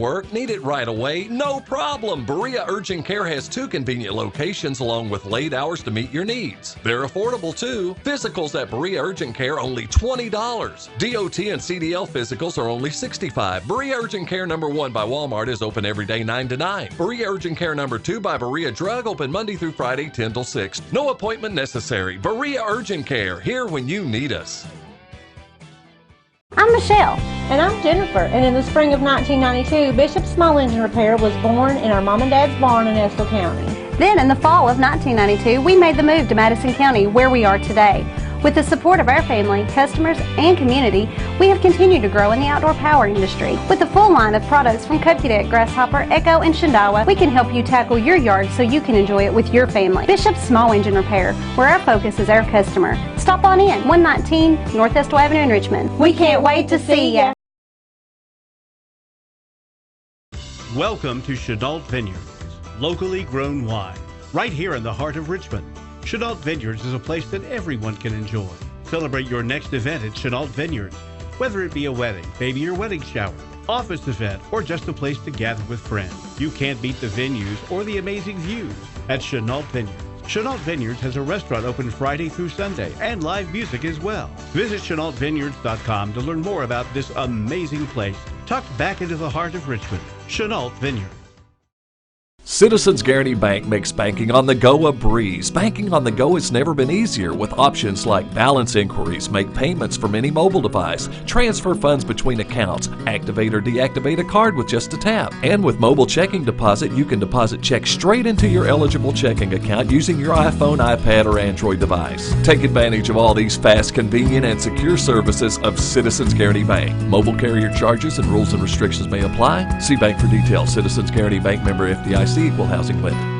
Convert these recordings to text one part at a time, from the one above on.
Work, need it right away? No problem. Berea Urgent Care has 2 convenient locations along with late hours to meet your needs. They're affordable too. Physicals at Berea Urgent Care only $20. DOT and CDL physicals are only $65. Berea Urgent Care number 1 by Walmart is open every day 9 to 9. Berea Urgent Care number 2 by Berea Drug open Monday through Friday 10 till 6. No appointment necessary. Berea Urgent Care, here when you need us. I'm Michelle. And I'm Jennifer. And in the spring of 1992, Bishop's Small Engine Repair was born in our mom and dad's barn in Estill County. Then in the fall of 1992, we made the move to Madison County, where we are today. With the support of our family, customers, and community, we have continued to grow in the outdoor power industry. With a full line of products from Cupcadet, Grasshopper, Echo, and Shindawa, we can help you tackle your yard so you can enjoy it with your family. Bishop's Small Engine Repair, where our focus is our customer. Stop on in, 119 North Estill Avenue in Richmond. We can't wait to see ya. Welcome to Chenault Vineyards, locally grown wine, right here in the heart of Richmond. Chenault Vineyards is a place that everyone can enjoy. Celebrate your next event at Chenault Vineyards, whether it be a wedding, baby or wedding shower, office event, or just a place to gather with friends. You can't beat the venues or the amazing views at Chenault Vineyards. Chenault Vineyards has a restaurant open Friday through Sunday and live music as well. Visit ChenaultVineyards.com to learn more about this amazing place tucked back into the heart of Richmond. Chenault Vineyards. Citizens Guaranty Bank makes banking on the go a breeze. Banking on the go has never been easier with options like balance inquiries, make payments from any mobile device, transfer funds between accounts, activate or deactivate a card with just a tap. And with mobile checking deposit, you can deposit checks straight into your eligible checking account using your iPhone, iPad, or Android device. Take advantage of all these fast, convenient, and secure services of Citizens Guaranty Bank. Mobile carrier charges and rules and restrictions may apply. See bank for details. Citizens Guaranty Bank, member FDIC. Equal housing lender.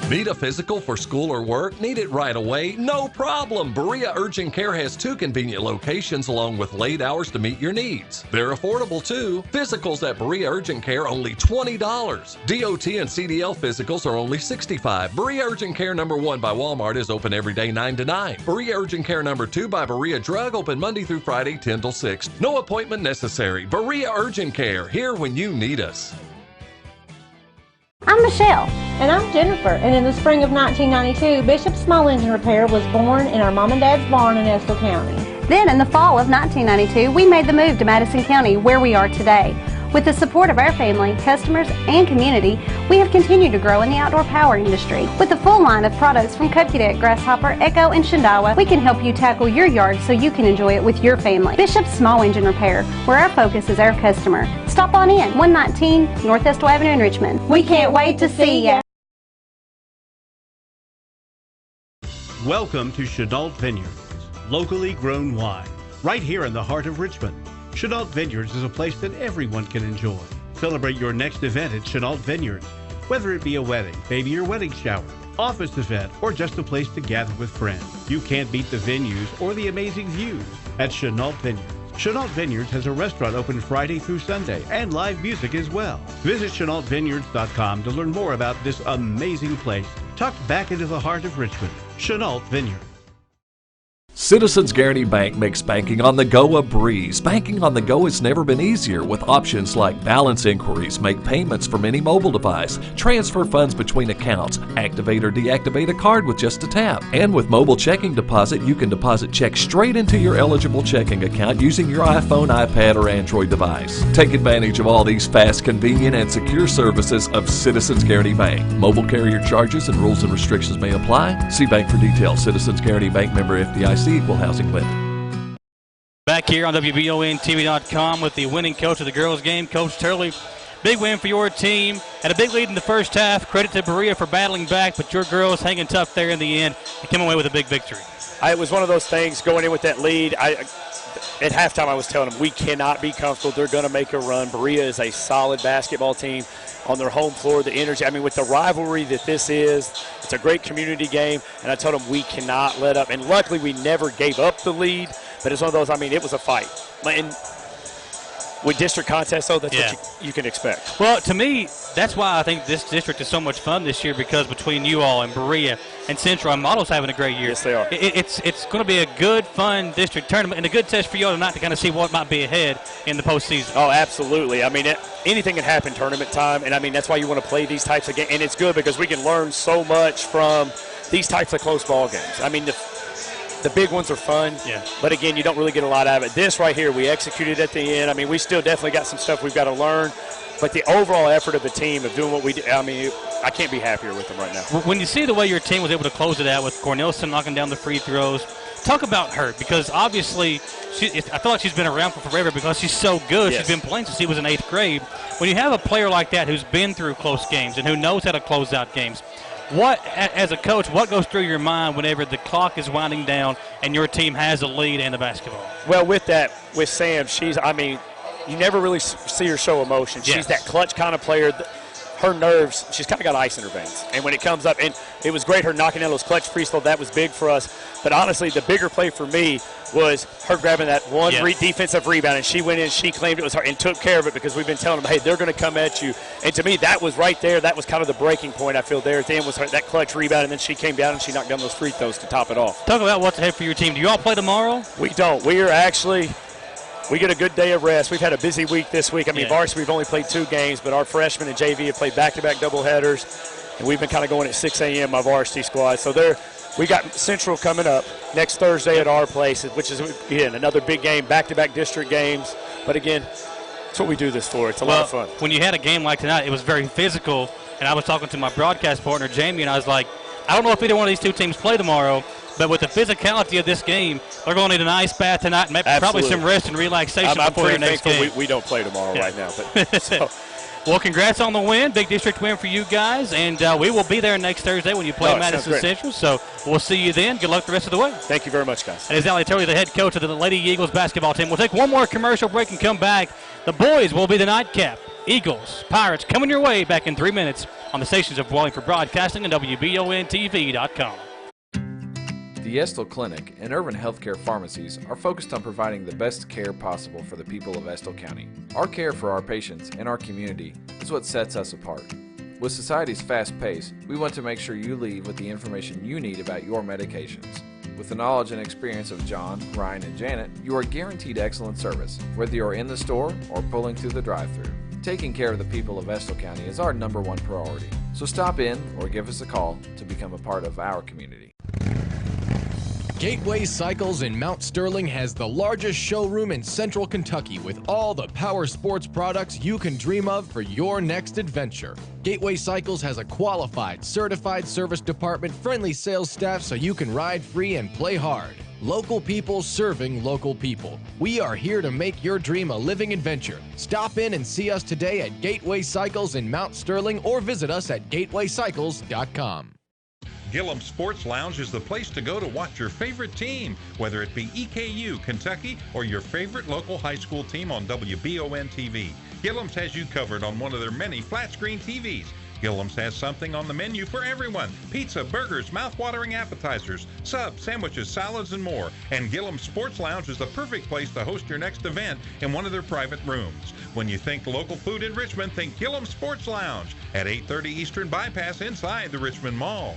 Need a physical for school or work? Need it right away? No problem. Berea Urgent Care has 2 convenient locations along with late hours to meet your needs. They're affordable too. Physicals at Berea Urgent Care only $20. DOT and CDL physicals are only $65. Berea Urgent Care number 1 by Walmart is open every day 9 to 9. Berea Urgent Care number 2 by Berea Drug open Monday through Friday 10 till 6. No appointment necessary. Berea Urgent Care, here when you need us. I'm Michelle. And I'm Jennifer. And in the spring of 1992, Bishop's Small Engine Repair was born in our mom and dad's barn in Estill County. Then in the fall of 1992, we made the move to Madison County, where we are today. With the support of our family, customers, and community, we have continued to grow in the outdoor power industry. With a full line of products from Cupcadet, Grasshopper, Echo, and Shindawa, we can help you tackle your yard so you can enjoy it with your family. Bishop's Small Engine Repair, where our focus is our customer. Stop on in, 119 North Estill Avenue in Richmond. We can't wait to see ya. Welcome to Chenault Vineyards, locally grown wine, right here in the heart of Richmond. Chenault Vineyards is a place that everyone can enjoy. Celebrate your next event at Chenault Vineyards, whether it be a wedding, baby or wedding shower, office event, or just a place to gather with friends. You can't beat the venues or the amazing views at Chenault Vineyards. Chenault Vineyards has a restaurant open Friday through Sunday and live music as well. Visit ChenaultVineyards.com to learn more about this amazing place tucked back into the heart of Richmond. Chenault Vineyards. Citizens Guaranty Bank makes banking on the go a breeze. Banking on the go has never been easier with options like balance inquiries, make payments from any mobile device, transfer funds between accounts, activate or deactivate a card with just a tap. And with mobile checking deposit, you can deposit checks straight into your eligible checking account using your iPhone, iPad, or Android device. Take advantage of all these fast, convenient, and secure services of Citizens Guaranty Bank. Mobile carrier charges and rules and restrictions may apply. See bank for details. Citizens Guaranty Bank, member FDIC. Equal housing lender. Back here on WBONTV.com with the winning coach of the girls game, Coach Turley. Big win for your team. Had a big lead in the first half. Credit to Berea for battling back, but your girls hanging tough there in the end and came away with a big victory. It was one of those things going in with that lead. At halftime I was telling them we cannot be comfortable. They're going to make a run. Berea is a solid basketball team on their home floor. The energy, with the rivalry that this is, it's a great community game, and I told them we cannot let up. And luckily we never gave up the lead, but it's one of those, it was a fight. And with district contests, though, that's what you can expect. Well, to me, that's why I think this district is so much fun this year, because between you all and Berea and Central, and Model's having a great year. Yes, they are. It's going to be a good, fun district tournament and a good test for you all tonight to kind of see what might be ahead in the postseason. Oh, absolutely. I mean, anything can happen tournament time, and I mean, that's why you want to play these types of games. And it's good because we can learn so much from these types of close ball games. I mean, the big ones are fun, but again, you don't really get a lot out of it. This right here, we executed at the end. I mean, we still definitely got some stuff we've got to learn, but the overall effort of the team of doing what we did, I mean, I can't be happier with them right now. When you see the way your team was able to close it out with Cornelison knocking down the free throws, talk about her, because obviously I feel like she's been around for forever because she's so good. Yes. She's been playing since she was in 8th grade. When you have a player like that who's been through close games and who knows how to close out games, what, as a coach, what goes through your mind whenever the clock is winding down and your team has a lead in the basketball? Well, with Sam, I mean, you never really see her show emotion. Yes. She's that clutch kind of player. Her nerves, she's kind of got ice in her veins. And when it comes up, and it was great her knocking down those clutch free throws, that was big for us. But honestly, the bigger play for me was her grabbing that one defensive rebound, and she went in, she claimed it was her, and took care of it, because we've been telling them, hey, they're going to come at you. And to me, that was right there. That was kind of the breaking point, I feel, there at the end, was that clutch rebound, and then she came down and she knocked down those free throws to top it off. Talk about what's ahead for your team. Do you all play tomorrow? We don't. We get a good day of rest. We've had a busy week this week. I mean, varsity, we've only played 2 games, but our freshmen and JV have played back-to-back doubleheaders, and we've been kind of going at 6 a.m., my varsity squad. So we got Central coming up next Thursday at our place, which is, again, another big game, back-to-back district games. But, again, that's what we do this for. It's a lot of fun. When you had a game like tonight, it was very physical, and I was talking to my broadcast partner, Jamie, and I was like, I don't know if either one of these 2 teams play tomorrow, but with the physicality of this game, they're going to need an ice bath tonight, and probably some rest and relaxation before their next game. We don't play tomorrow right now. But, Well, congrats on the win. Big district win for you guys, and we will be there next Thursday when you play Madison Central. So we'll see you then. Good luck the rest of the way. Thank you very much, guys. And as Ali told you, the head coach of the Lady Eagles basketball team. We'll take one more commercial break and come back. The boys will be the nightcap. Eagles, Pirates coming your way back in 3 minutes on the stations of Wallingford Broadcasting and WBONTV.com. The Estill Clinic and Urban Healthcare Pharmacies are focused on providing the best care possible for the people of Estill County. Our care for our patients and our community is what sets us apart. With society's fast pace, we want to make sure you leave with the information you need about your medications. With the knowledge and experience of John, Ryan, and Janet, you are guaranteed excellent service, whether you're in the store or pulling through the drive-thru. Taking care of the people of Estill County is our #1 priority. So stop in or give us a call to become a part of our community. Gateway Cycles in Mount Sterling has the largest showroom in central Kentucky with all the power sports products you can dream of for your next adventure. Gateway Cycles has a qualified, certified service department, friendly sales staff so you can ride free and play hard. Local people serving local people. We are here to make your dream a living adventure. Stop in and see us today at Gateway Cycles in Mount Sterling or visit us at gatewaycycles.com. Gillum Sports Lounge is the place to go to watch your favorite team, whether it be EKU, Kentucky, or your favorite local high school team on WBON TV. Gillum's has you covered on one of their many flat-screen TVs. Gillum's has something on the menu for everyone. Pizza, burgers, mouth-watering appetizers, subs, sandwiches, salads, and more. And Gillum Sports Lounge is the perfect place to host your next event in one of their private rooms. When you think local food in Richmond, think Gillum Sports Lounge at 830 Eastern Bypass inside the Richmond Mall.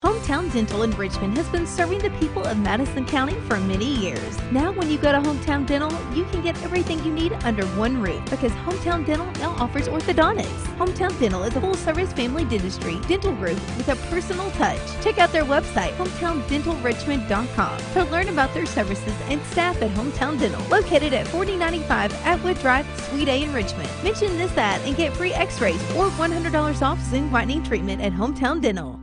Hometown Dental in Richmond has been serving the people of Madison County for many years. Now when you go to Hometown Dental, you can get everything you need under one roof because Hometown Dental now offers orthodontics. Hometown Dental is a full-service family dentistry dental group with a personal touch. Check out their website, hometowndentalrichmond.com, to learn about their services and staff at Hometown Dental, located at 4095 Atwood Drive, Suite A in Richmond. Mention this ad and get free x-rays or $100 off Zoom whitening treatment at Hometown Dental.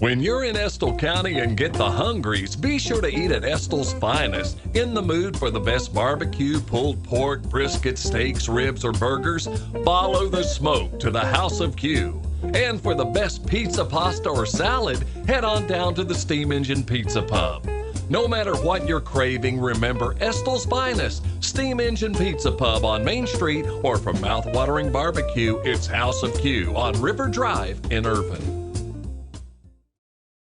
When you're in Estill County and get the hungries, be sure to eat at Estill's Finest. In the mood for the best barbecue, pulled pork, brisket, steaks, ribs, or burgers? Follow the smoke to the House of Q. And for the best pizza, pasta, or salad, head on down to the Steam Engine Pizza Pub. No matter what you're craving, remember Estill's Finest, Steam Engine Pizza Pub on Main Street, or for mouth-watering barbecue, it's House of Q on River Drive in Irvine.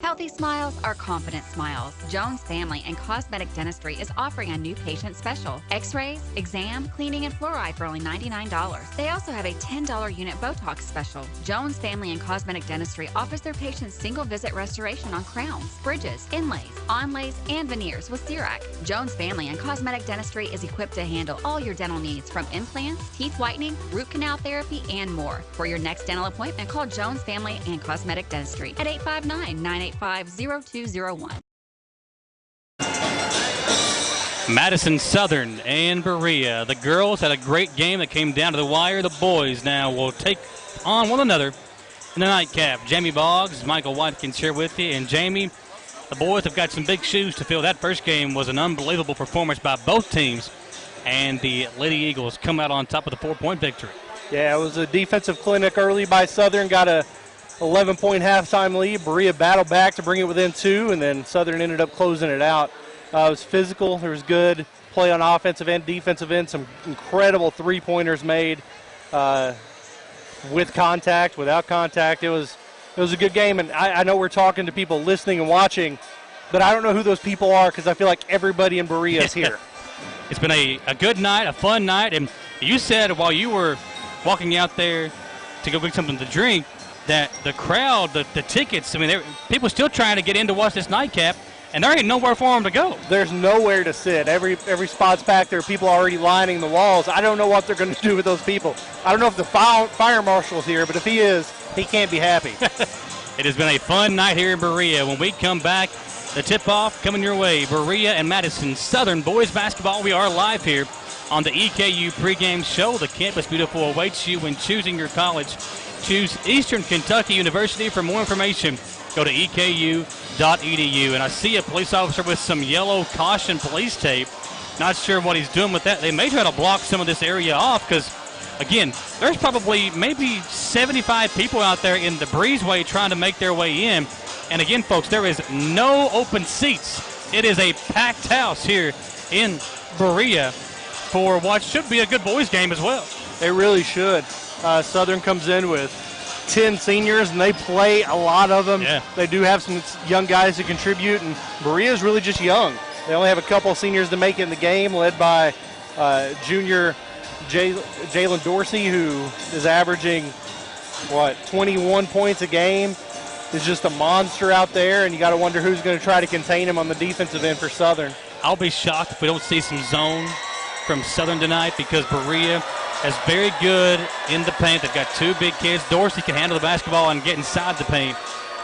Healthy smiles are confident smiles. Jones Family and Cosmetic Dentistry is offering a new patient special. X-rays, exam, cleaning, and fluoride for only $99. They also have a $10 unit Botox special. Jones Family and Cosmetic Dentistry offers their patients single-visit restoration on crowns, bridges, inlays, onlays, and veneers with CERAC. Jones Family and Cosmetic Dentistry is equipped to handle all your dental needs, from implants, teeth whitening, root canal therapy, and more. For your next dental appointment, call Jones Family and Cosmetic Dentistry at 859-985-0201. Madison Southern and Berea. The girls had a great game that came down to the wire. The boys now will take on one another in the nightcap. Jamie Boggs, Michael Watkins here with you. And Jamie, the boys have got some big shoes to fill. That first game was an unbelievable performance by both teams, and the Lady Eagles come out on top with a 4-point victory. Yeah, it was a defensive clinic early by Southern, got a 11-point halftime lead. Berea battled back to bring it within 2, and then Southern ended up closing it out. It was physical. There was good play on offensive end, defensive end, some incredible three-pointers made with contact, without contact. It was a good game, and I know we're talking to people listening and watching, but I don't know who those people are because I feel like everybody in Berea is here. It's been a good night, a fun night, and you said while you were walking out there to go get something to drink that the crowd, the tickets, I mean, people still trying to get in to watch this nightcap, and there ain't nowhere for them to go. There's nowhere to sit. Every spot's packed. There are people already lining the walls. I don't know what they're going to do with those people. I don't know if the fire marshal's here, but if he is, he can't be happy. It has been a fun night here in Berea. When we come back, the tip-off coming your way. Berea and Madison Southern boys basketball. We are live here on the EKU pregame show. The Campus Beautiful awaits you when choosing your college. Choose Eastern Kentucky University. For more information, go to eku.edu. And I see a police officer with some yellow caution police tape. Not sure what he's doing with that. They may try to block some of this area off because, again, there's probably maybe 75 people out there in the breezeway trying to make their way in. And again, folks, there is no open seats. It is a packed house here in Berea for what should be a good boys game as well. They really should. Southern comes in with 10 seniors, and they play a lot of them. Yeah. They do have some young guys to contribute, and Berea's really just young. They only have a couple of seniors to make it in the game, led by junior Jalen Dorsey, who is averaging, 21 points a game. Is just a monster out there, and you got to wonder who's going to try to contain him on the defensive end for Southern. I'll be shocked if we don't see some zone from Southern tonight because Berea is very good in the paint. They've got two big kids. Dorsey can handle the basketball and get inside the paint,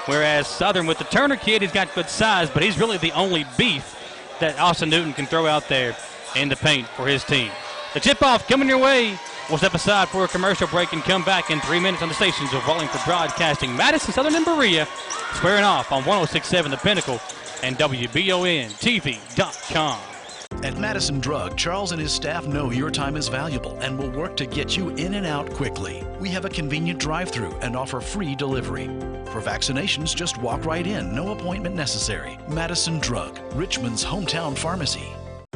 whereas Southern with the Turner kid, he's got good size, but he's really the only beef that Austin Newton can throw out there in the paint for his team. The tip-off coming your way. We'll step aside for a commercial break and come back in 3 minutes on the stations of Wallingford Broadcasting. Madison Southern and Berea squaring off on 106.7 The Pinnacle and WBONTV.com. At Madison Drug, Charles and his staff know your time is valuable and will work to get you in and out quickly. We have a convenient drive-thru and offer free delivery. For vaccinations, just walk right in, no appointment necessary. Madison Drug, Richmond's hometown pharmacy.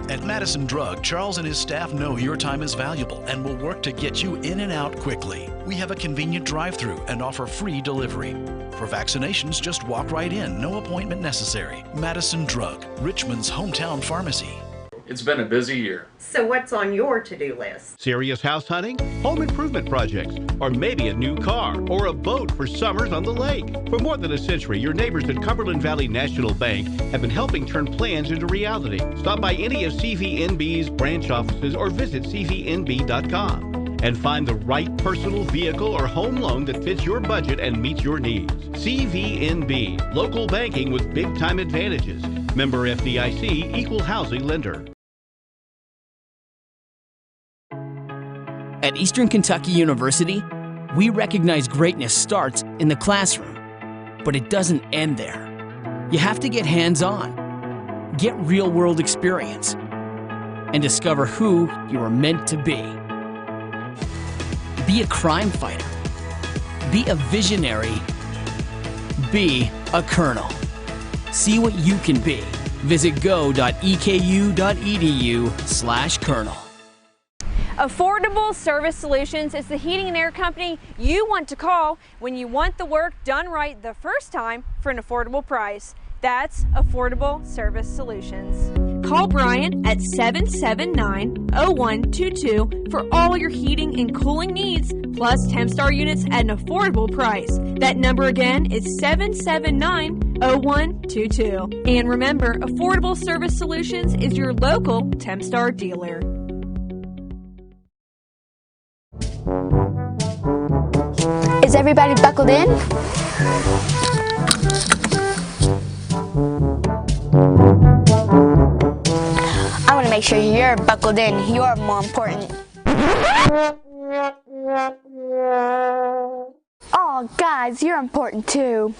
At Madison Drug, Charles and his staff know your time is valuable and will work to get you in and out quickly. We have a convenient drive-thru and offer free delivery. For vaccinations, just walk right in, no appointment necessary. Madison Drug, Richmond's hometown pharmacy. It's been a busy year. So what's on your to-do list? Serious house hunting, home improvement projects, or maybe a new car or a boat for summers on the lake. For more than a century, your neighbors at Cumberland Valley National Bank have been helping turn plans into reality. Stop by any of CVNB's branch offices or visit cvnb.com and find the right personal vehicle or home loan that fits your budget and meets your needs. CVNB, local banking with big-time advantages. Member FDIC, equal housing lender. At Eastern Kentucky University, we recognize greatness starts in the classroom, but it doesn't end there. You have to get hands-on, get real-world experience, and discover who you are meant to be. Be a crime fighter. Be a visionary. Be a colonel. See what you can be. Visit go.eku.edu/colonel. Affordable Service Solutions is the heating and air company you want to call when you want the work done right the first time for an affordable price. That's Affordable Service Solutions. Call Brian at 779-0122 for all your heating and cooling needs, plus Tempstar units at an affordable price. That number again is 779-0122. And remember, Affordable Service Solutions is your local Tempstar dealer. Is everybody buckled in? I want to make sure you're buckled in. You're more important. Oh, guys, you're important too.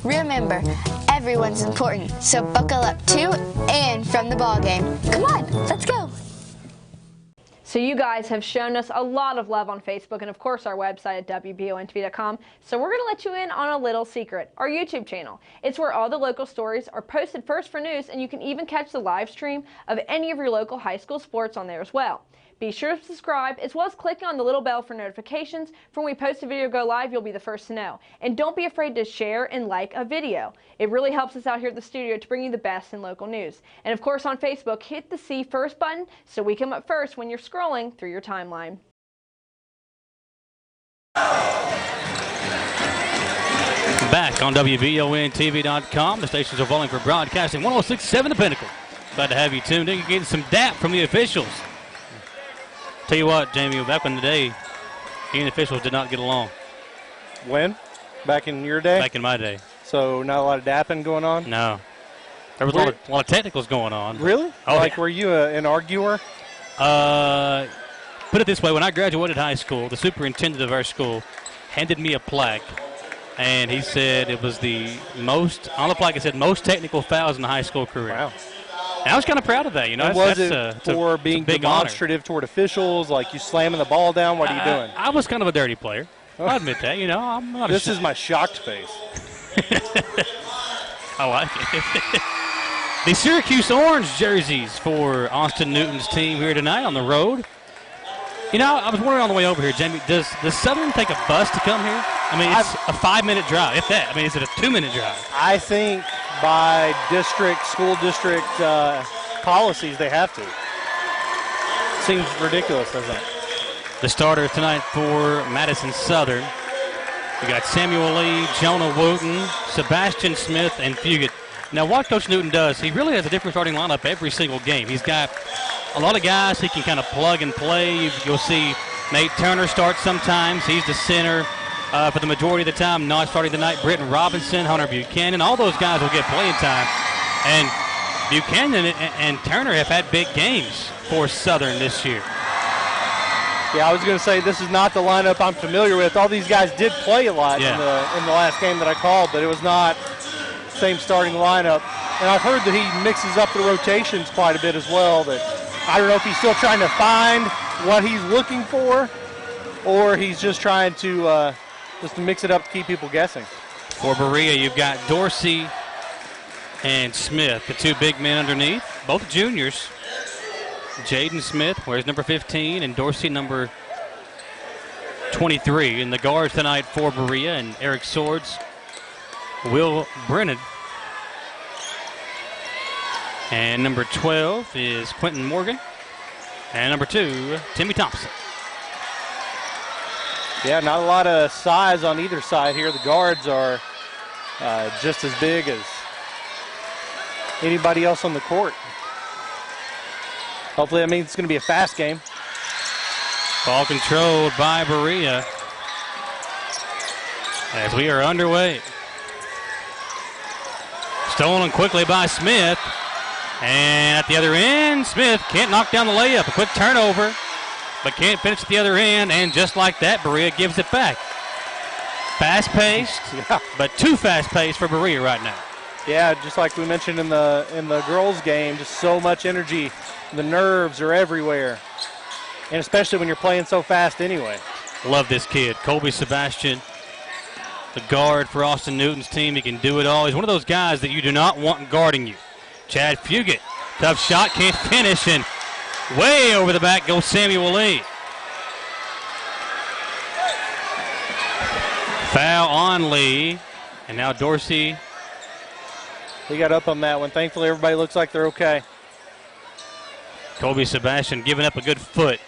Remember, everyone's important, so buckle up to and from the ball game. Come on, let's go. So you guys have shown us a lot of love on Facebook and of course our website at WBONTV.com. So we're going to let you in on a little secret, our YouTube channel. It's where all the local stories are posted first for news, and you can even catch the live stream of any of your local high school sports on there as well. Be sure to subscribe as well as clicking on the little bell for notifications. For when we post a video go live, you'll be the first to know. And don't be afraid to share and like a video. It really helps us out here at the studio to bring you the best in local news. And of course on Facebook, hit the See First button so we come up first when you're scrolling through your timeline. Back on WBONTV.com, the stations are voting for broadcasting 106.7 The Pinnacle. Glad to have you tuned in. You're getting some DAP from the officials. Tell you what, Jamie, back in the day, he and officials did not get along. When? Back in your day? Back in my day. So not a lot of dapping going on? No. There was a lot of technicals going on. Really? Oh, like, were you an arguer? Put it this way, when I graduated high school, the superintendent of our school handed me a plaque, and he said it was the most, on the plaque it said, most technical fouls in the high school career. Wow. And I was kind of proud of that, you know. And was it for being demonstrative toward officials, like you slamming the ball down? What are you doing? I was kind of a dirty player. I'll admit that, you know. I'm not this is my shocked face. I like it. The Syracuse Orange jerseys for Austin Newton's team here tonight on the road. You know, I was wondering on the way over here, Jamie, does Southern take a bus to come here? I mean, it's a 5-minute drive, if that. I mean, is it a 2-minute drive? I think by school district policies, they have to. Seems ridiculous, doesn't it? The starter tonight for Madison Southern. We got Samuel Lee, Jonah Wooten, Sebastian Smith, and Fugit. Now, what Coach Newton does, he really has a different starting lineup every single game. He's got a lot of guys he can kind of plug and play. You'll see Nate Turner start sometimes. He's the center for the majority of the time. Not starting tonight, Britton Robinson, Hunter Buchanan. All those guys will get playing time. And Buchanan and Turner have had big games for Southern this year. Yeah, I was going to say this is not the lineup I'm familiar with. All these guys did play a lot in the last game that I called, but it was not the same starting lineup. And I've heard that he mixes up the rotations quite a bit as well. That I don't know if he's still trying to find what he's looking for, or he's just trying to mix it up to keep people guessing. For Berea, you've got Dorsey and Smith, the two big men underneath, both juniors. Jaden Smith wears number 15 and Dorsey number 23. In the guards tonight for Berea, and Eric Swords, Will Brennan. And number 12 is Quentin Morgan. And number 2, Timmy Thompson. Yeah, not a lot of size on either side here. The guards are just as big as anybody else on the court. Hopefully that means it's going to be a fast game. Ball controlled by Berea as we are underway. Stolen quickly by Smith. And at the other end, Smith can't knock down the layup. A quick turnover, but can't finish at the other end. And just like that, Berea gives it back. Fast-paced, but too fast-paced for Berea right now. Yeah, just like we mentioned in the girls' game, just so much energy. The nerves are everywhere, and especially when you're playing so fast anyway. Love this kid, Colby Sebastian, the guard for Austin Newton's team. He can do it all. He's one of those guys that you do not want guarding you. Chad Fugit, tough shot, can't finish, and way over the back goes Samuel Lee. Foul on Lee, And now Dorsey. He got up on that one. Thankfully, everybody looks like they're okay. Colby Sebastian giving up a good foot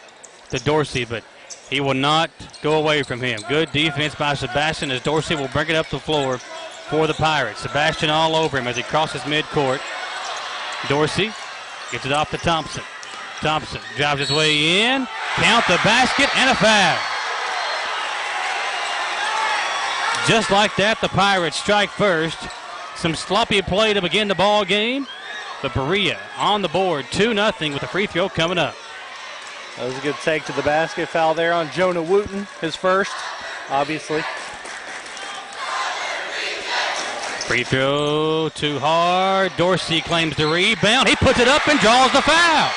to Dorsey, but he will not go away from him. Good defense by Sebastian as Dorsey will bring it up the floor for the Pirates. Sebastian all over him as he crosses midcourt. Dorsey gets it off to Thompson. Thompson drives his way in. Count the basket and a foul. Just like that, the Pirates strike first. Some sloppy play to begin the ball game. But Berea on the board, 2-0 with a free throw coming up. That was a good take to the basket. Foul there on Jonah Wooten, his first, obviously. Free throw too hard. Dorsey claims the rebound. He puts it up and draws the foul.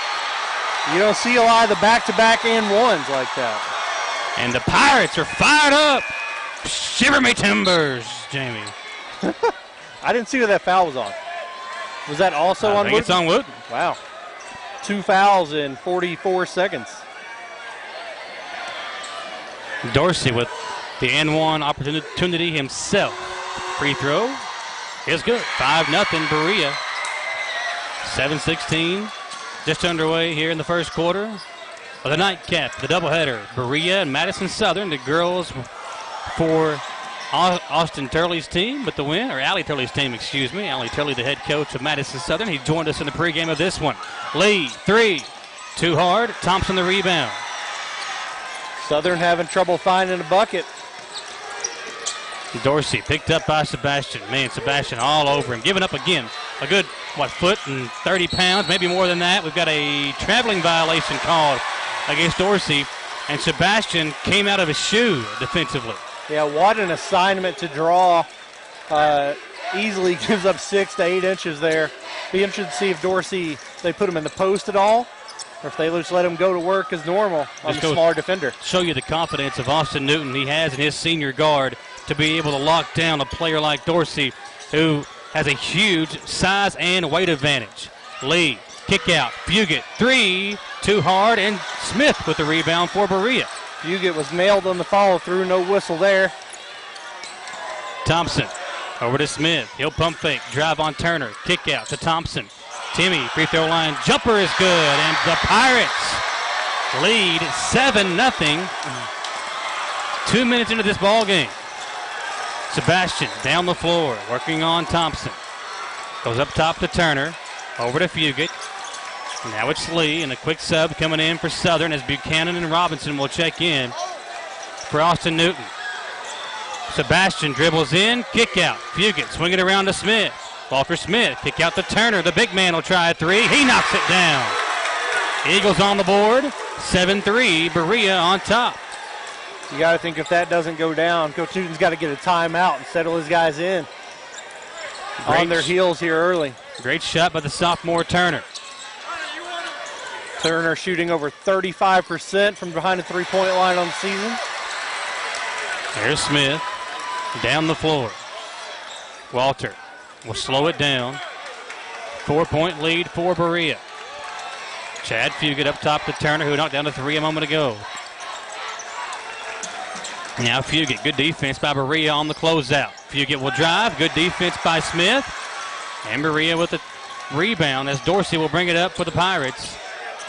You don't see a lot of the back-to-back and ones like that. And the Pirates are fired up. Shiver me timbers, Jamie. I didn't see who that foul was on. Was that also on Wooten? I think it's on Wooten. Wow. 2 fouls in 44 seconds. Dorsey with the N1 opportunity himself. Free throw is good. 5-0 Berea. 7:16 just underway here in the first quarter of the nightcap, the doubleheader. Berea and Madison Southern, the girls for Austin Turley's team with the win, or Allie Turley's team, excuse me. Allie Turley, the head coach of Madison Southern. He joined us in the pregame of this one. Lee, 3, too hard. Thompson the rebound. Southern having trouble finding a bucket. Dorsey picked up by Sebastian. Man, Sebastian all over him. Giving up again. A good, foot and 30 pounds, maybe more than that. We've got a traveling violation called against Dorsey, and Sebastian came out of his shoe defensively. Yeah, what an assignment to draw. Easily gives up 6 to 8 inches there. Be interested to see if Dorsey, they put him in the post at all, or if they just let him go to work as normal on the smaller defender. Show you the confidence of Austin Newton he has in his senior guard to be able to lock down a player like Dorsey, who has a huge size and weight advantage. Lee, kick out, Fugit, 3, too hard, and Smith with the rebound for Berea. Fugit was nailed on the follow-through, no whistle there. Thompson over to Smith. He'll pump fake, drive on Turner, kick out to Thompson. Timmy, free throw line, jumper is good, and the Pirates lead 7-0. 2 minutes into this ball game. Sebastian down the floor, working on Thompson. Goes up top to Turner, over to Fugit. Now it's Lee, and a quick sub coming in for Southern as Buchanan and Robinson will check in for Austin Newton. Sebastian dribbles in, kick out. Fugit swinging around to Smith. Walter Smith, kick out to Turner. The big man will try a 3. He knocks it down. Eagles on the board. 7-3, Berea on top. You got to think if that doesn't go down, Coach Newton's got to get a timeout and settle his guys in. On their heels here early. Great shot by the sophomore Turner. Turner shooting over 35% from behind the three-point line on the season. There's Smith down the floor. Walter will slow it down. 4-point lead for Berea. Chad Fugit up top to Turner, who knocked down a 3 a moment ago. Now Fugit, good defense by Berea on the closeout. Fugit will drive, good defense by Smith. And Berea with the rebound as Dorsey will bring it up for the Pirates.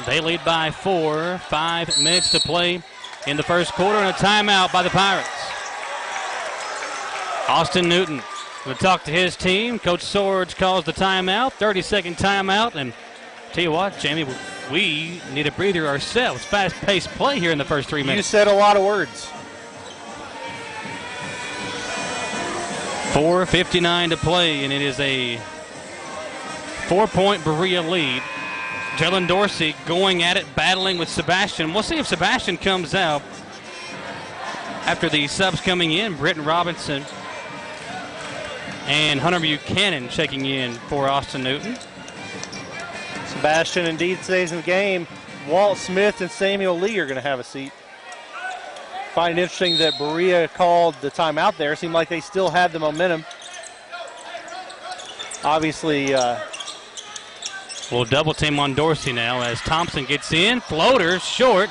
They lead by 4, 5 minutes to play in the first quarter, and a timeout by the Pirates. Austin Newton will talk to his team. Coach Swords calls the timeout, 30-second timeout. And tell you what, Jamie, we need a breather ourselves. Fast-paced play here in the first 3 minutes. You said a lot of words. 4:59 to play, and it is a 4-point Berea lead. Jalen Dorsey going at it, battling with Sebastian. We'll see if Sebastian comes out after the subs coming in. Britton Robinson and Hunter Buchanan checking in for Austin Newton. Sebastian indeed stays in the game. Walt Smith and Samuel Lee are going to have a seat. Find it interesting that Berea called the timeout there. Seemed like they still had the momentum. Obviously, we'll double team on Dorsey now as Thompson gets in. Floater short.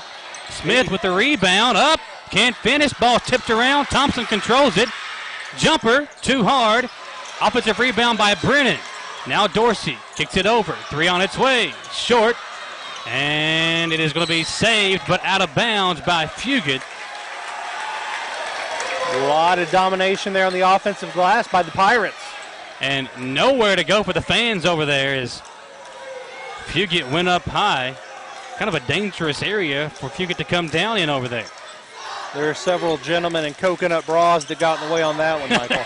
Smith with the rebound. Up. Can't finish. Ball tipped around. Thompson controls it. Jumper, too hard. Offensive rebound by Brennan. Now Dorsey kicks it over. 3 on its way. Short. And it is going to be saved, but out of bounds by Fugit. A lot of domination there on the offensive glass by the Pirates. And nowhere to go for the fans over there as Fugit went up high. Kind of a dangerous area for Fugit to come down in over there. There are several gentlemen in coconut bras that got in the way on that one, Michael.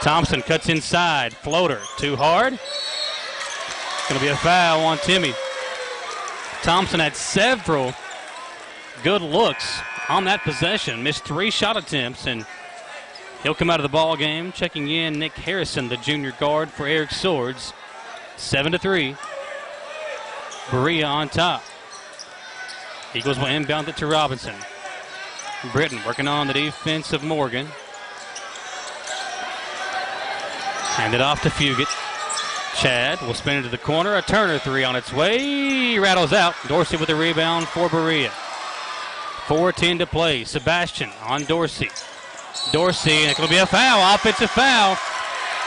Thompson cuts inside. Floater, too hard. Going to be a foul on Timmy. Thompson had several good looks on that possession. Missed 3 shot attempts, and he'll come out of the ball game. Checking in, Nick Harrison, the junior guard for Eric Swords. 7-3. Berea on top. Eagles will inbound it to Robinson. Britton working on the defense of Morgan. Hand it off to Fugit. Chad will spin into the corner. A Turner 3 on its way. Rattles out. Dorsey with the rebound for Berea. 4:10 to play. Sebastian on Dorsey. Dorsey, and it's going to be a foul. Offensive foul.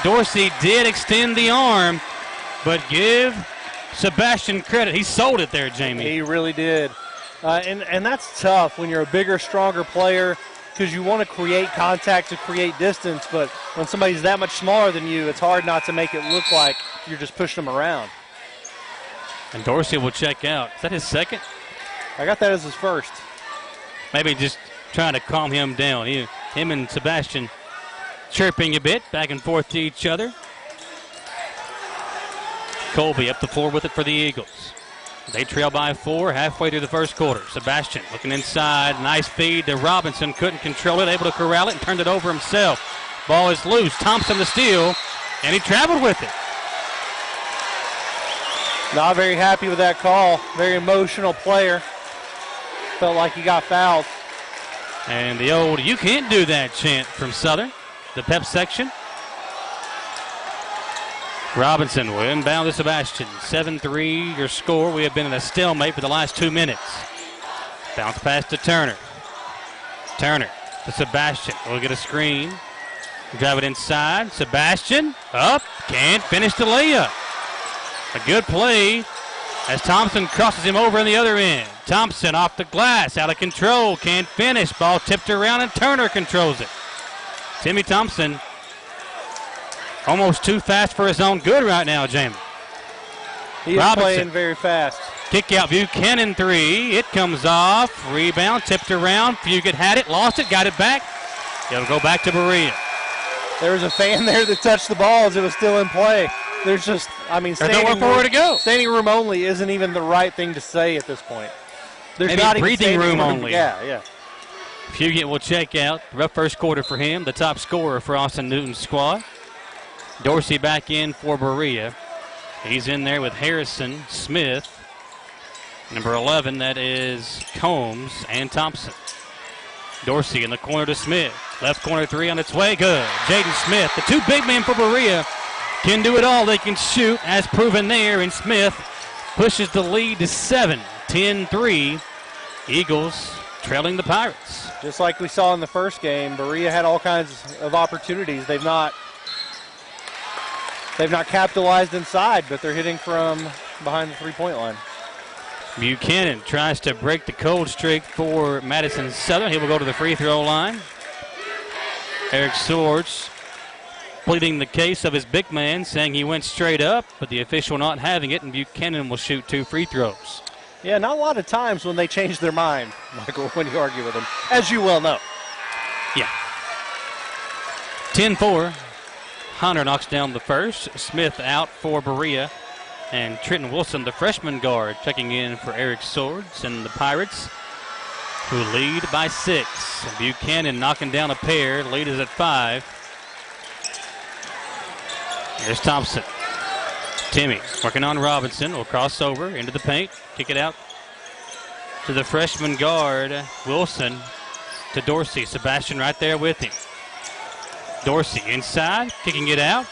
Dorsey did extend the arm, but give Sebastian credit. He sold it there, Jamie. He really did. And that's tough when you're a bigger, stronger player because you want to create contact to create distance, but when somebody's that much smaller than you, it's hard not to make it look like you're just pushing them around. And Dorsey will check out. Is that his second? I got that as his first. Maybe just trying to calm him down. Him and Sebastian chirping a bit, back and forth to each other. Colby up the floor with it for the Eagles. They trail by 4 halfway through the first quarter. Sebastian looking inside. Nice feed to Robinson. Couldn't control it. Able to corral it and turned it over himself. Ball is loose. Thompson the steal. And he traveled with it. Not very happy with that call. Very emotional player. Felt like he got fouled. And the old "you can't do that" chant from Southern, the pep section. Robinson will inbound to Sebastian. 7-3 your score. We have been in a stalemate for the last 2 minutes. Bounce pass to Turner. Turner to Sebastian. We'll get a screen. Drive it inside. Sebastian up. Can't finish the layup. A good play as Thompson crosses him over in the other end. Thompson off the glass. Out of control. Can't finish. Ball tipped around and Turner controls it. Timmy Thompson almost too fast for his own good right now, Jamie. He is playing very fast. Kick out Buchanan 3. It comes off. Rebound, tipped around. Fugit had it, lost it, got it back. It'll go back to Berea. There was a fan there that touched the ball as it was still in play. There's just, there's nowhere for her to go. Standing room only isn't even the right thing to say at this point. There's maybe not breathing room only. Yeah. Fugit will check out. Rough first quarter for him, the top scorer for Austin Newton's squad. Dorsey back in for Berea. He's in there with Harrison, Smith. Number 11, that is Combs and Thompson. Dorsey in the corner to Smith. Left corner 3 on its way. Good. Jaden Smith, the 2 big men for Berea, can do it all. They can shoot, as proven there. And Smith pushes the lead to 7. 10-3. Eagles trailing the Pirates. Just like we saw in the first game, Berea had all kinds of opportunities. They've not capitalized inside, but they're hitting from behind the three-point line. Buchanan tries to break the cold streak for Madison Southern. He will go to the free throw line. Eric Swords pleading the case of his big man, saying he went straight up, but the official not having it, and Buchanan will shoot 2 free throws. Yeah, not a lot of times when they change their mind, Michael, when you argue with them, as you well know. Yeah. 10-4. Hunter knocks down the first. Smith out for Berea. And Trenton Wilson, the freshman guard, checking in for Eric Swords and the Pirates, who lead by 6. And Buchanan knocking down a pair. Lead is at 5. Here's Thompson. Timmy working on Robinson. Will cross over into the paint. Kick it out to the freshman guard, Wilson, to Dorsey. Sebastian right there with him. Dorsey inside, kicking it out.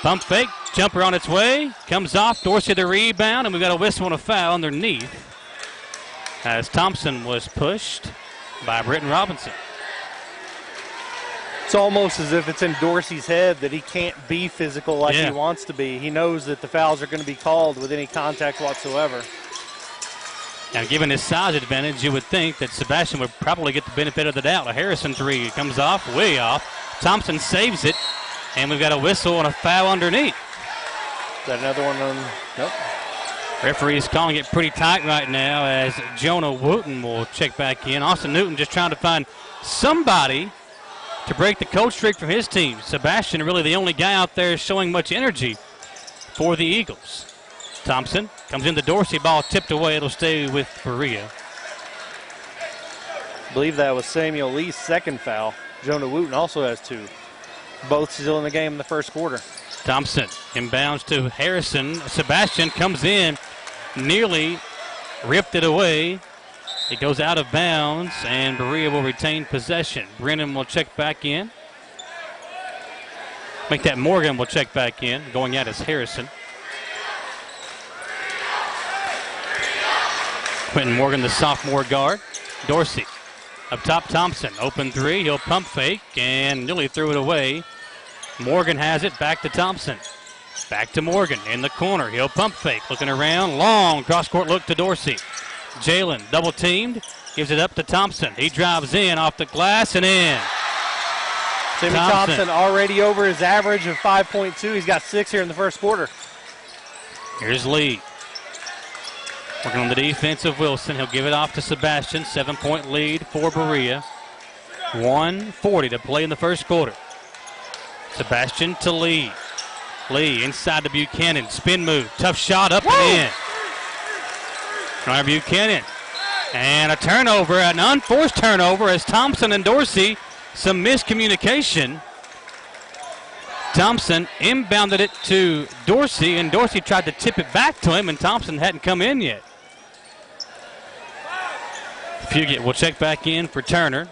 Pump fake, jumper on its way. Comes off, Dorsey the rebound, and we've got a whistle and a foul underneath as Thompson was pushed by Britton Robinson. It's almost as if it's in Dorsey's head that he can't be physical like he wants to be. He knows that the fouls are going to be called with any contact whatsoever. Now, given his size advantage, you would think that Sebastian would probably get the benefit of the doubt. A Harrison three comes off, way off. Thompson saves it, and we've got a whistle and a foul underneath. Got another one on, nope. Referee is calling it pretty tight right now as Jonah Wooten will check back in. Austin Newton just trying to find somebody to break the cold streak for his team. Sebastian really the only guy out there showing much energy for the Eagles. Thompson comes into Dorsey, ball tipped away. It'll stay with Berea. I believe that was Samuel Lee's second foul. Jonah Wooten also has 2. Both still in the game in the first quarter. Thompson inbounds to Harrison. Sebastian comes in, nearly ripped it away. It goes out of bounds, and Berea will retain possession. Brennan will check back in. Make that Morgan will check back in. Going out is Harrison. Quentin Morgan, the sophomore guard. Dorsey up top, Thompson. Open three. He'll pump fake and nearly threw it away. Morgan has it. Back to Thompson. Back to Morgan in the corner. He'll pump fake. Looking around. Long cross-court look to Dorsey. Jalen double teamed. Gives it up to Thompson. He drives in off the glass and in. Timmy Thompson already over his average of 5.2. He's got 6 here in the first quarter. Here's Lee. Working on the defense of Wilson. He'll give it off to Sebastian. 7-point lead for Berea. 1:40 to play in the first quarter. Sebastian to Lee. Lee inside to Buchanan. Spin move. Tough shot up and in. Ryan Buchanan. And a turnover, an unforced turnover as Thompson and Dorsey, some miscommunication. Thompson inbounded it to Dorsey, and Dorsey tried to tip it back to him, and Thompson hadn't come in yet. Fugit will check back in for Turner.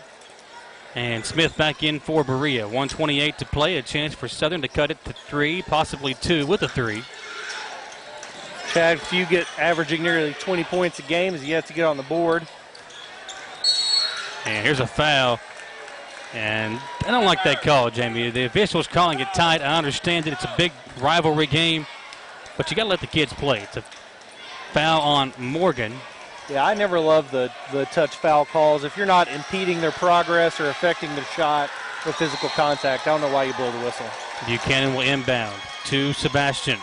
And Smith back in for Berea. 1:28 to play. A chance for Southern to cut it to 3, possibly 2 with a 3. Chad Fugit averaging nearly 20 points a game as he has to get on the board. And here's a foul. And I don't like that call, Jamie. The official's calling it tight. I understand that it's a big rivalry game, but you got to let the kids play. It's a foul on Morgan. Yeah, I never love the touch foul calls. If you're not impeding their progress or affecting their shot with physical contact, I don't know why you blow the whistle. Buchanan will inbound to Sebastian.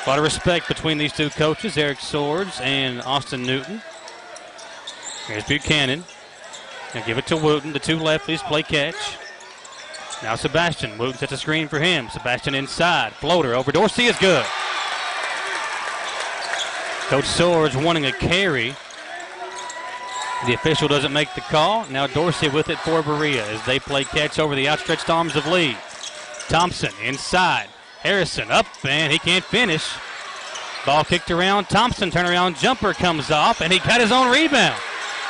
A lot of respect between these two coaches, Eric Swords and Austin Newton. Here's Buchanan. Now give it to Wooten. The two lefties play catch. Now Sebastian. Wooten sets a screen for him. Sebastian inside. Floater over Dorsey is good. Coach Swords wanting a carry. The official doesn't make the call. Now Dorsey with it for Berea as they play catch over the outstretched arms of Lee. Thompson inside. Harrison up, and he can't finish. Ball kicked around. Thompson turnaround jumper comes off, and he got his own rebound.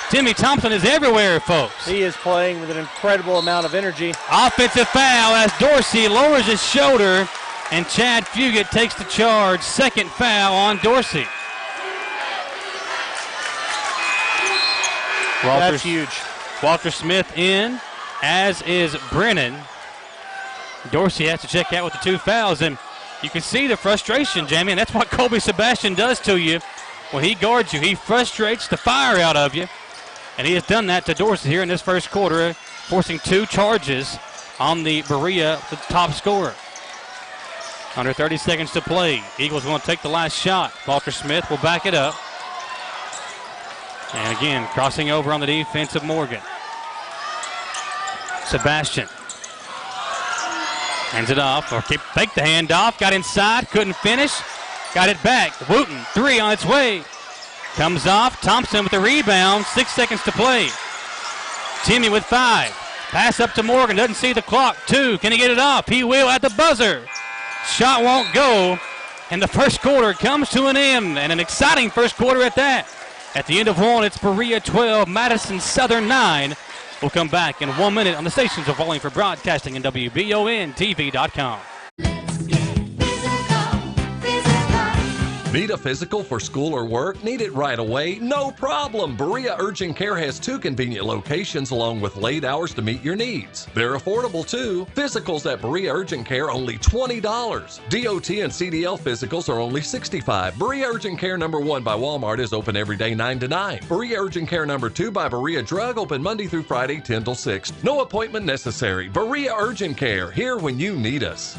Timmy Thompson is everywhere, folks. He is playing with an incredible amount of energy. Offensive foul as Dorsey lowers his shoulder, and Chad Fugit takes the charge. Second foul on Dorsey. That's huge. Walter Smith in, as is Brennan. Dorsey has to check out with the 2 fouls, and you can see the frustration, Jamie, and that's what Colby Sebastian does to you. When he guards you, he frustrates the fire out of you, and he has done that to Dorsey here in this first quarter, forcing 2 charges on the Berea, the top scorer. Under 30 seconds to play. Eagles want to take the last shot. Walter Smith will back it up. And again, crossing over on the defense of Morgan. Sebastian hands it off, or fake the handoff, got inside, couldn't finish, got it back. Wooten, 3 on its way. Comes off, Thompson with the rebound, 6 seconds to play. Timmy with 5. Pass up to Morgan, doesn't see the clock. 2, can he get it off? He will at the buzzer. Shot won't go, and the first quarter comes to an end, and an exciting first quarter at that. At the end of 1, it's Berea 12, Madison Southern 9. We'll come back in 1 minute on the stations of Wallingford Broadcasting and WBONTV.com. Need a physical for school or work? Need it right away? No problem. Berea Urgent Care has 2 convenient locations along with late hours to meet your needs. They're affordable too. Physicals at Berea Urgent Care only $20. DOT and CDL physicals are only $65. Berea Urgent Care number 1 by Walmart is open every day 9 to 9. Berea Urgent Care number 2 by Berea Drug open Monday through Friday 10 till 6. No appointment necessary. Berea Urgent Care, here when you need us.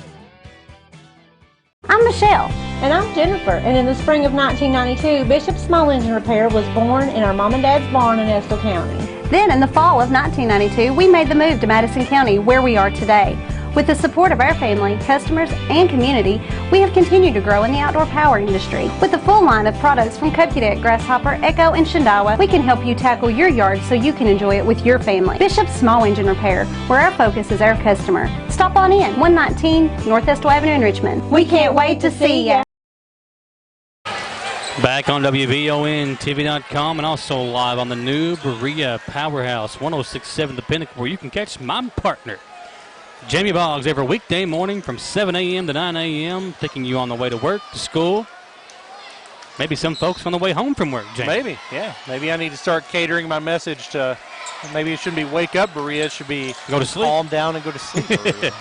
I'm Michelle. And I'm Jennifer. And in the spring of 1992, Bishop Small Engine Repair was born in our mom and dad's barn in Estill County. Then, in the fall of 1992, we made the move to Madison County, where we are today. With the support of our family, customers, and community, we have continued to grow in the outdoor power industry. With a full line of products from Cupcake, Grasshopper, Echo, and Shindawa, we can help you tackle your yard so you can enjoy it with your family. Bishop Small Engine Repair, where our focus is our customer. Stop on in, 119 North Estill Avenue in Richmond. We can't wait to see ya. Back on WBONTV.com and also live on the new Berea Powerhouse 106.7 The Pinnacle, where you can catch my partner, Jamie Boggs, every weekday morning from 7 a.m. to 9 a.m., taking you on the way to work, to school. Maybe some folks on the way home from work, Jamie. Maybe, yeah. Maybe I need to start catering my message to, maybe it shouldn't be wake up, Berea. It should be go to sleep. Calm down and go to sleep, Berea.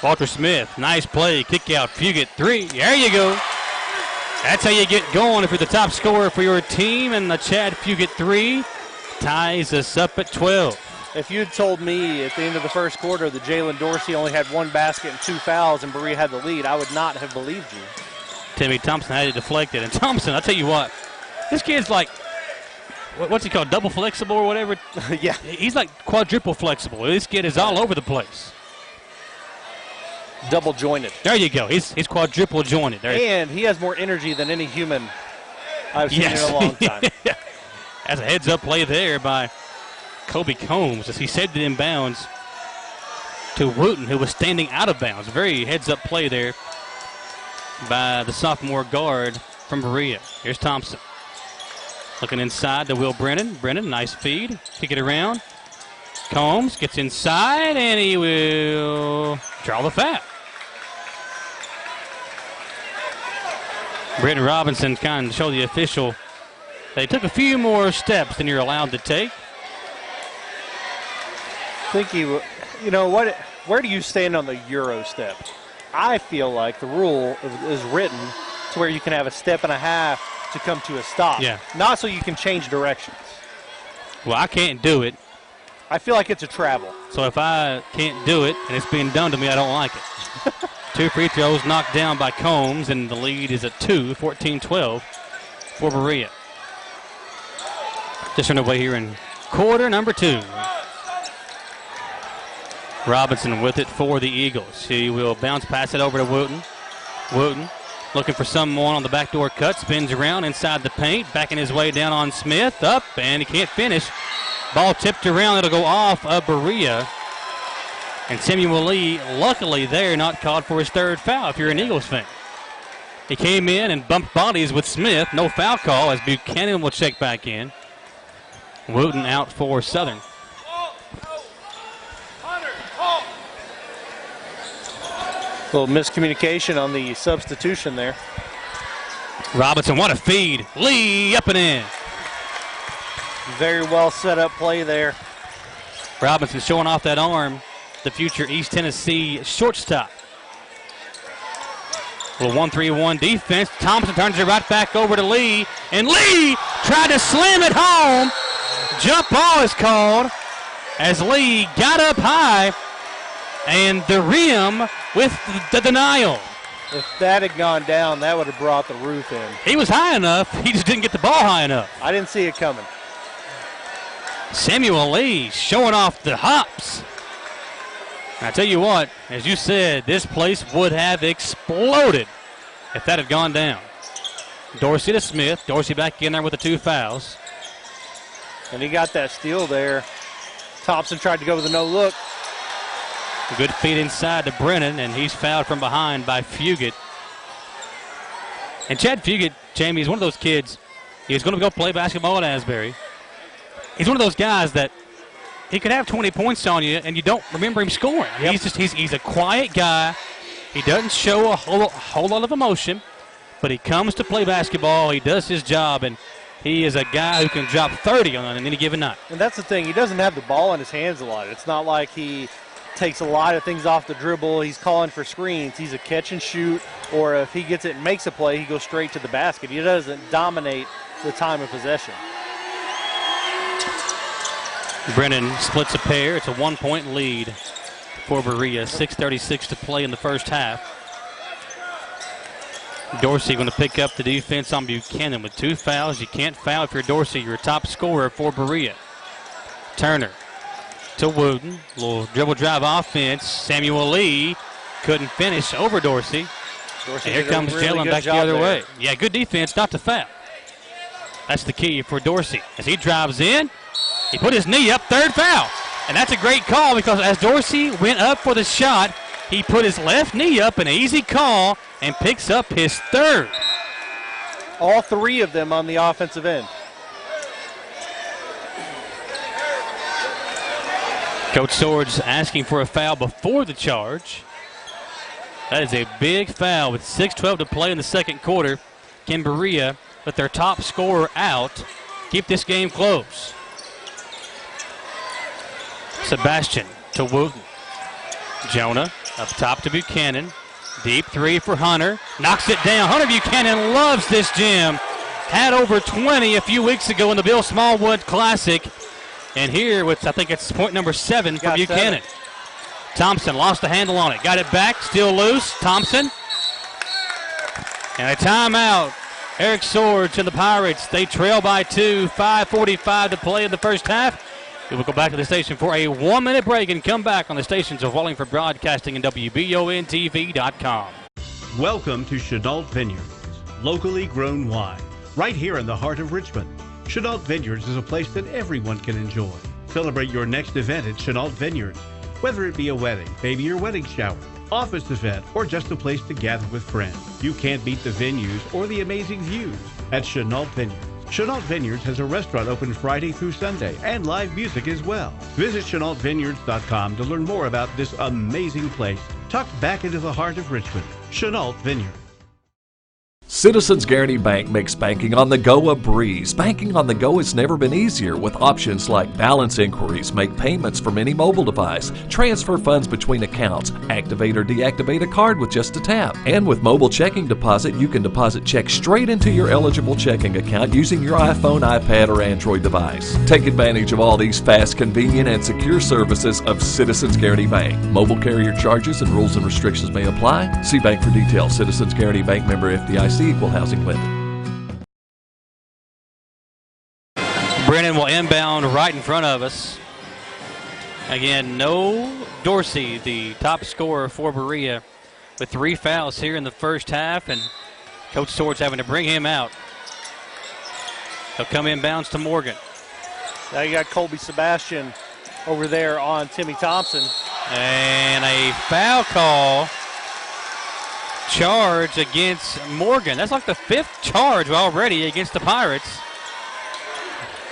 Walter Smith, nice play, kick out, Fugit, 3. There you go. That's how you get going if you're the top scorer for your team, and the Chad Fugit 3 ties us up at 12. If you'd told me at the end of the first quarter that Jalen Dorsey only had 1 basket and 2 fouls and Berea had the lead, I would not have believed you. Timmy Thompson had it deflected. And Thompson, I'll tell you what, this kid's like, what's he called, double flexible or whatever? Yeah. He's like quadruple flexible. This kid is all over the place. Double jointed. There you go. He's quadruple jointed. And he has more energy than any human I've seen in a long time. That's a heads-up play there by Kobe Combs as he saved it in bounds to Wooten, who was standing out of bounds. Very heads-up play there by the sophomore guard from Berea. Here's Thompson. Looking inside to Will Brennan. Brennan, nice feed. Kick it around. Combs gets inside, and he will draw the foul. Brenton Robinson kind of showed the official they took a few more steps than you're allowed to take. I think you know what? Where do you stand on the Euro step? I feel like the rule is written to where you can have a step and a half to come to a stop. Yeah. Not so you can change directions. Well, I can't do it. I feel like it's a travel. So if I can't do it and it's being done to me, I don't like it. 2 free throws knocked down by Combs, and the lead is at 2, 14-12 for Berea. Just underway here in quarter number 2. Robinson with it for the Eagles. He will bounce pass it over to Wooten. Wooten looking for someone on the backdoor cut. Spins around inside the paint. Backing his way down on Smith. Up, and he can't finish. Ball tipped around. It'll go off of Berea. And Samuel Lee, luckily there, not called for his 3rd foul if you're an Eagles fan. He came in and bumped bodies with Smith. No foul call as Buchanan will check back in. Wooten out for Southern. A little miscommunication on the substitution there. Robinson, what a feed. Lee up and in. Very well set up play there. Robinson showing off that arm. The future East Tennessee shortstop. A little 1-3-1 defense. Thompson turns it right back over to Lee. And Lee tried to slam it home. Jump ball is called as Lee got up high. And the rim with the denial. If that had gone down, that would have brought the roof in. He was high enough. He just didn't get the ball high enough. I didn't see it coming. Samuel Lee showing off the hops. And I tell you what, as you said, this place would have exploded if that had gone down. Dorsey to Smith. Dorsey back in there with the 2 fouls. And he got that steal there. Thompson tried to go with a no-look. A good feed inside to Brennan, and he's fouled from behind by Fugit. And Chad Fugit, Jamie, is one of those kids. He's going to go play basketball at Asbury. He's one of those guys that he could have 20 points on you, and you don't remember him scoring. Yep. He's a quiet guy. He doesn't show a whole lot of emotion, but he comes to play basketball. He does his job, and he is a guy who can drop 30 on any given night. And that's the thing. He doesn't have the ball in his hands a lot. It's not like he takes a lot of things off the dribble. He's calling for screens. He's a catch and shoot, or if he gets it and makes a play, he goes straight to the basket. He doesn't dominate the time of possession. Brennan splits a pair. It's a 1-point lead for Berea. 6:36 to play in the first half. Dorsey going to pick up the defense on Buchanan with 2 fouls. You can't foul if you're Dorsey. You're a top scorer for Berea. Turner to Wooten. Little dribble drive offense. Samuel Lee couldn't finish over Dorsey. Dorsey Here comes really Jalen back the job other there. way. Yeah, good defense, not to foul. That's the key for Dorsey. As he drives in, he put his knee up, 3rd foul. And that's a great call because as Dorsey went up for the shot, he put his left knee up, an easy call, and picks up his 3rd. All 3 of them on the offensive end. Coach Swords asking for a foul before the charge. That is a big foul with 6:12 to play in the second quarter. Can Berea, with their top scorer out, keep this game close? Sebastian to Wooten. Jonah up top to Buchanan. Deep 3 for Hunter. Knocks it down. Hunter Buchanan loves this gym. Had over 20 a few weeks ago in the Bill Smallwood Classic. And here with, I think it's point number 7 for Buchanan. 7. Thompson lost the handle on it. Got it back. Still loose. Thompson. And a timeout. Eric Swords and the Pirates. They trail by 2. 5:45 to play in the first half. We will go back to the station for a 1-minute break and come back on the stations of Wallingford Broadcasting and WBONTV.com. Welcome to Chenault Vineyards, locally grown wine, right here in the heart of Richmond. Chenault Vineyards is a place that everyone can enjoy. Celebrate your next event at Chenault Vineyards, whether it be a wedding, baby or wedding shower, office event, or just a place to gather with friends. You can't beat the venues or the amazing views at Chenault Vineyards. Chenault Vineyards has a restaurant open Friday through Sunday and live music as well. Visit ChenaultVineyards.com to learn more about this amazing place tucked back into the heart of Richmond. Chenault Vineyards. Citizens Guaranty Bank makes banking on the go a breeze. Banking on the go has never been easier with options like balance inquiries, make payments from any mobile device, transfer funds between accounts, activate or deactivate a card with just a tap. And with mobile checking deposit, you can deposit checks straight into your eligible checking account using your iPhone, iPad, or Android device. Take advantage of all these fast, convenient, and secure services of Citizens Guaranty Bank. Mobile carrier charges and rules and restrictions may apply. See bank for details. Citizens Guaranty Bank, member FDIC. Equal housing lender. Brennan will inbound right in front of us. Again, no Dorsey, the top scorer for Berea, with 3 fouls here in the first half, and Coach Swords having to bring him out. He'll come inbounds to Morgan. Now you got Colby Sebastian over there on Timmy Thompson. And a foul call. Charge against Morgan. That's like the 5th charge already against the Pirates.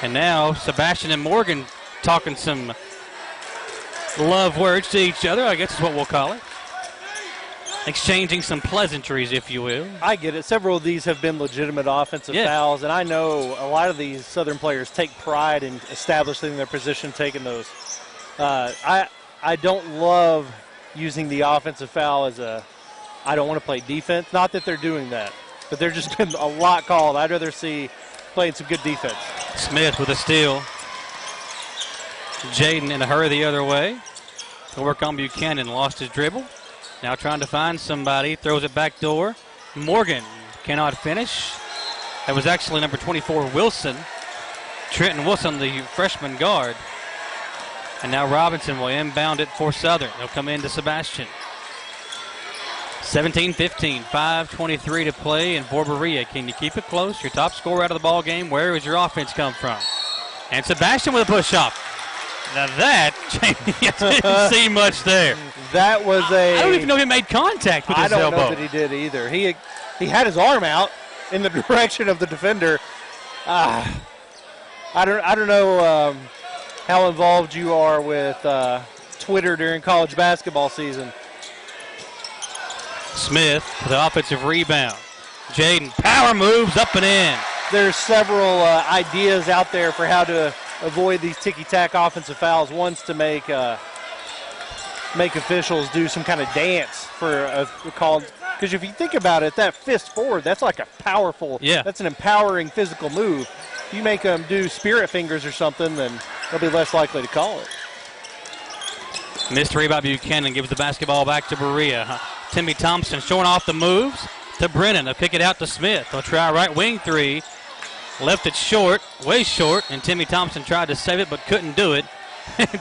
And now Sebastian and Morgan talking some love words to each other, I guess is what we'll call it. Exchanging some pleasantries, if you will. I get it. Several of these have been legitimate offensive fouls, and I know a lot of these Southern players take pride in establishing their position, taking those. I don't love using the offensive foul as a I don't want to play defense. Not that they're doing that, but there's just been a lot called. I'd rather see playing some good defense. Smith with a steal. Jaden in a hurry the other way. To work on Buchanan, lost his dribble. Now trying to find somebody, throws it back door. Morgan cannot finish. That was actually number 24, Wilson. Trenton Wilson, the freshman guard. And now Robinson will inbound it for Southern. He'll come into Sebastian. 17-15, 5:23 to play in Berea. Can you keep it close? Your top scorer out of the ball game. Where does your offense come from? And Sebastian with a push-off. Now that, you didn't see much there. That was I don't even know if he made contact with his elbow. I don't know that he did either. He had his arm out in the direction of the defender. I don't know how involved you are with Twitter during college basketball season. Smith with the offensive rebound. Jaden, power moves up and in. There's several ideas out there for how to avoid these ticky-tack offensive fouls. One's to make officials do some kind of dance for a call. Because if you think about it, that fist forward, that's like a powerful, that's an empowering physical move. If you make them do spirit fingers or something, then they'll be less likely to call it. Missed three by Buchanan, gives the basketball back to Berea. Timmy Thompson showing off the moves to Brennan. They'll kick it out to Smith. They'll try right wing three. Left it short, way short, and Timmy Thompson tried to save it but couldn't do it.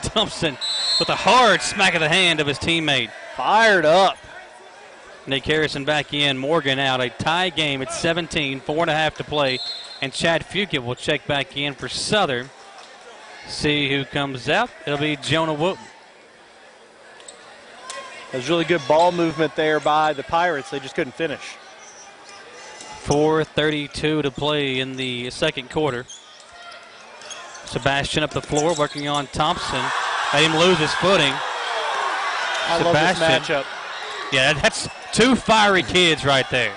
Thompson with a hard smack of the hand of his teammate. Fired up. Nick Harrison back in, Morgan out. A tie game at 17, 4.5 to play. And Chad Fugit will check back in for Southern. See who comes out. It'll be Jonah Wooten. There's really good ball movement there by the Pirates. They just couldn't finish. 4:32 to play in the second quarter. Sebastian up the floor working on Thompson. Let him lose his footing. I love this matchup. Yeah, that's two fiery kids right there.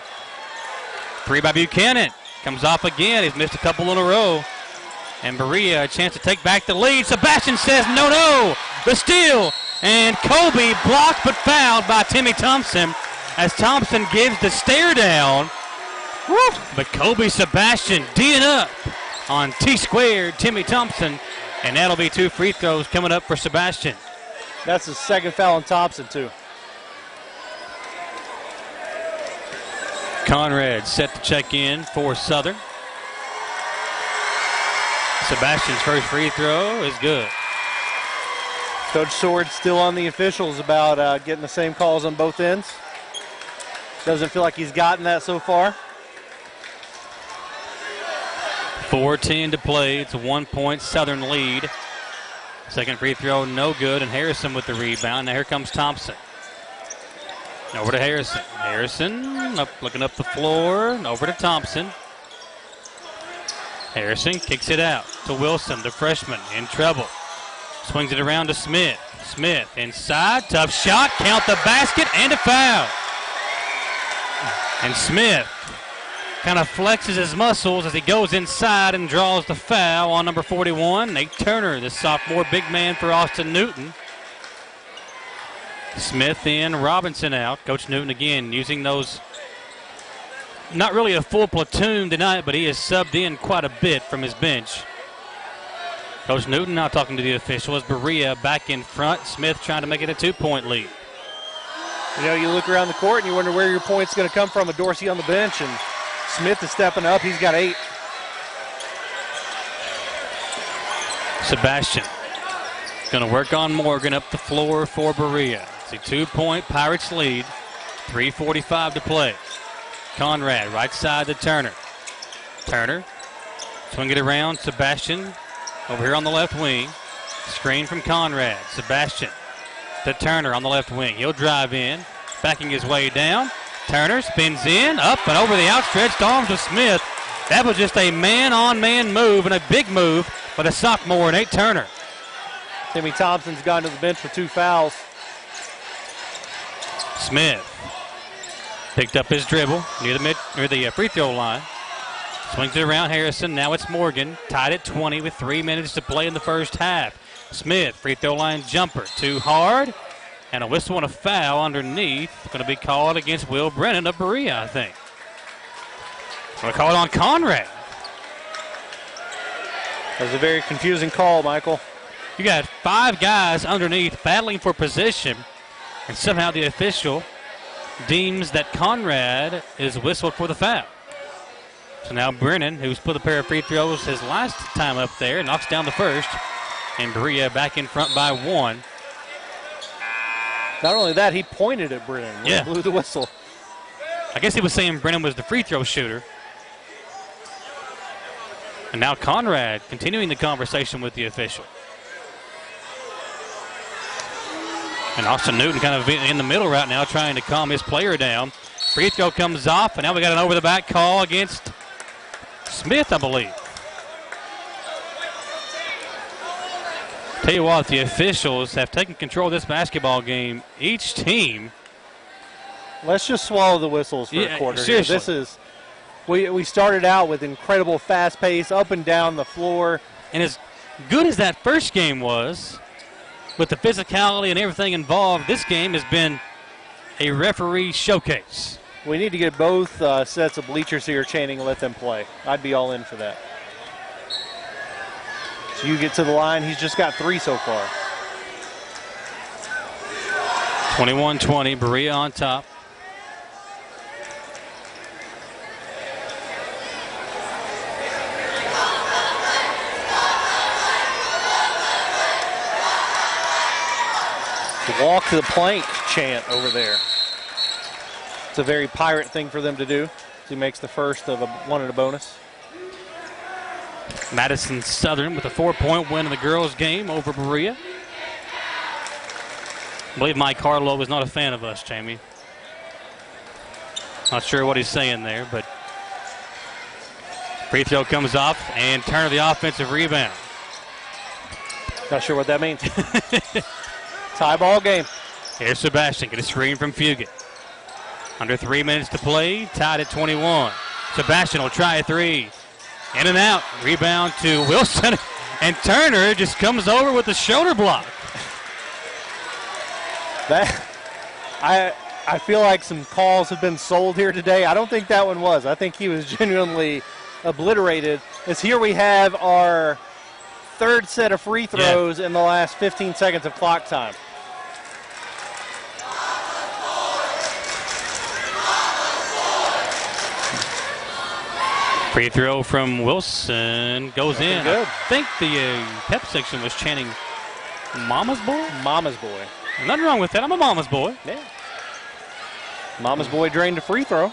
Three by Buchanan. Comes off again. He's missed a couple in a row. And Berea a chance to take back the lead. Sebastian says no, no. The steal. And Kobe blocked but fouled by Timmy Thompson as Thompson gives the stare down. Woo. But Kobe Sebastian D'ing up on T-squared Timmy Thompson. And that'll be two free throws coming up for Sebastian. That's the second foul on Thompson, too. Conrad set to check in for Southern. Sebastian's first free throw is good. Coach Sword still on the officials about getting the same calls on both ends. Doesn't feel like he's gotten that so far. 4:10 to play. It's a 1-point Southern lead. Second free throw, no good, and Harrison with the rebound. Now here comes Thompson. Over to Harrison. Harrison looking up the floor, over to Thompson. Harrison kicks it out to Wilson, the freshman, in trouble. Swings it around to Smith. Smith inside, tough shot, count the basket, and a foul. And Smith kind of flexes his muscles as he goes inside and draws the foul on number 41, Nate Turner, the sophomore big man for Austin Newton. Smith in, Robinson out. Coach Newton again using those, not really a full platoon tonight, but he has subbed in quite a bit from his bench. Coach Newton now talking to the official as Berea back in front. Smith trying to make it a 2-point lead. You know, you look around the court and you wonder where your point's going to come from with Dorsey on the bench, and Smith is stepping up. He's got 8. Sebastian going to work on Morgan up the floor for Berea. It's a 2-point Pirates lead. 3:45 to play. Conrad right side to Turner. Turner swing it around. Sebastian over here on the left wing. Screen from Conrad. Sebastian to Turner on the left wing. He'll drive in, backing his way down. Turner spins in, up and over the outstretched arms of Smith. That was just a man-on-man move and a big move by the sophomore, Nate Turner. Timmy Thompson's gone to the bench for 2 fouls. Smith picked up his dribble near the free throw line. Swings it around Harrison. Now it's Morgan. Tied at 20 with 3 minutes to play in the first half. Smith, free throw line jumper. Too hard. And a whistle and a foul underneath. Going to be called against Will Brennan of Berea, I think. Going to call it on Conrad. That was a very confusing call, Michael. You got 5 guys underneath battling for position. And somehow the official deems that Conrad is whistled for the foul. So now Brennan, who's put a pair of free throws his last time up there, knocks down the first. And Berea back in front by 1. Not only that, he pointed at Brennan when he blew the whistle. I guess he was saying Brennan was the free throw shooter. And now Conrad continuing the conversation with the official. And Austin Newton kind of in the middle right now trying to calm his player down. Free throw comes off, and now we got an over-the-back call against Smith, I believe. Tell you what, the officials have taken control of this basketball game. Each team. Let's just swallow the whistles for a quarter. Seriously. This is We started out with incredible fast pace up and down the floor. And as good as that first game was, with the physicality and everything involved, this game has been a referee showcase. We need to get both sets of bleachers here chanting, let them play. I'd be all in for that. So you get to the line. He's just got 3 so far. 21-20, Berea on top. The walk to the plank chant over there. It's a very Pirate thing for them to do. He makes the first of one in a bonus. Madison Southern with a 4-point win in the girls' game over Berea. I believe Mike Harlow was not a fan of us, Jamie. Not sure what he's saying there, but free throw comes off, and Turner the offensive rebound. Not sure what that means. Tie ball game. Here's Sebastian, get a screen from Fugit. Under 3 minutes to play, tied at 21. Sebastian will try a 3. In and out, rebound to Wilson, and Turner just comes over with the shoulder block. I feel like some calls have been sold here today. I don't think that one was. I think he was genuinely obliterated. As here we have our third set of free throws in the last 15 seconds of clock time. Free throw from Wilson goes in. Good. I think the pep section was chanting Mama's Boy? Mama's Boy. Nothing wrong with that. I'm a Mama's Boy. Yeah. Mama's Boy drained a free throw.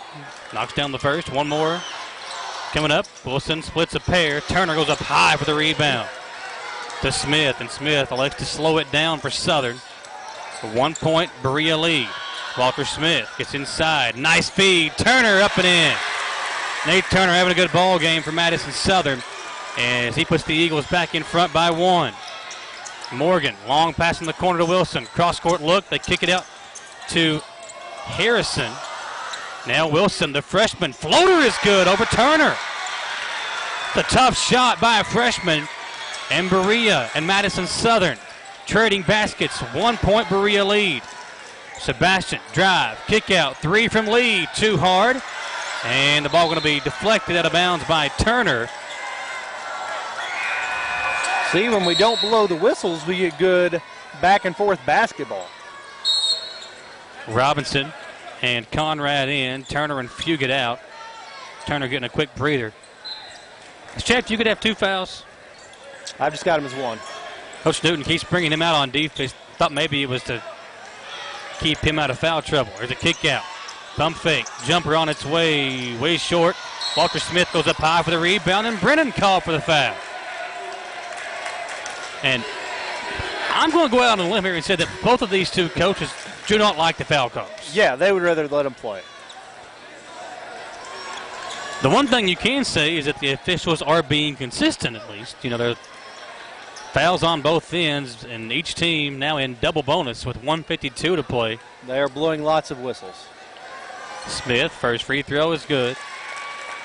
Knocks down the first. One more coming up. Wilson splits a pair. Turner goes up high for the rebound to Smith, and Smith elects to slow it down for Southern. A 1-point Berea lead. Walker Smith gets inside. Nice feed. Turner up and in. Nate Turner having a good ball game for Madison Southern as he puts the Eagles back in front by 1. Morgan, long pass in the corner to Wilson. Cross-court look. They kick it out to Harrison. Now Wilson, the freshman. Floater is good over Turner. The tough shot by a freshman. And Berea and Madison Southern trading baskets. 1-point Berea lead. Sebastian, drive, kick out. 3 from Lee. Too hard. And the ball going to be deflected out of bounds by Turner. See, when we don't blow the whistles, we get good back and forth basketball. Robinson and Conrad in. Turner and Fugit out. Turner getting a quick breather. Chad, you could have 2 fouls. I've just got him as 1. Coach Newton keeps bringing him out on defense. Thought maybe it was to keep him out of foul trouble. There's a kick out. Pump fake. Jumper on its way short. Walker Smith goes up high for the rebound, and Brennan called for the foul. And I'm going to go out on a limb here and say that both of these two coaches do not like the foul calls. Yeah, they would rather let him play. The one thing you can say is that the officials are being consistent, at least. You know, there are fouls on both ends, and each team now in double bonus with 1:52 to play. They are blowing lots of whistles. Smith, first free throw is good.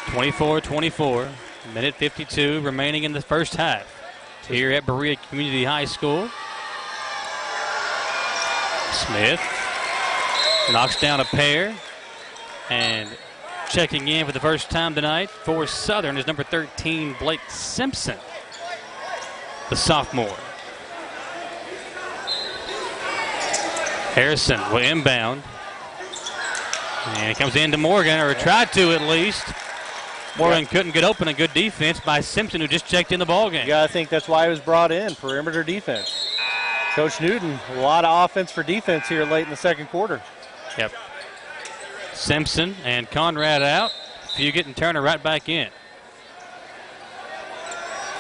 24-24. Minute 52 remaining in the first half here at Berea Community High School. Smith knocks down a pair, and checking in for the first time tonight for Southern is number 13, Blake Simpson, the sophomore. Harrison will inbound. And it comes into Morgan, or tried to at least. Morgan couldn't get open. A good defense by Simpson, who just checked in the ballgame. You got to think that's why he was brought in, perimeter defense. Coach Newton, a lot of offense for defense here late in the second quarter. Yep. Simpson and Conrad out. Fugit and Turner right back in.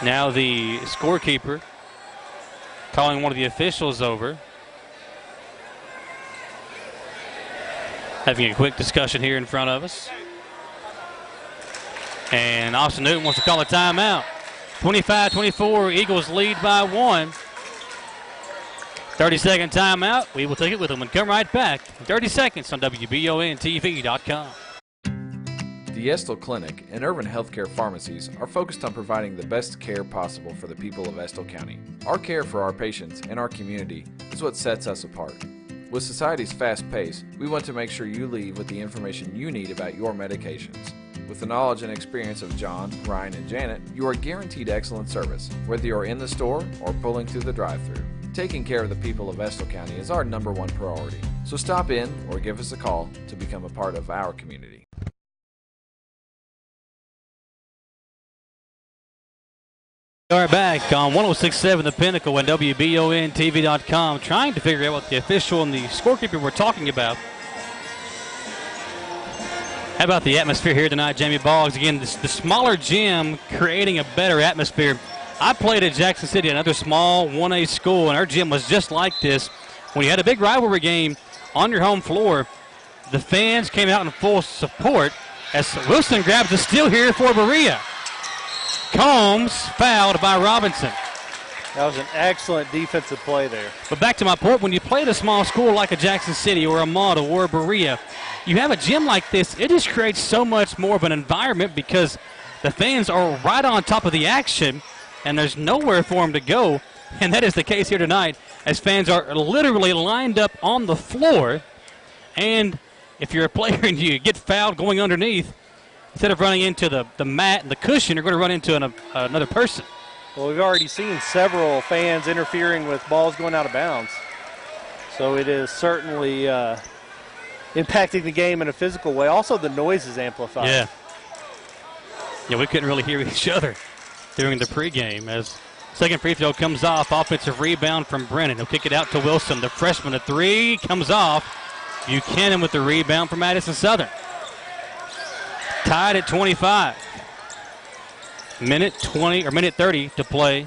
Now the scorekeeper calling one of the officials over. Having a quick discussion here in front of us. And Austin Newton wants to call a timeout. 25-24, Eagles lead by 1. 30-second timeout. We will take it with them and come right back in 30 seconds on WBONTV.com. The Estill Clinic and Urban Healthcare Pharmacies are focused on providing the best care possible for the people of Estill County. Our care for our patients and our community is what sets us apart. With society's fast pace, we want to make sure you leave with the information you need about your medications. With the knowledge and experience of John, Ryan, and Janet, you are guaranteed excellent service, whether you're in the store or pulling through the drive-thru. Taking care of the people of Estill County is our #1 priority. So stop in or give us a call to become a part of our community. We are back on 106.7 The Pinnacle and WBONTV.com, trying to figure out what the official and the scorekeeper were talking about. How about the atmosphere here tonight, Jamie Boggs? Again, the smaller gym creating a better atmosphere. I played at Jackson City, another small 1A school, and our gym was just like this. When you had a big rivalry game on your home floor, the fans came out in full support as Wilson grabs the steal here for Berea. Combs fouled by Robinson. That was an excellent defensive play there. But back to my point, when you play at a small school like a Jackson City or a Model or a Berea, you have a gym like this, it just creates so much more of an environment because the fans are right on top of the action and there's nowhere for them to go. And that is the case here tonight as fans are literally lined up on the floor. And if you're a player and you get fouled going underneath, instead of running into the mat and the cushion, you're going to run into another person. Well, we've already seen several fans interfering with balls going out of bounds. So it is certainly impacting the game in a physical way. Also, the noise is amplified. Yeah, we couldn't really hear each other during the pregame as second free throw comes off. Offensive rebound from Brennan. He'll kick it out to Wilson. The freshman, a three, comes off. Buchanan with the rebound from Madison Southern. Tied at 25. Minute 30 to play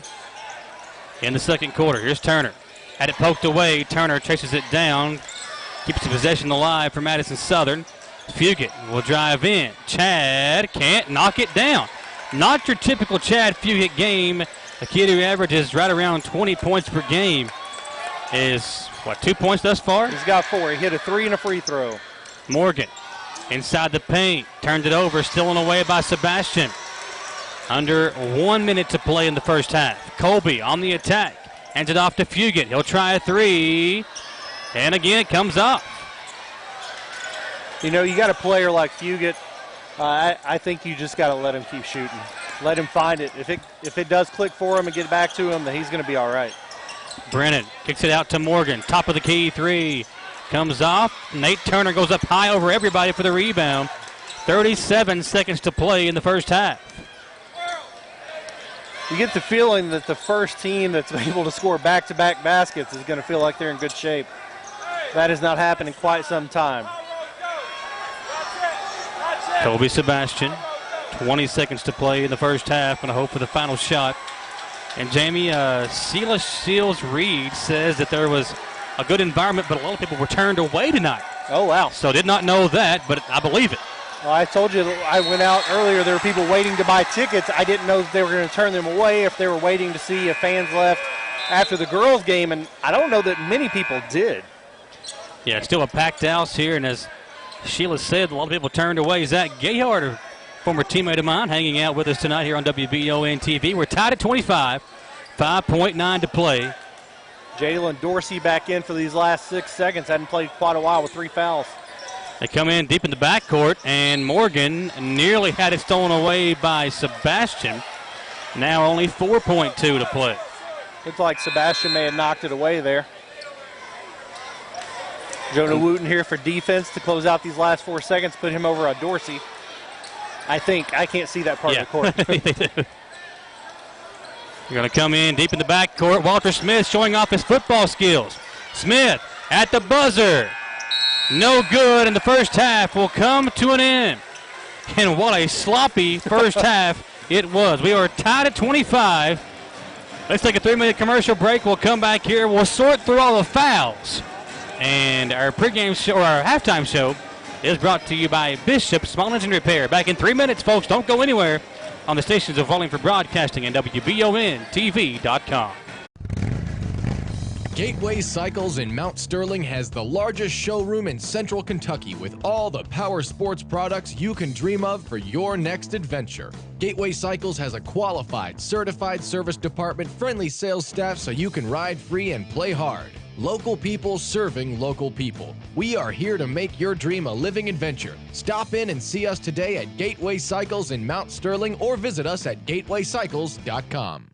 in the second quarter. Here's Turner. Had it poked away. Turner chases it down. Keeps the possession alive for Madison Southern. Fugit will drive in. Chad can't knock it down. Not your typical Chad Fugit game. A kid who averages right around 20 points per game is, 2 points thus far? He's got 4. He hit a 3 and a free throw. Morgan inside the paint. Turned it over. Stolen away by Sebastian. Under 1 minute to play in the first half. Colby on the attack. Hands it off to Fugit. He'll try a three. And again, it comes up. You know, you got a player like Fugit. I think you just got to let him keep shooting. Let him find it. If it does click for him and get back to him, then he's going to be all right. Brennan kicks it out to Morgan. Top of the key three. Comes off. Nate Turner goes up high over everybody for the rebound. 37 seconds to play in the first half. You get the feeling that the first team that's able to score back-to-back baskets is going to feel like they're in good shape. That has not happened in quite some time. Kobe Sebastian, 20 seconds to play in the first half. Going to hope for the final shot. And Jamie, Sheila Shields-Reed says that there was a good environment, but a lot of people were turned away tonight. Oh, wow. So did not know that, but I believe it. Well, I told you I went out earlier. There were people waiting to buy tickets. I didn't know if they were going to turn them away, if they were waiting to see if fans left after the girls' game, and I don't know that many people did. Yeah, still a packed house here, and as Sheila said, a lot of people turned away. Zach Gayhart, a former teammate of mine, hanging out with us tonight here on WBON TV. We're tied at 25, 5.9 to play. Jalen Dorsey back in for these last 6 seconds. Hadn't played quite a while with 3 fouls. They come in deep in the backcourt, and Morgan nearly had it stolen away by Sebastian. Now only 4.2 to play. Looks like Sebastian may have knocked it away there. Jonah Wooten here for defense to close out these last 4 seconds, put him over on Dorsey. I think. I can't see that part of the court. They do. You're going to come in deep in the backcourt. Walter Smith showing off his football skills. Smith at the buzzer. No good, and the first half will come to an end. And what a sloppy first half it was. We are tied at 25. Let's take a 3-minute commercial break. We'll come back here. We'll sort through all the fouls. And our pregame show, or our halftime show, is brought to you by Bishop Small Engine Repair. Back in 3 minutes, folks. Don't go anywhere on the stations of Wallingford Broadcasting and WBONTV.com. Gateway Cycles in Mount Sterling has the largest showroom in central Kentucky with all the power sports products you can dream of for your next adventure. Gateway Cycles has a qualified, certified service department, friendly sales staff so you can ride free and play hard. Local people serving local people. We are here to make your dream a living adventure. Stop in and see us today at Gateway Cycles in Mount Sterling or visit us at gatewaycycles.com.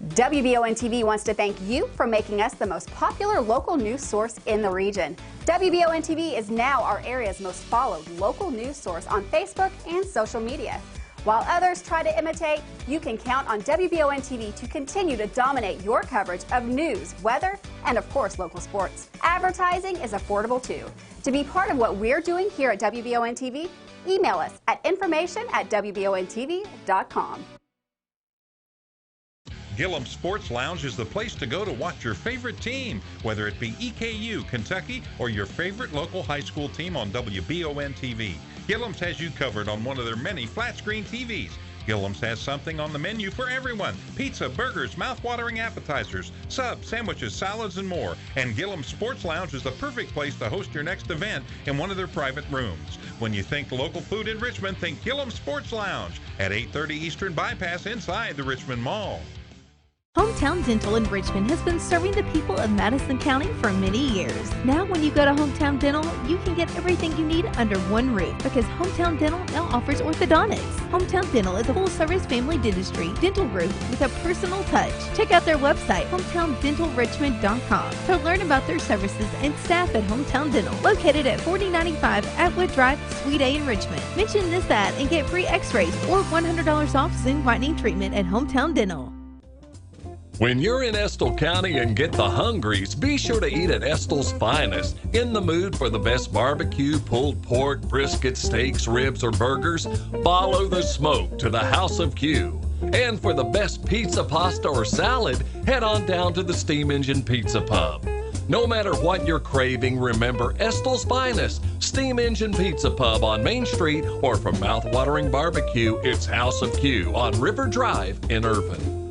WBON-TV wants to thank you for making us the most popular local news source in the region. WBON-TV is now our area's most followed local news source on Facebook and social media. While others try to imitate, you can count on WBON-TV to continue to dominate your coverage of news, weather, and of course local sports. Advertising is affordable too. To be part of what we're doing here at WBON-TV, email us at information@WBONTV.com. Gillum Sports Lounge is the place to go to watch your favorite team, whether it be EKU, Kentucky, or your favorite local high school team on WBON TV. Gillum's has you covered on one of their many flat-screen TVs. Gillum's has something on the menu for everyone. Pizza, burgers, mouth-watering appetizers, subs, sandwiches, salads, and more. And Gillum Sports Lounge is the perfect place to host your next event in one of their private rooms. When you think local food in Richmond, think Gillum Sports Lounge at 830 Eastern Bypass inside the Richmond Mall. Hometown Dental in Richmond has been serving the people of Madison County for many years. Now when you go to Hometown Dental, you can get everything you need under one roof because Hometown Dental now offers orthodontics. Hometown Dental is a full-service family dentistry dental group with a personal touch. Check out their website, hometowndentalrichmond.com, to learn about their services and staff at Hometown Dental, located at 4095 Atwood Drive, Suite A in Richmond. Mention this ad and get free x-rays or $100 off Zoom whitening treatment at Hometown Dental. When you're in Estill County and get the hungries, be sure to eat at Estill's Finest. In the mood for the best barbecue, pulled pork, brisket, steaks, ribs, or burgers? Follow the smoke to the House of Q. And for the best pizza, pasta, or salad, head on down to the Steam Engine Pizza Pub. No matter what you're craving, remember Estill's Finest, Steam Engine Pizza Pub on Main Street, or for mouth-watering barbecue, it's House of Q on River Drive in Irvine.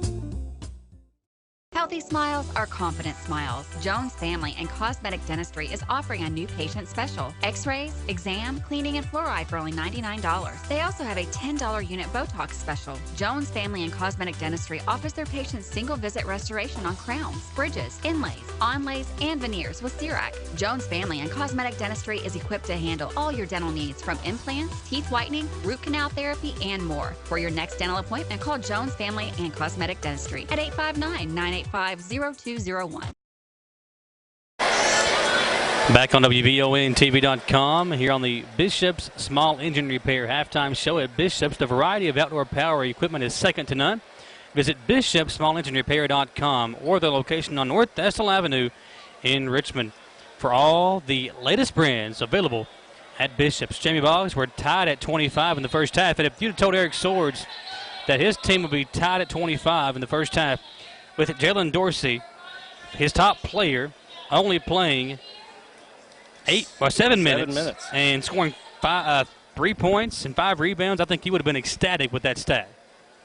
Healthy smiles are confident smiles. Jones Family and Cosmetic Dentistry is offering a new patient special. X-rays, exam, cleaning, and fluoride for only $99. They also have a $10 unit Botox special. Jones Family and Cosmetic Dentistry offers their patients single visit restoration on crowns, bridges, inlays, onlays, and veneers with CERAC. Jones Family and Cosmetic Dentistry is equipped to handle all your dental needs from implants, teeth whitening, root canal therapy, and more. For your next dental appointment, call Jones Family and Cosmetic Dentistry at 859-985-0201. Back on WBONTV.com, here on the Bishop's Small Engine Repair halftime show at Bishop's. The variety of outdoor power equipment is second to none. Visit BishopSmallEngineRepair.com or the location on North Estill Avenue in Richmond for all the latest brands available at Bishop's. Jamie Boggs, we're tied at 25 in the first half, and if you'd have told Eric Swords that his team would be tied at 25 in the first half, with Jalen Dorsey, his top player, only playing 7 minutes and scoring 3 points and 5 rebounds, I think he would have been ecstatic with that stat.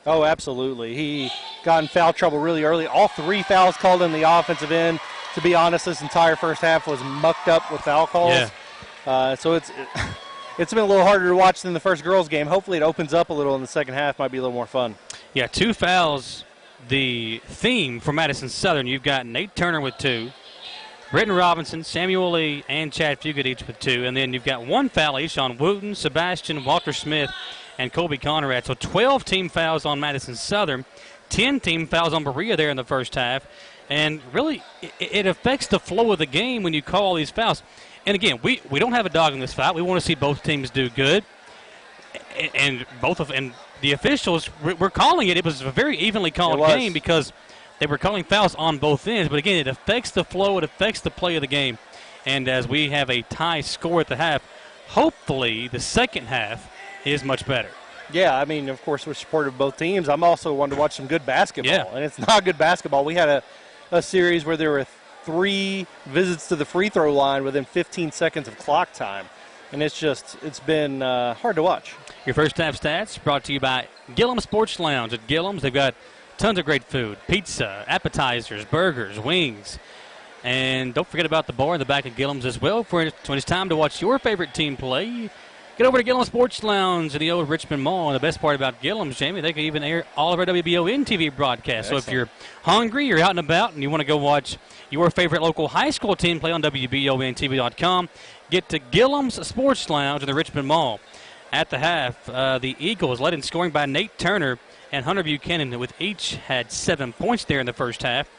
Oh, absolutely. He got in foul trouble really early. All 3 fouls called in the offensive end. To be honest, this entire first half was mucked up with foul calls. Yeah. So it's been a little harder to watch than the first girls' game. Hopefully it opens up a little in the second half. Might be a little more fun. Yeah, 2 fouls. The theme for Madison Southern, you've got Nate Turner with 2, Britton Robinson, Samuel Lee, and Chad Fugate each with 2, and then you've got 1 foul each on Wooten, Sebastian, Walter Smith, and Colby Conrad. So 12 team fouls on Madison Southern, 10 team fouls on Berea there in the first half, and really it affects the flow of the game when you call all these fouls. And again, we don't have a dog in this fight. We want to see both teams do good, and the officials were calling it. It was a very evenly called game because they were calling fouls on both ends. But, again, it affects the flow. It affects the play of the game. And as we have a tie score at the half, hopefully the second half is much better. Yeah, I mean, of course, we're supportive of both teams. I'm also one to watch some good basketball. Yeah. And it's not good basketball. We had a series where there were 3 visits to the free throw line within 15 seconds of clock time. And it's been hard to watch. Your first half stats brought to you by Gillum Sports Lounge. At Gillum's, they've got tons of great food, pizza, appetizers, burgers, wings. And don't forget about the bar in the back of Gillum's as well. When it's time to watch your favorite team play, get over to Gillum Sports Lounge in the old Richmond Mall. And the best part about Gillum's, Jamie, they can even air all of our WBON TV broadcasts. Excellent. So if you're hungry, you're out and about, and you want to go watch your favorite local high school team play on WBONTV.com, get to Gillum's Sports Lounge in the Richmond Mall. At the half, the Eagles led in scoring by Nate Turner and Hunter Buchanan, with each had 7 points there in the first half.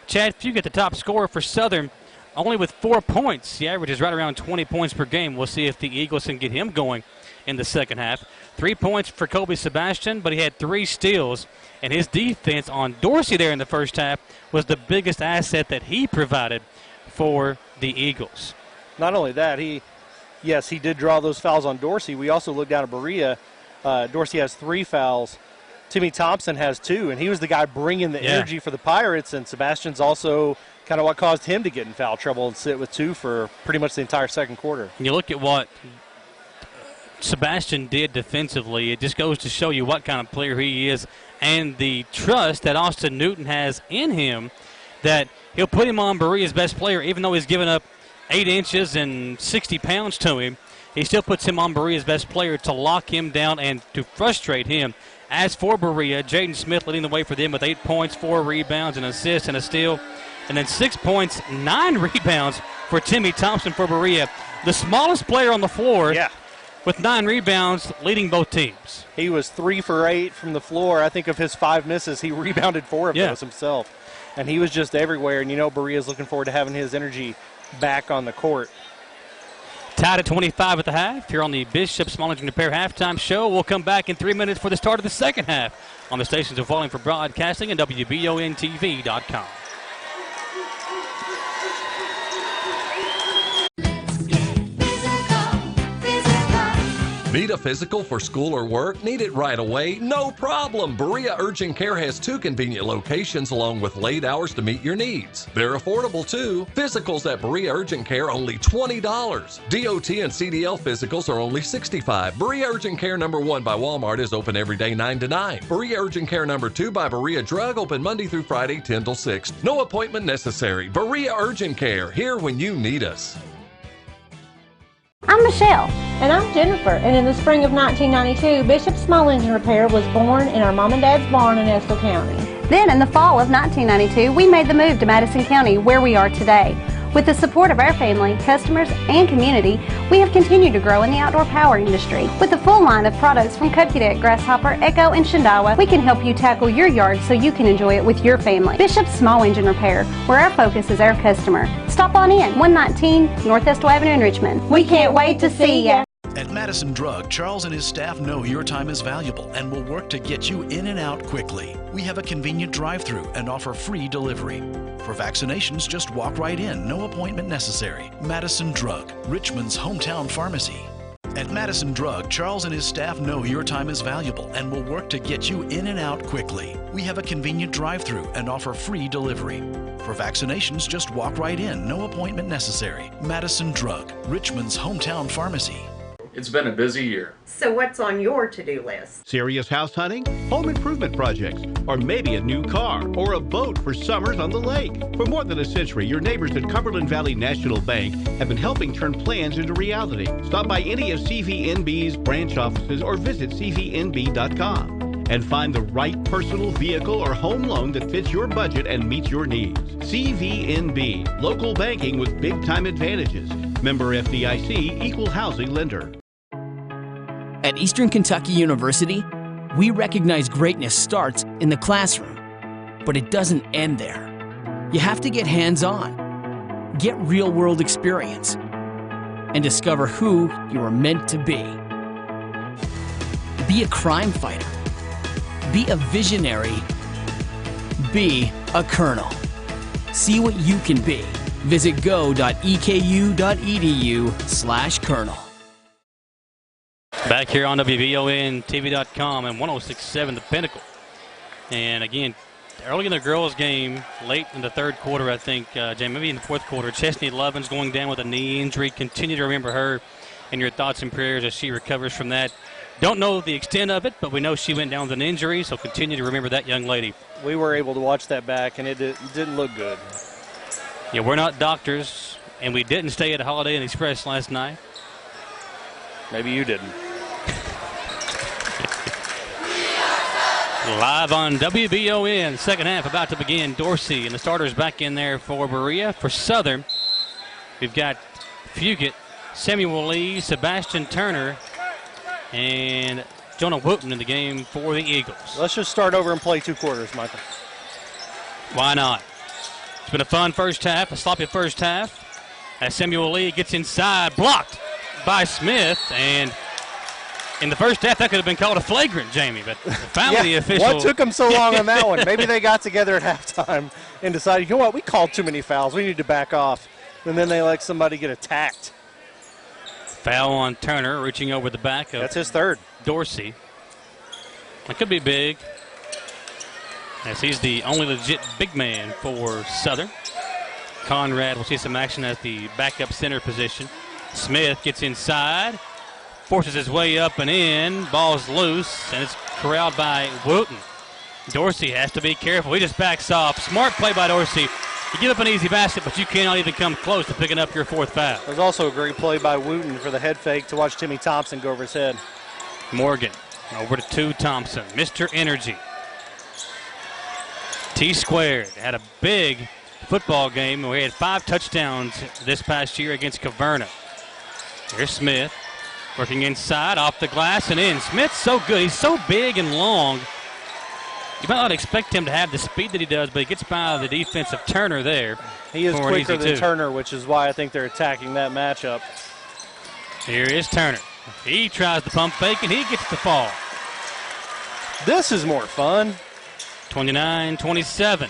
Chad Fugate, the top scorer for Southern, only with 4 points. The average is right around 20 points per game. We'll see if the Eagles can get him going in the second half. 3 points for Kobe Sebastian, but he had 3 steals. And his defense on Dorsey there in the first half was the biggest asset that he provided for the Eagles. Not only that, he did draw those fouls on Dorsey. We also looked down at Berea. Dorsey has 3 fouls. Timmy Thompson has 2, and he was the guy bringing the energy for the Pirates, and Sebastian's also kind of what caused him to get in foul trouble and sit with 2 for pretty much the entire second quarter. And you look at what Sebastian did defensively, it just goes to show you what kind of player he is and the trust that Austin Newton has in him, that he'll put him on Berea's best player, even though he's given up 8 inches and 60 pounds to him. He still puts him on Berea's best player to lock him down and to frustrate him. As for Berea, Jaden Smith leading the way for them with 8 points, 4 rebounds, an assist, and a steal. And then 6 points, 9 rebounds for Timmy Thompson for Berea. The smallest player on the floor with 9 rebounds, leading both teams. He was 3 for 8 from the floor. I think of his 5 misses, he rebounded 4 of those himself. And he was just everywhere. And, Berea's looking forward to having his energy back on the court. Tied at 25 at the half here on the Bishop Small Repair halftime show. We'll come back in 3 minutes for the start of the second half on the stations of Falling for Broadcasting and WBONTV.com. Need a physical for school or work? Need it right away? No problem. Berea Urgent Care has 2 convenient locations along with late hours to meet your needs. They're affordable too. Physicals at Berea Urgent Care only $20. DOT and CDL physicals are only $65. Berea Urgent Care number 1 by Walmart is open every day 9 to 9. Berea Urgent Care number 2 by Berea Drug open Monday through Friday 10 till 6. No appointment necessary. Berea Urgent Care, here when you need us. I'm Michelle. And I'm Jennifer. And in the spring of 1992, Bishop Small Engine Repair was born in our mom and dad's barn in Estill County. Then in the fall of 1992, we made the move to Madison County, where we are today. With the support of our family, customers, and community, we have continued to grow in the outdoor power industry. With a full line of products from Cookie Deck, Grasshopper, Echo, and Shindawa, we can help you tackle your yard so you can enjoy it with your family. Bishop Small Engine Repair, where our focus is our customer. Stop on in, 119 North Estill Avenue in Richmond. We can't wait to see ya. At Madison Drug, Charles and his staff know your time is valuable and will work to get you in and out quickly. We have a convenient drive-through and offer free delivery. For vaccinations, just walk right in, no appointment necessary. Madison Drug, Richmond's hometown pharmacy. At Madison Drug, Charles and his staff know your time is valuable and will work to get you in and out quickly. We have a convenient drive-through and offer free delivery. For vaccinations, just walk right in, no appointment necessary. Madison Drug, Richmond's hometown pharmacy. It's been a busy year. So what's on your to-do list? Serious house hunting, home improvement projects, or maybe a new car or a boat for summers on the lake. For more than a century, your neighbors at Cumberland Valley National Bank have been helping turn plans into reality. Stop by any of CVNB's branch offices or visit cvnb.com and find the right personal vehicle or home loan that fits your budget and meets your needs. CVNB, local banking with big-time advantages. Member FDIC, equal housing lender. At Eastern Kentucky University, we recognize greatness starts in the classroom, but it doesn't end there. You have to get hands-on, get real-world experience, and discover who you are meant to be. Be a crime fighter. Be a visionary. Be a colonel. See what you can be. Visit go.eku.edu/colonel. Back here on WBONTV.com and 106.7 The Pinnacle. And again, early in the girls' game, late in the third quarter, I think, Jay, maybe in the fourth quarter, Chesney Lovin's going down with a knee injury. Continue to remember her in your thoughts and prayers as she recovers from that. Don't know the extent of it, but we know she went down with an injury, so continue to remember that young lady. We were able to watch that back, and it didn't look good. Yeah, we're not doctors, and we didn't stay at a Holiday Inn Express last night. Maybe you didn't. Live on WBON, second half about to begin. Dorsey and the starters back in there for Berea. For Southern, we've got Fugit, Samuel Lee, Sebastian Turner, and Jonah Wooten in the game for the Eagles. Let's just start over and play 2 quarters, Michael. Why not? It's been a fun first half, a sloppy first half. As Samuel Lee gets inside, blocked by Smith, and in the first half, that could have been called a flagrant, Jamie, but finally the official. What took them so long on that one? Maybe they got together at halftime and decided, you know what, we called too many fouls. We need to back off. And then they let somebody get attacked. Foul on Turner, reaching over the back of. That's his third. Dorsey. That could be big, as he's the only legit big man for Southern. Conrad will see some action at the backup center position. Smith gets inside, forces his way up and in. Ball's loose, and it's corralled by Wooten. Dorsey has to be careful. He just backs off. Smart play by Dorsey. You give up an easy basket, but you cannot even come close to picking up your 4th foul. There's also a great play by Wooten for the head fake to watch Timmy Thompson go over his head. Morgan over to Thompson. Mr. Energy. T-squared had a big football game. We had 5 touchdowns this past year against Caverna. Here's Smith working inside, off the glass and in. Smith's so good. He's so big and long. You might not expect him to have the speed that he does, but he gets by the defensive Turner there. He is quicker than Turner, which is why I think they're attacking that matchup. Here is Turner. He tries the pump fake, and he gets the fall. This is more fun. 29-27.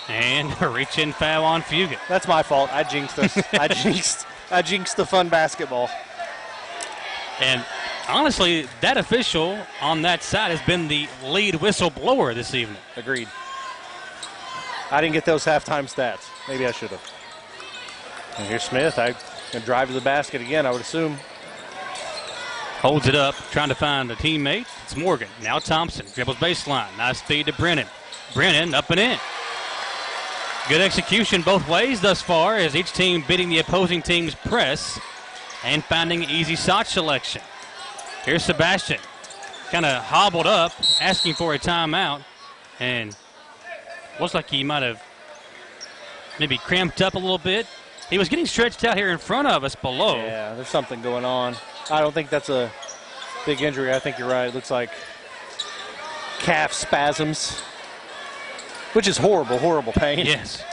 And a reach-in foul on Fugit. That's my fault. I jinxed us. I jinxed the fun basketball. And honestly, that official on that side has been the lead whistleblower this evening. Agreed. I didn't get those halftime stats. Maybe I should have. And here's Smith. I can drive to the basket again, I would assume. Holds it up, trying to find a teammate. It's Morgan. Now Thompson dribbles baseline. Nice feed to Brennan. Brennan up and in. Good execution both ways thus far, as each team beating the opposing team's press and finding easy shot selection. Here's Sebastian. Kind of hobbled up, asking for a timeout, and looks like he might have maybe cramped up a little bit. He was getting stretched out here in front of us below. Yeah, there's something going on. I don't think that's a big injury. I think you're right. It looks like calf spasms, which is horrible, horrible pain. Yes.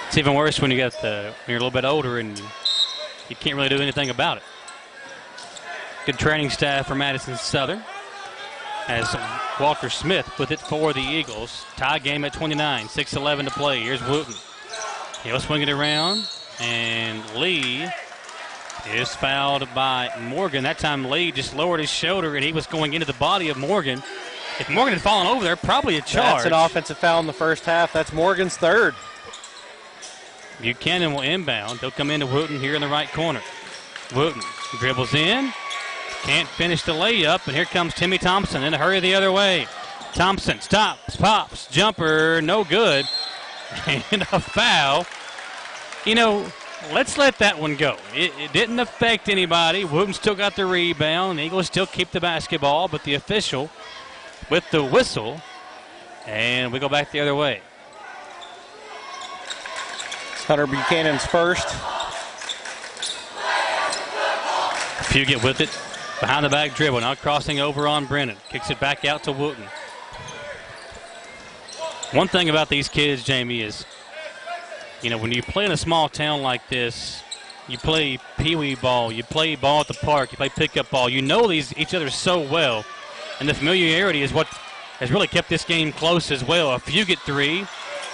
It's even worse when when you're a little bit older and you can't really do anything about it. Good training staff for Madison Southern, as Walter Smith with it for the Eagles. Tie game at 29, 6:11 to play. Here's Wooten. He'll swing it around, and Lee is fouled by Morgan. That time Lee just lowered his shoulder, and he was going into the body of Morgan. If Morgan had fallen over there, probably a charge. That's an offensive foul in the first half. That's Morgan's third. Buchanan will inbound. He'll come into Wooten here in the right corner. Wooten dribbles in. Can't finish the layup, and here comes Timmy Thompson in a hurry the other way. Thompson stops, pops, jumper, no good. And a foul. You know, let's let that one go. It didn't affect anybody. Wooten still got the rebound. The Eagles still keep the basketball, but the official with the whistle, and we go back the other way. Hunter Buchanan's first. Fugit with it. Behind the back dribble. Now crossing over on Brennan. Kicks it back out to Wooten. One thing about these kids, Jamie, is, you know, when you play in a small town like this, you play pee-wee ball, you play ball at the park, you play pickup ball. You know each other so well. And the familiarity is what has really kept this game close as well. A Fugit three.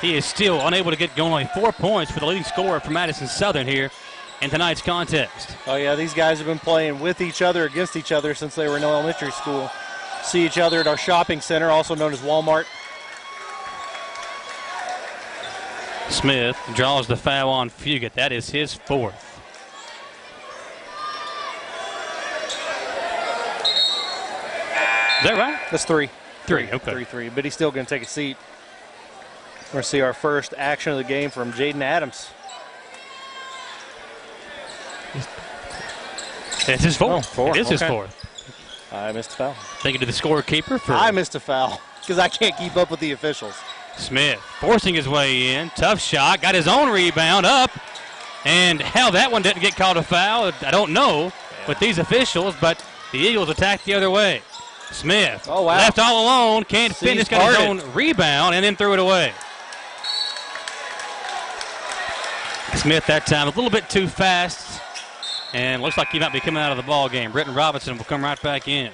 He is still unable to get going. Only 4 points for the leading scorer for Madison Southern here in tonight's contest. Oh, yeah, these guys have been playing with each other, against each other since they were in elementary school. See each other at our shopping center, also known as Walmart. Smith draws the foul on Fugit. That is his fourth. Is that right? That's 3. 3, okay. 3-3, but he's still going to take a seat. We're going to see our first action of the game from Jaden Adams. It's his fourth. Oh, 4. It is his Okay. fourth. I missed a foul. Thank you to the scorekeeper for I missed a foul because I can't keep up with the officials. Smith forcing his way in. Tough shot. Got his own rebound up. And how that one didn't get called a foul, I don't know with these officials, but the Eagles attacked the other way. Smith left all alone. Can't finish. Got his own rebound and then threw it away. Smith that time a little bit too fast. And looks like he might be coming out of the ball game. Britton Robinson will come right back in.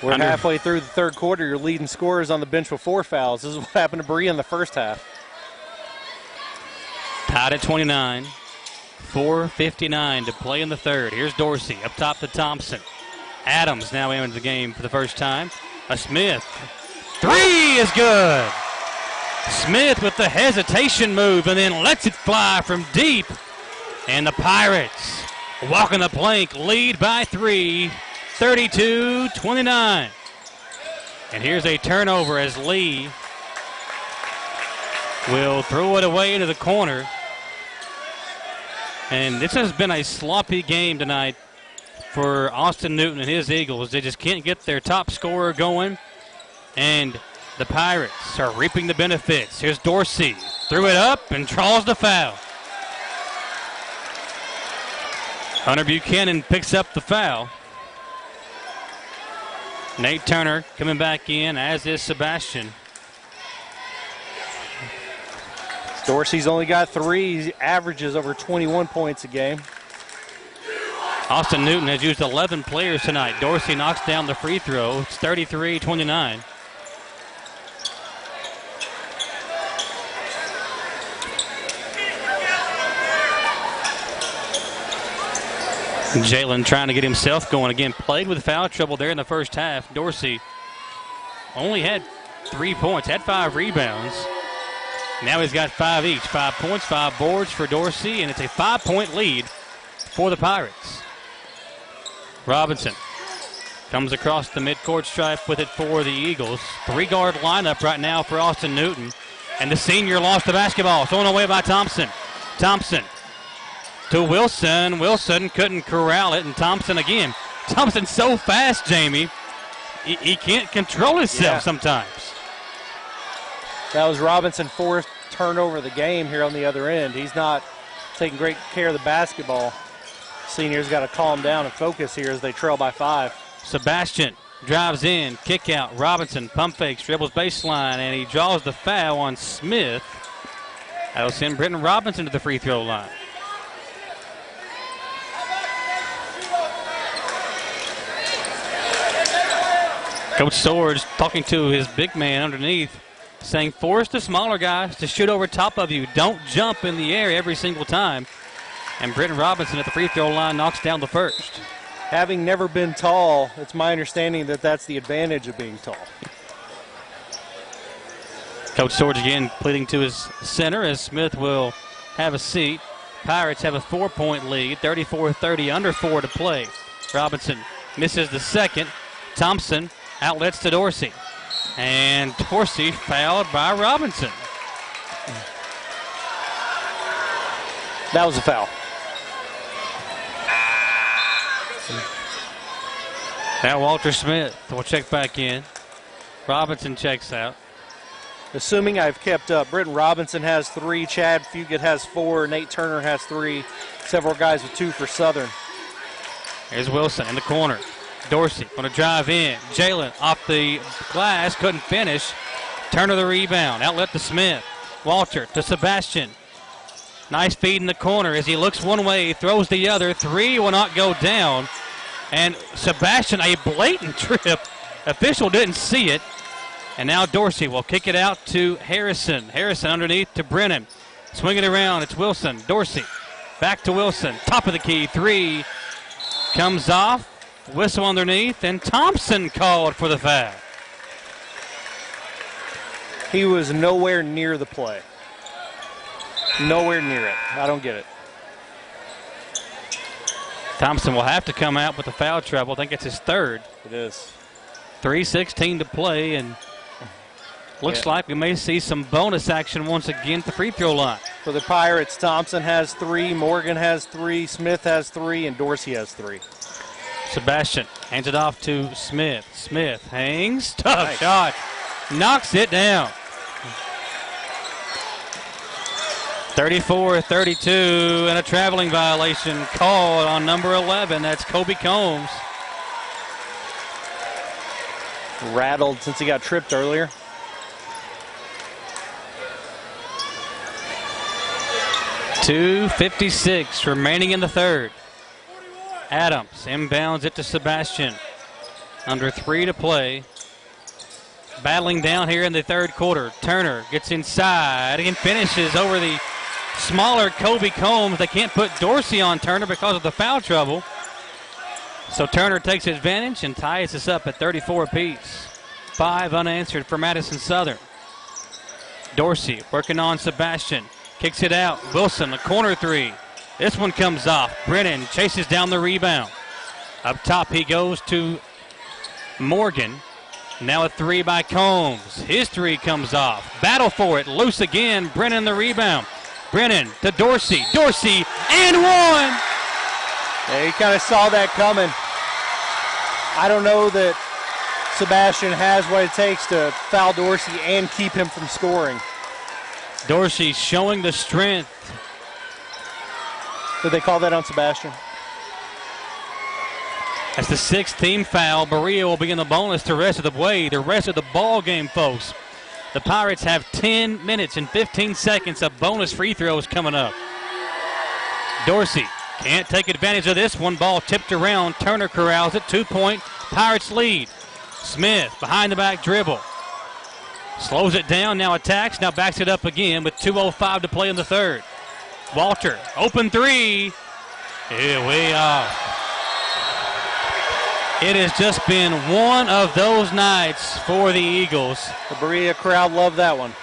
We're halfway through the third quarter. Your leading scorers on the bench with 4 fouls. This is what happened to Berea in the first half. Tied at 29. 4:59 to play in the third. Here's Dorsey up top to Thompson. Adams now into the game for the first time. A Smith. 3 is good. Smith with the hesitation move and then lets it fly from deep. And the Pirates walking the plank, lead by 3, 32-29. And here's a turnover as Lee will throw it away into the corner. And this has been a sloppy game tonight for Austin Newton and his Eagles. They just can't get their top scorer going. And the Pirates are reaping the benefits. Here's Dorsey. Threw it up and draws the foul. Hunter Buchanan picks up the foul. Nate Turner coming back in, as is Sebastian. Dorsey's only got 3. He averages over 21 points a game. Austin Newton has used 11 players tonight. Dorsey knocks down the free throw. It's 33-29. Jalen trying to get himself going again. Played with foul trouble there in the first half. Dorsey only had 3 points, had 5 rebounds. Now he's got 5 each. 5 points, 5 boards for Dorsey, and it's a 5-point lead for the Pirates. Robinson comes across the midcourt stripe with it for the Eagles. 3-guard lineup right now for Austin Newton. And the senior lost the basketball. Thrown away by Thompson. Thompson to Wilson. Wilson couldn't corral it, and Thompson again. Thompson's so fast, Jamie. He can't control himself sometimes. That was Robinson's 4th turnover of the game here on the other end. He's not taking great care of the basketball. Seniors got to calm down and focus here as they trail by 5. Sebastian drives in, kick out. Robinson pump fakes, dribbles baseline, and he draws the foul on Smith. That'll send Britton Robinson to the free throw line. Coach Swords talking to his big man underneath, saying force the smaller guys to shoot over top of you. Don't jump in the air every single time. And Britton Robinson at the free throw line knocks down the first. Having never been tall, it's my understanding that that's the advantage of being tall. Coach Swords again pleading to his center as Smith will have a seat. Pirates have a 4-point lead, 34-30, under 4 to play. Robinson misses the second. Thompson outlets to Dorsey. And Dorsey fouled by Robinson. That was a foul. Now Walter Smith will check back in. Robinson checks out. Assuming I've kept up, Britton Robinson has 3, Chad Fugit has 4, Nate Turner has 3, several guys with 2 for Southern. Here's Wilson in the corner. Dorsey going to drive in. Jalen off the glass, couldn't finish. Turner the rebound. Outlet to Smith. Walter to Sebastian. Nice feed in the corner as he looks one way, throws the other. 3 will not go down. And Sebastian, a blatant trip. Official didn't see it. And now Dorsey will kick it out to Harrison. Harrison underneath to Brennan. Swing it around. It's Wilson. Dorsey. Back to Wilson. Top of the key. 3 comes off. Whistle underneath, and Thompson called for the foul. He was nowhere near the play. Nowhere near it. I don't get it. Thompson will have to come out with the foul trouble. I think it's his third. It is. 3:16 to play, and looks like we may see some bonus action once again at the free throw line. For the Pirates, Thompson has 3, Morgan has 3, Smith has 3, and Dorsey has 3. Sebastian hands it off to Smith. Smith hangs. Tough shot. Knocks it down. 34-32, and a traveling violation called on number 11. That's Kobe Combs. Rattled since he got tripped earlier. .256 remaining in the third. Adams inbounds it to Sebastian. Under 3 to play. Battling down here in the third quarter. Turner gets inside and finishes over the smaller Kobe Combs. They can't put Dorsey on Turner because of the foul trouble. So Turner takes advantage and ties us up at 34 apiece. 5 unanswered for Madison Southern. Dorsey working on Sebastian. Kicks it out. Wilson, a corner 3. This one comes off. Brennan chases down the rebound. Up top he goes to Morgan. Now a 3 by Combs. His 3 comes off. Battle for it. Loose again. Brennan the rebound. Brennan to Dorsey. Dorsey and 1. Yeah, he kind of saw that coming. I don't know that Sebastian has what it takes to foul Dorsey and keep him from scoring. Dorsey showing the strength. Did they call that on Sebastian? That's the 6th team foul. Berea will be in the bonus the rest of the way, the rest of the ball game, folks. The Pirates have 10 minutes and 15 seconds of bonus free throws coming up. Dorsey can't take advantage of this one. Ball tipped around. Turner corrals it. 2-point Pirates lead. Smith behind the back dribble. Slows it down, now attacks, now backs it up again with 2:05 to play in the third. Walter, open 3. Here we are. It has just been one of those nights for the Eagles. The Berea crowd loved that one.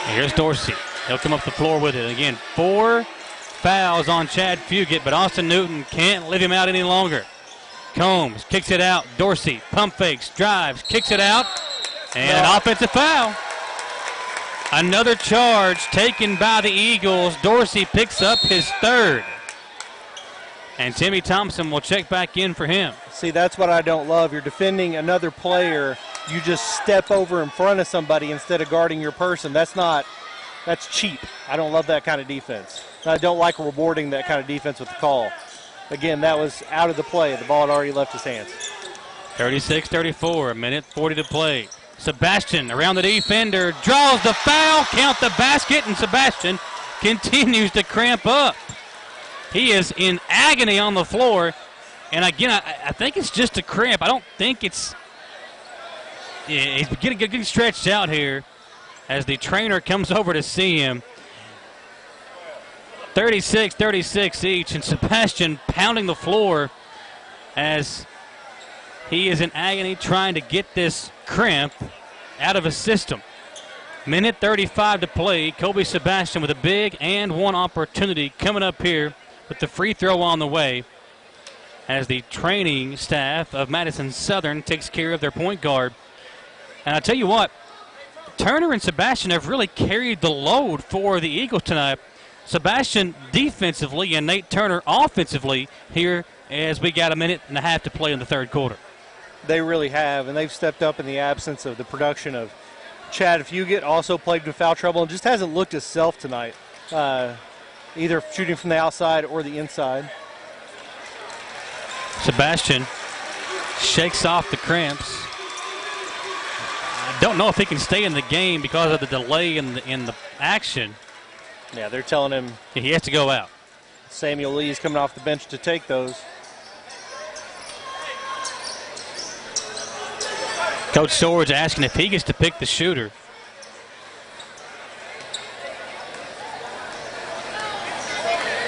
Here's Dorsey. He'll come up the floor with it. Again, 4 fouls on Chad Fugit, but Austin Newton can't leave him out any longer. Combs kicks it out. Dorsey pump fakes, drives, kicks it out, and an offensive foul. Another charge taken by the Eagles. Dorsey picks up his 3rd. And Timmy Thompson will check back in for him. See, that's what I don't love. You're defending another player. You just step over in front of somebody instead of guarding your person. That's cheap. I don't love that kind of defense. I don't like rewarding that kind of defense with the call. Again, that was out of the play. The ball had already left his hands. 36-34, a minute 40 to play. Sebastian around the defender, draws the foul, count the basket, and Sebastian continues to cramp up. He is in agony on the floor, and again, I think it's just a cramp. I don't think it's – he's getting stretched out here as the trainer comes over to see him. 36-36 each, and Sebastian pounding the floor as he is in agony trying to get this cramp out of his system. Minute 35 to play. Kobe Sebastian with a big and 1 opportunity coming up here with the free throw on the way as the training staff of Madison Southern takes care of their point guard. And I'll tell you what, Turner and Sebastian have really carried the load for the Eagles tonight. Sebastian defensively and Nate Turner offensively here as we got a minute and a half to play in the third quarter. They really have, and they've stepped up in the absence of the production of Chad Fugit, also plagued with foul trouble, and just hasn't looked himself tonight, either shooting from the outside or the inside. Sebastian shakes off the cramps. I don't know if he can stay in the game because of the delay in the action. Yeah, they're telling him he has to go out. Samuel Lee's coming off the bench to take those. Coach Swords asking if he gets to pick the shooter.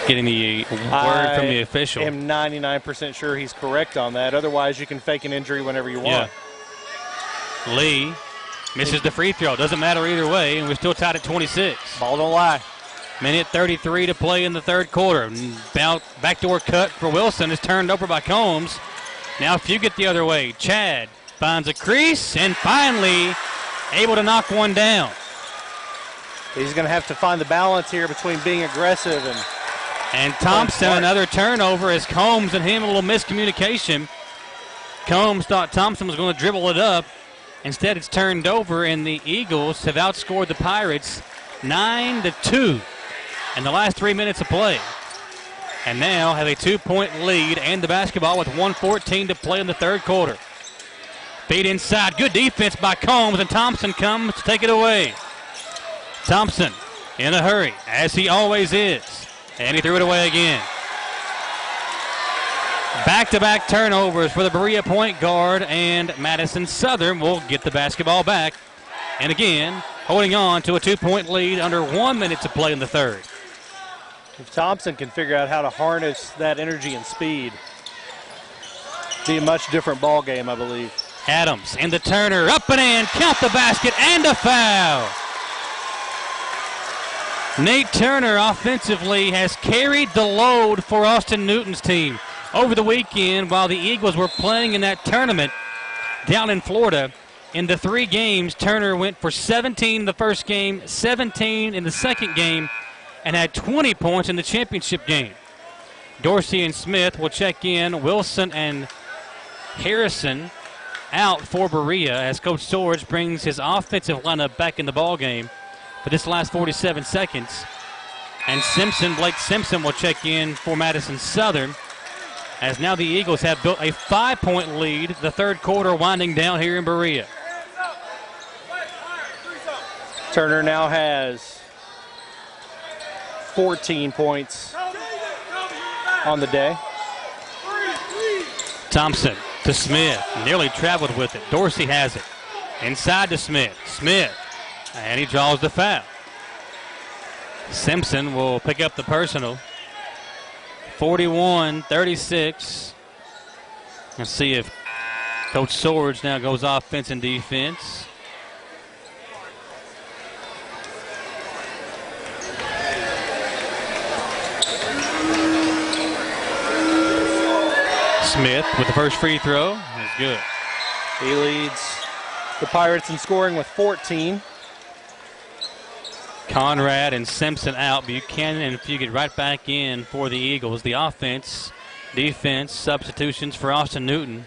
Getting the word from the official. I am 99% sure he's correct on that. Otherwise, you can fake an injury whenever you want. Yeah. Lee misses the free throw. Doesn't matter either way, and we're still tied at 26. Ball don't lie. Minute 33 to play in the third quarter. Backdoor cut for Wilson is turned over by Combs. Now Fugit the other way. Chad finds a crease and finally able to knock one down. He's going to have to find the balance here between being aggressive and Thompson, another turnover as Combs and him a little miscommunication. Combs thought Thompson was going to dribble it up. Instead, it's turned over, and the Eagles have outscored the Pirates 9-2 in the last 3 minutes of play. And now have a 2-point lead and the basketball with 1:14 to play in the third quarter. Feed inside. Good defense by Combs, and Thompson comes to take it away. Thompson in a hurry, as he always is. And he threw it away again. Back-to-back turnovers for the Berea point guard, and Madison Southern will get the basketball back. And again, holding on to a 2-point lead under 1 minute to play in the third. If Thompson can figure out how to harness that energy and speed, it'll be a much different ball game, I believe. Adams and the Turner, up and in, count the basket, and a foul. Nate Turner offensively has carried the load for Austin Newton's team. Over the weekend, while the Eagles were playing in that tournament down in Florida, in the 3 games, Turner went for 17 the first game, 17 in the second game, and had 20 points in the championship game. Dorsey and Smith will check in. Wilson and Harrison out for Berea as Coach Swords brings his offensive lineup back in the ball game for this last 47 seconds. And Blake Simpson will check in for Madison Southern, as now the Eagles have built a 5-point lead, the third quarter winding down here in Berea. Turner now has 14 points on the day. Thompson to Smith, nearly traveled with it. Dorsey has it. Inside to Smith. Smith, and he draws the foul. Simpson will pick up the personal. 41-36. Let's see if Coach Swords now goes offense and defense. Smith with the first free throw is good. He leads the Pirates in scoring with 14. Conrad and Simpson out. Buchanan and Fugit right back in for the Eagles. The offense, defense, substitutions for Austin Newton.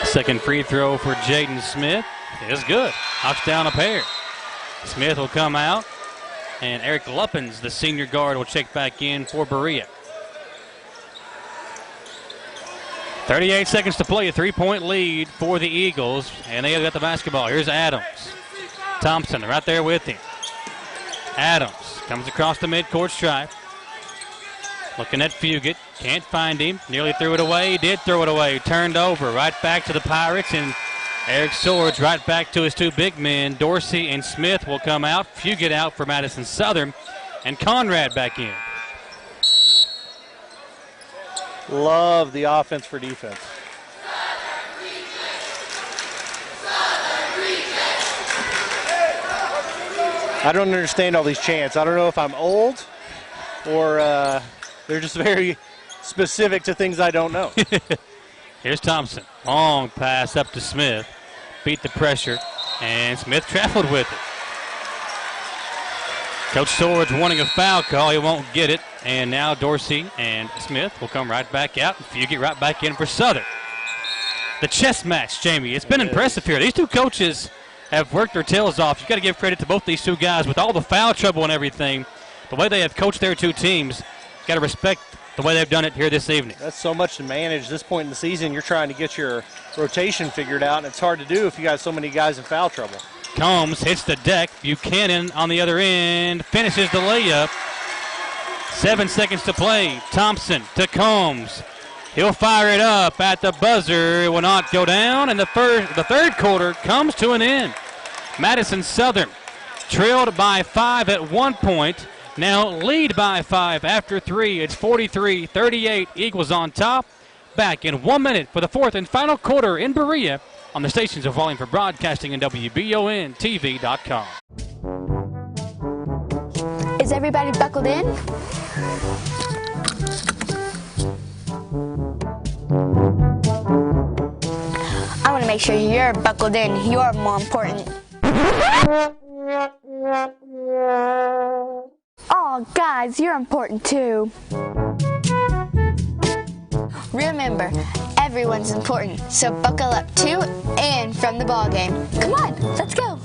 Second free throw for Jaden Smith is good. Knocks down a pair. Smith will come out, and Eric Luppens, the senior guard, will check back in for Berea. 38 seconds to play, a 3-point lead for the Eagles, and they have got the basketball. Here's Adams. Thompson right there with him. Adams comes across the midcourt stripe. Looking at Fugit, can't find him. Nearly threw it away, did throw it away. Turned over, right back to the Pirates, and Eric Swords right back to his 2 big men. Dorsey and Smith will come out. Fugit out for Madison Southern, and Conrad back in. Love the offense for defense. I don't understand all these chants. I don't know if I'm old or they're just very specific to things I don't know. Here's Thompson. Long pass up to Smith. Beat the pressure, and Smith traveled with it. Coach Swords wanting a foul call. He won't get it. And now Dorsey and Smith will come right back out. And Fugit right back in for Southern. The chess match, Jamie. It's been impressive here. These two coaches have worked their tails off. You've got to give credit to both these two guys with all the foul trouble and everything. The way they have coached their two teams, got to respect the way they've done it here this evening. That's so much to manage this point in the season. You're trying to get your rotation figured out, and it's hard to do if you got so many guys in foul trouble. Combs hits the deck. Buchanan on the other end finishes the layup. 7 seconds to play. Thompson to Combs. He'll fire it up at the buzzer. It will not go down, and the third quarter comes to an end. Madison Southern trailed by 5 at one point. Now lead by 5 after 3. It's 43-38. Eagles on top. Back in 1 minute for the fourth and final quarter in Berea on the stations of volume for broadcasting and WBONTV.com. Is everybody buckled in? I want to make sure you're buckled in. You're more important. Oh, guys, you're important too. Remember, everyone's important, so buckle up to and from the ball game. Come on, let's go.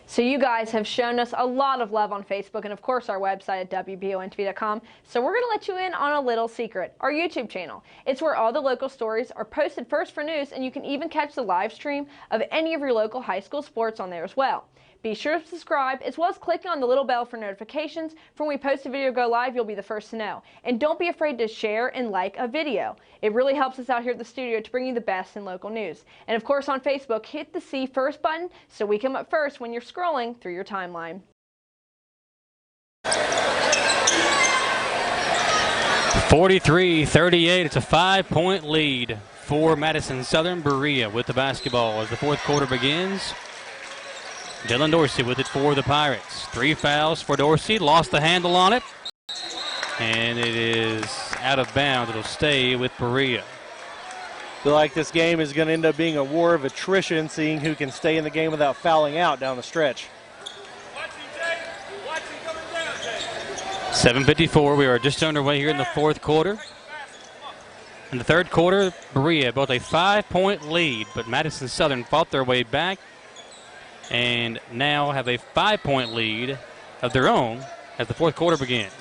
So you guys have shown us a lot of love on Facebook and of course our website at WBONTV.com. So we're going to let you in on a little secret, our YouTube channel. It's where all the local stories are posted first for news, and you can even catch the live stream of any of your local high school sports on there as well. Be sure to subscribe, as well as clicking on the little bell for notifications. For when we post a video go live, you'll be the first to know. And don't be afraid to share and like a video. It really helps us out here at the studio to bring you the best in local news. And of course on Facebook, hit the See First button so we come up first when you're scrolling through your timeline. 43-38, it's a 5-point lead for Madison Southern. Berea with the basketball as the fourth quarter begins. Dylan Dorsey with it for the Pirates. 3 fouls for Dorsey. Lost the handle on it. And it is out of bounds. It'll stay with Berea. Feel like this game is going to end up being a war of attrition, seeing who can stay in the game without fouling out down the stretch. 7:54. We are just underway here in the fourth quarter. In the third quarter, Berea built a 5-point lead, but Madison Southern fought their way back and now have a 5-point lead of their own as the fourth quarter begins.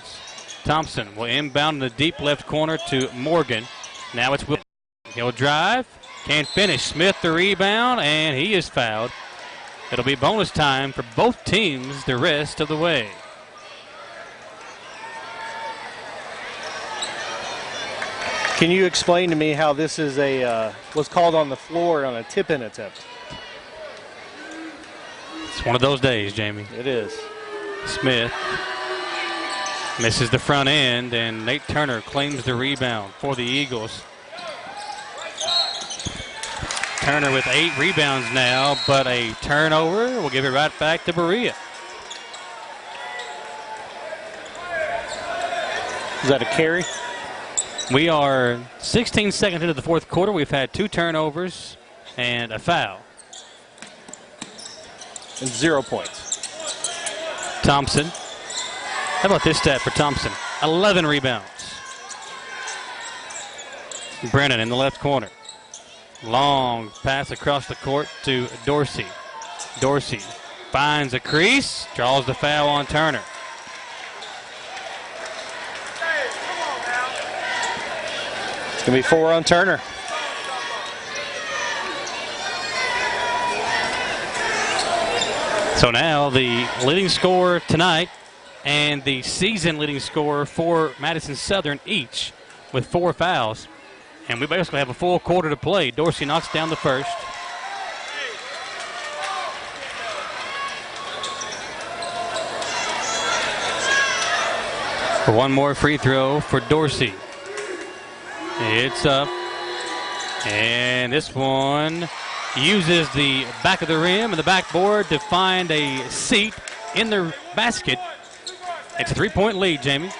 Thompson will inbound in the deep left corner to Morgan. Now it's Will. He'll drive, can't finish. Smith the rebound, and he is fouled. It'll be bonus time for both teams the rest of the way. Can you explain to me how this is was called on the floor on a tip-in attempt? It's one of those days, Jamie. It is. Smith misses the front end, and Nate Turner claims the rebound for the Eagles. Turner with 8 rebounds now, but a turnover will give it right back to Berea. Is that a carry? We are 16 seconds into the fourth quarter. We've had 2 turnovers and a foul. And 0 points. Thompson. How about this stat for Thompson? 11 rebounds. Brennan in the left corner. Long pass across the court to Dorsey. Dorsey finds a crease, draws the foul on Turner. It's going to be 4 on Turner. So now the leading scorer tonight and the season leading scorer for Madison Southern each with 4 fouls. And we basically have a full quarter to play. Dorsey knocks down the first. For one more free throw for Dorsey. It's up. And this one uses the back of the rim and the backboard to find a seat in the basket. It's a 3-point lead, Jamie.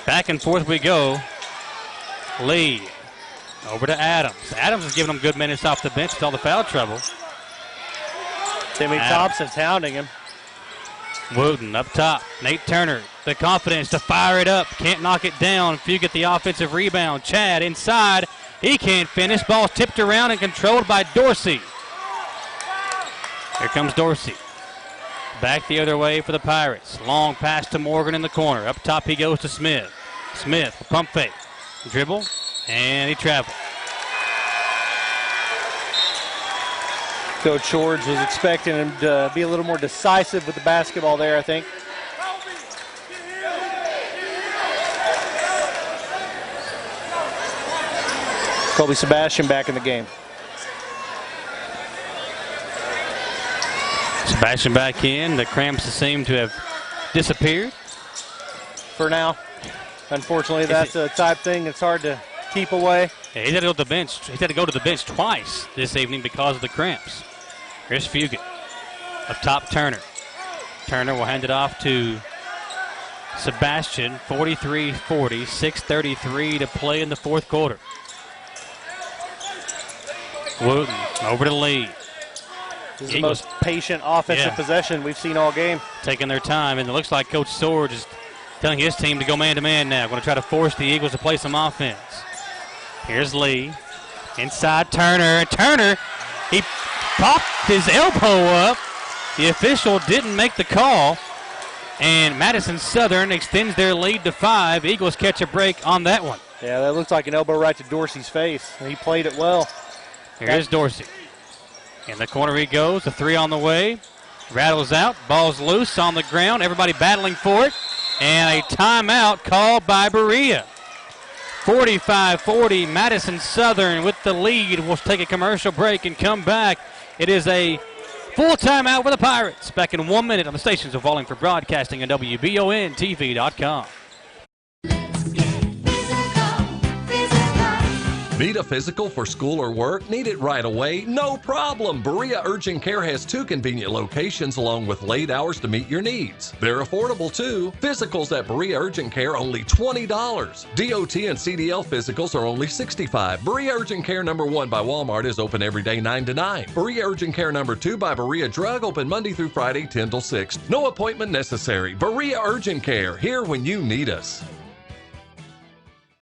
Back and forth we go. Lee over to Adams. Adams is giving him good minutes off the bench with all the foul trouble. Timmy Thompson's hounding him. Wooten up top. Nate Turner, the confidence to fire it up. Can't knock it down. Few get the offensive rebound. Chad inside. He can't finish. Ball's tipped around and controlled by Dorsey. Here comes Dorsey. Back the other way for the Pirates. Long pass to Morgan in the corner. Up top he goes to Smith. Smith, pump fake. Dribble, and he traveled. Coach George was expecting him to be a little more decisive with the basketball there, I think. Colby Sebastian back in the game. Sebastian back in. The cramps seem to have disappeared. For now. Unfortunately, that's a type thing that's hard to keep away. Yeah, he's had to go to the bench. He's had to go to the bench twice this evening because of the cramps. Here's Fugit. Up top, Turner. Turner will hand it off to Sebastian. 43-40, 6:33 to play in the fourth quarter. Wooten over to Lee. This is the most patient offensive possession we've seen all game. Taking their time, and it looks like Coach Swords is telling his team to go man-to-man now. Going to try to force the Eagles to play some offense. Here's Lee. Inside Turner. Turner, he popped his elbow up. The official didn't make the call. And Madison Southern extends their lead to 5. Eagles catch a break on that one. Yeah, that looks like an elbow right to Dorsey's face. He played it well. Here's Dorsey. In the corner he goes. The 3 on the way. Rattles out. Ball's loose on the ground. Everybody battling for it. And a timeout called by Berea. 45-40. Madison Southern with the lead. We'll take a commercial break and come back. It is a full timeout for the Pirates. Back in 1 minute on the stations of Wallingford Broadcasting and WBONTV.com. Need a physical for school or work? Need it right away? No problem. Berea Urgent Care has 2 convenient locations along with late hours to meet your needs. They're affordable too. Physicals at Berea Urgent Care only $20. DOT and CDL physicals are only $65. Berea Urgent Care number 1 by Walmart is open every day 9 to 9. Berea Urgent Care number 2 by Berea Drug open Monday through Friday 10 till 6. No appointment necessary. Berea Urgent Care, here when you need us.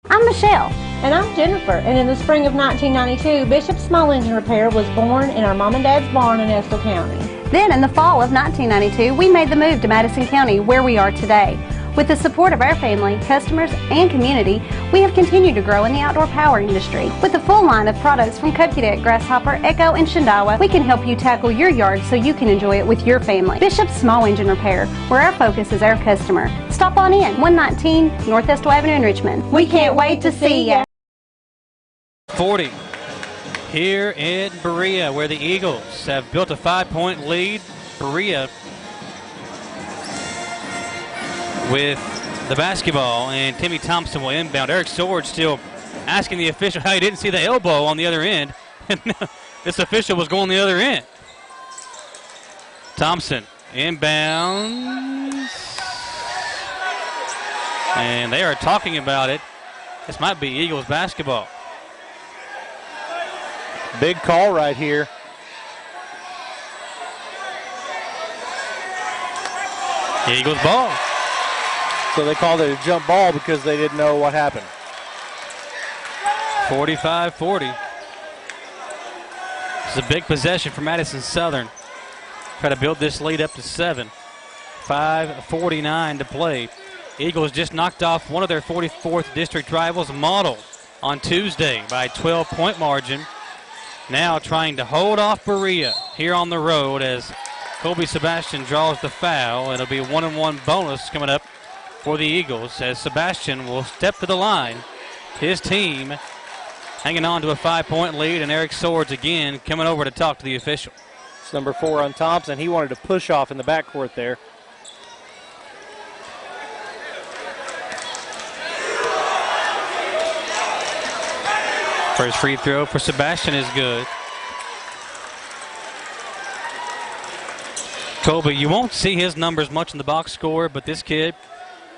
I'm Michelle. And I'm Jennifer. And in the spring of 1992, Bishop Small Engine Repair was born in our mom and dad's barn in Estill County. Then in the fall of 1992, we made the move to Madison County, where we are today. With the support of our family, customers, and community, we have continued to grow in the outdoor power industry. With a full line of products from Cupcadet, Grasshopper, Echo, and Shindawa, we can help you tackle your yard so you can enjoy it with your family. Bishop Small Engine Repair, where our focus is our customer. Stop on in, 119 North Estill Avenue in Richmond. We can't wait to see ya. 40 here in Berea, where the Eagles have built a 5-point lead. Berea with the basketball, and Timmy Thompson will inbound. Eric Swords still asking the official how he didn't see the elbow on the other end. And this official was going the other end. Thompson inbounds. And they are talking about it. This might be Eagles basketball. Big call right here. Eagles ball. So they called it a jump ball because they didn't know what happened. 45-40. It's a big possession for Madison Southern. Try to build this lead up to 7. 5:49 to play. Eagles just knocked off one of their 44th district rivals, Model, on Tuesday by a 12-point margin. Now trying to hold off Berea here on the road as Colby Sebastian draws the foul. It'll be a 1-and-1 bonus coming up for the Eagles as Sebastian will step to the line. His team hanging on to a 5-point lead, and Eric Swords again coming over to talk to the official. It's number 4 on Thompson. He wanted to push off in the backcourt there. First free throw for Sebastian is good. Colby, you won't see his numbers much in the box score, but this kid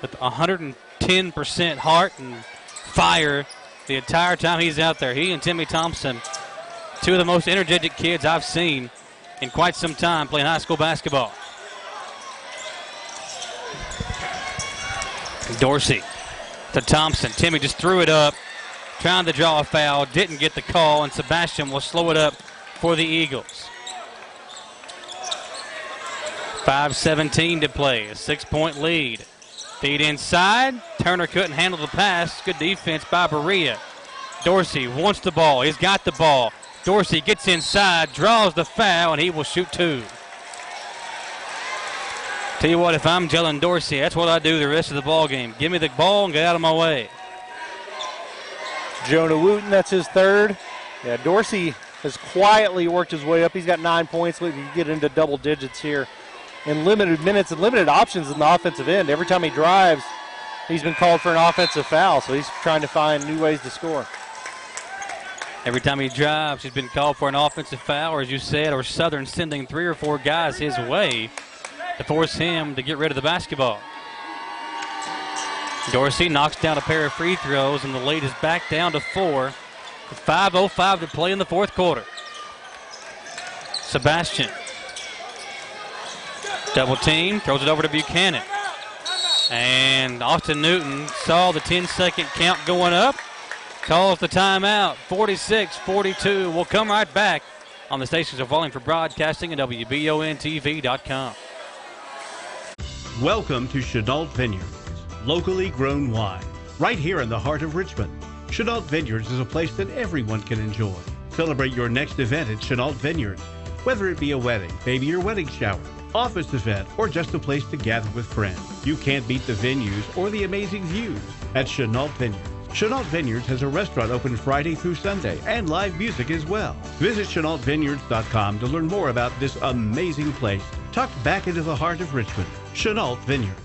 with 110% heart and fire the entire time he's out there. He and Timmy Thompson, 2 of the most energetic kids I've seen in quite some time playing high school basketball. Dorsey to Thompson. Timmy just threw it up, trying to draw a foul, didn't get the call, and Sebastian will slow it up for the Eagles. 5:17 to play, a 6-point lead. Feed inside. Turner couldn't handle the pass. Good defense by Berea. Dorsey wants the ball. He's got the ball. Dorsey gets inside, draws the foul, and he will shoot 2. Tell you what, if I'm Jalen Dorsey, that's what I do the rest of the ball game. Give me the ball and get out of my way. Jonah Wooten, that's his 3rd. Yeah, Dorsey has quietly worked his way up. He's got 9 points. We can get into double digits here in limited minutes and limited options in the offensive end. Every time he drives, He's been called for an offensive foul, so he's trying to find new ways to score. Every time he drives, he's been called for an offensive foul, or as you said, or Southern sending 3 or 4 guys his way to force him to get rid of the basketball. Dorsey knocks down a pair of free throws, and the lead is back down to 4 with 5:05 to play in the fourth quarter. Sebastian. Double team, throws it over to Buchanan. And Austin Newton saw the 10-second count going up, calls the timeout. 46-42. We'll come right back on the stations of Volume for Broadcasting and WBONTV.com. Welcome to Chenault Vineyards, locally grown wine, right here in the heart of Richmond. Chenault Vineyards is a place that everyone can enjoy. Celebrate your next event at Chenault Vineyards, whether it be a wedding, baby or wedding shower, office event, or just a place to gather with friends. You can't beat the venues or the amazing views at Chenault Vineyards. Chenault Vineyards has a restaurant open Friday through Sunday and live music as well. Visit ChenaultVineyards.com to learn more about this amazing place tucked back into the heart of Richmond. Chenault Vineyards.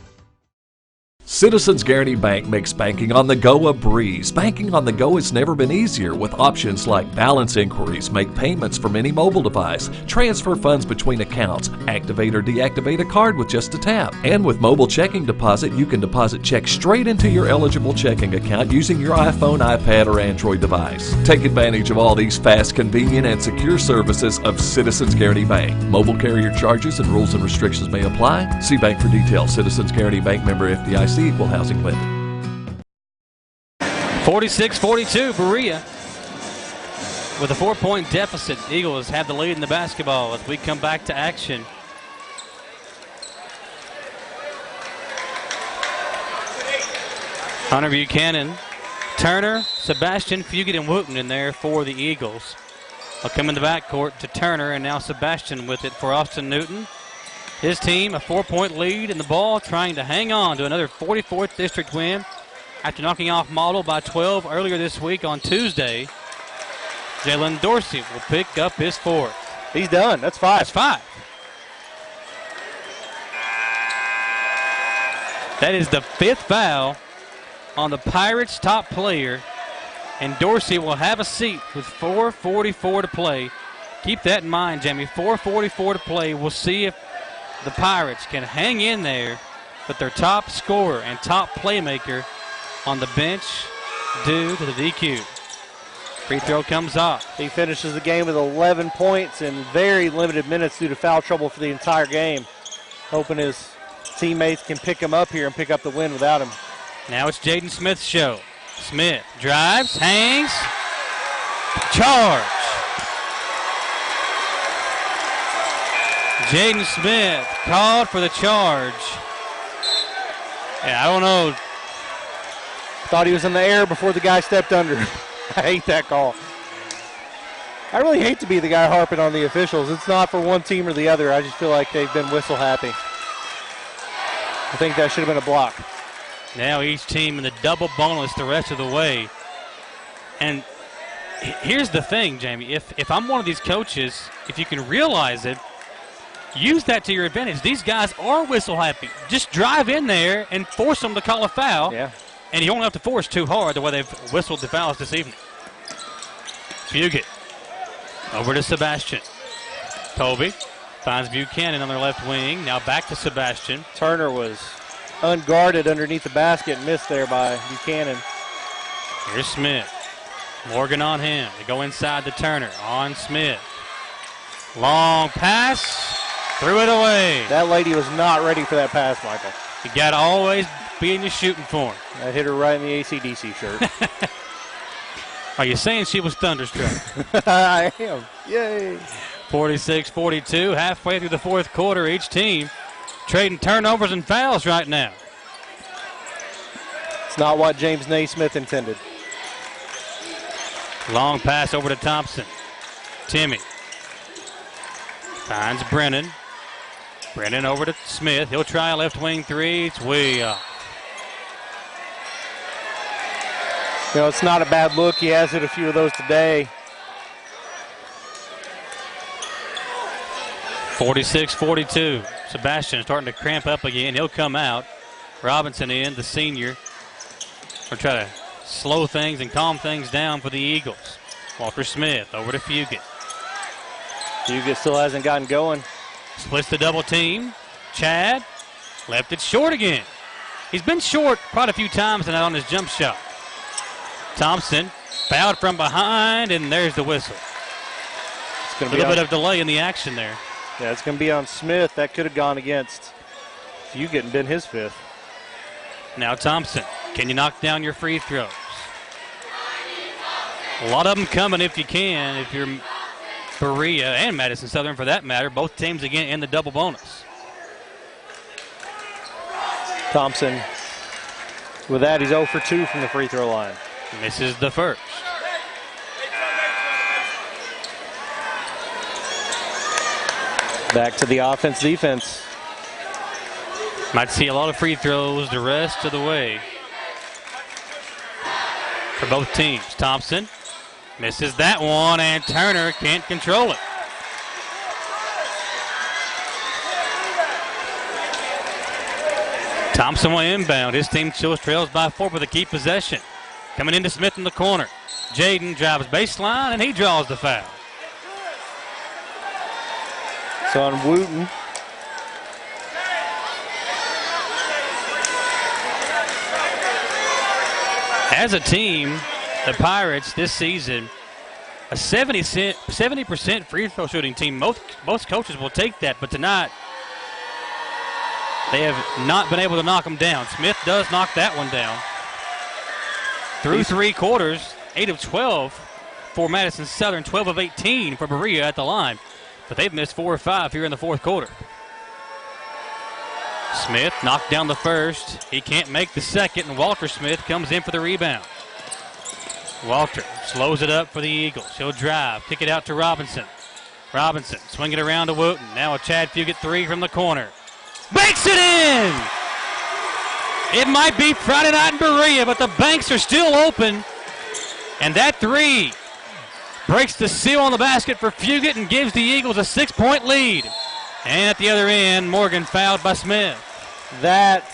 Citizens Guaranty Bank makes banking on the go a breeze. Banking on the go has never been easier with options like balance inquiries, make payments from any mobile device, transfer funds between accounts, activate or deactivate a card with just a tap. And with mobile checking deposit, you can deposit checks straight into your eligible checking account using your iPhone, iPad, or Android device. Take advantage of all these fast, convenient, and secure services of Citizens Guaranty Bank. Mobile carrier charges and rules and restrictions may apply. See bank for details. Citizens Guaranty Bank, member FDIC. Equal housing lender. 46-42, Berea with a 4-point deficit. Eagles have the lead in the basketball as we come back to action. Hunter Buchanan, Turner, Sebastian, Fugit, and Wooten in there for the Eagles. They'll come in the backcourt to Turner, and now Sebastian with it for Austin Newton. His team, a 4-point lead in the ball, trying to hang on to another 44th district win after knocking off Model by 12 earlier this week on Tuesday. Jalen Dorsey will pick up his 4th. He's done. That's 5. That's 5. That is the 5th foul on the Pirates' top player, and Dorsey will have a seat with 4:44 to play. Keep that in mind, Jamie. 4:44 to play. We'll see if the Pirates can hang in there with their top scorer and top playmaker on the bench due to the DQ. Free throw comes off. He finishes the game with 11 points in very limited minutes due to foul trouble for the entire game. Hoping his teammates can pick him up here and pick up the win without him. Now it's Jaden Smith's show. Smith drives, hangs, charge. Jaden Smith called for the charge. Yeah, I don't know. Thought he was in the air before the guy stepped under. I hate that call. I really hate to be the guy harping on the officials. It's not for one team or the other. I just feel like they've been whistle happy. I think that should have been a block. Now each team in the double bonus the rest of the way. And here's the thing, Jamie. If I'm one of these coaches, if you can realize it, use that to your advantage. These guys are whistle happy. Just drive in there and force them to call a foul. Yeah. And you don't have to force too hard the way they've whistled the fouls this evening. Fugit over to Sebastian. Colby finds Buchanan on their left wing. Now back to Sebastian. Turner was unguarded underneath the basket and missed there by Buchanan. Here's Smith. Morgan on him. They go inside to Turner. On Smith. Long pass. Threw it away. That lady was not ready for that pass, Michael. You got to always be in your shooting form. That hit her right in the AC/DC shirt. Are you saying she was thunderstruck? I am. Yay. 46-42, halfway through the fourth quarter. Each team trading turnovers and fouls right now. It's not what James Naismith intended. Long pass over to Thompson. Timmy finds Brennan. Brennan over to Smith. He'll try a left wing three. It's way off. You know, it's not a bad look. He has hit a few of those today. 46-42. Sebastian starting to cramp up again. He'll come out. Robinson in, the senior. or try to slow things and calm things down for the Eagles. Walter Smith over to Fugit. Fugit still hasn't gotten going. Splits the double team. Chad left it short again. He's been short quite a few times tonight on his jump shot. Thompson fouled from behind, and there's the whistle. A little bit of delay in the action there. Yeah, it's going to be on Smith. That could have gone against Fugit and been his 5th. Now Thompson, can you knock down your free throws? A lot of them coming if you can, if you're Berea and Madison Southern for that matter. Both teams again in the double bonus. Thompson, with that, he's 0 for 2 from the free throw line. Misses the first. Back to the offense-defense. Might see a lot of free throws the rest of the way for both teams. Thompson misses that one, and Turner can't control it. Thompson will inbound. His team still trails by 4 with a key possession. Coming into Smith in the corner. Jaden drives baseline, and he draws the foul. It's on Wooten. As a team, the Pirates this season, a 70% free throw shooting team. Most coaches will take that, but tonight they have not been able to knock them down. Smith does knock that one down. Through 3 quarters, 8 of 12 for Madison Southern, 12 of 18 for Berea at the line. But they've missed 4 or 5 here in the 4th quarter. Smith knocked down the first. He can't make the second, and Walter Smith comes in for the rebound. Walter slows it up for the Eagles. He'll drive, kick it out to Robinson. Robinson swing it around to Wooten. Now a Chad Fugit 3 from the corner. Banks it in! It might be Friday night in Berea, but the banks are still open. And that 3 breaks the seal on the basket for Fugit and gives the Eagles a 6-point lead. And at the other end, Morgan fouled by Smith. That,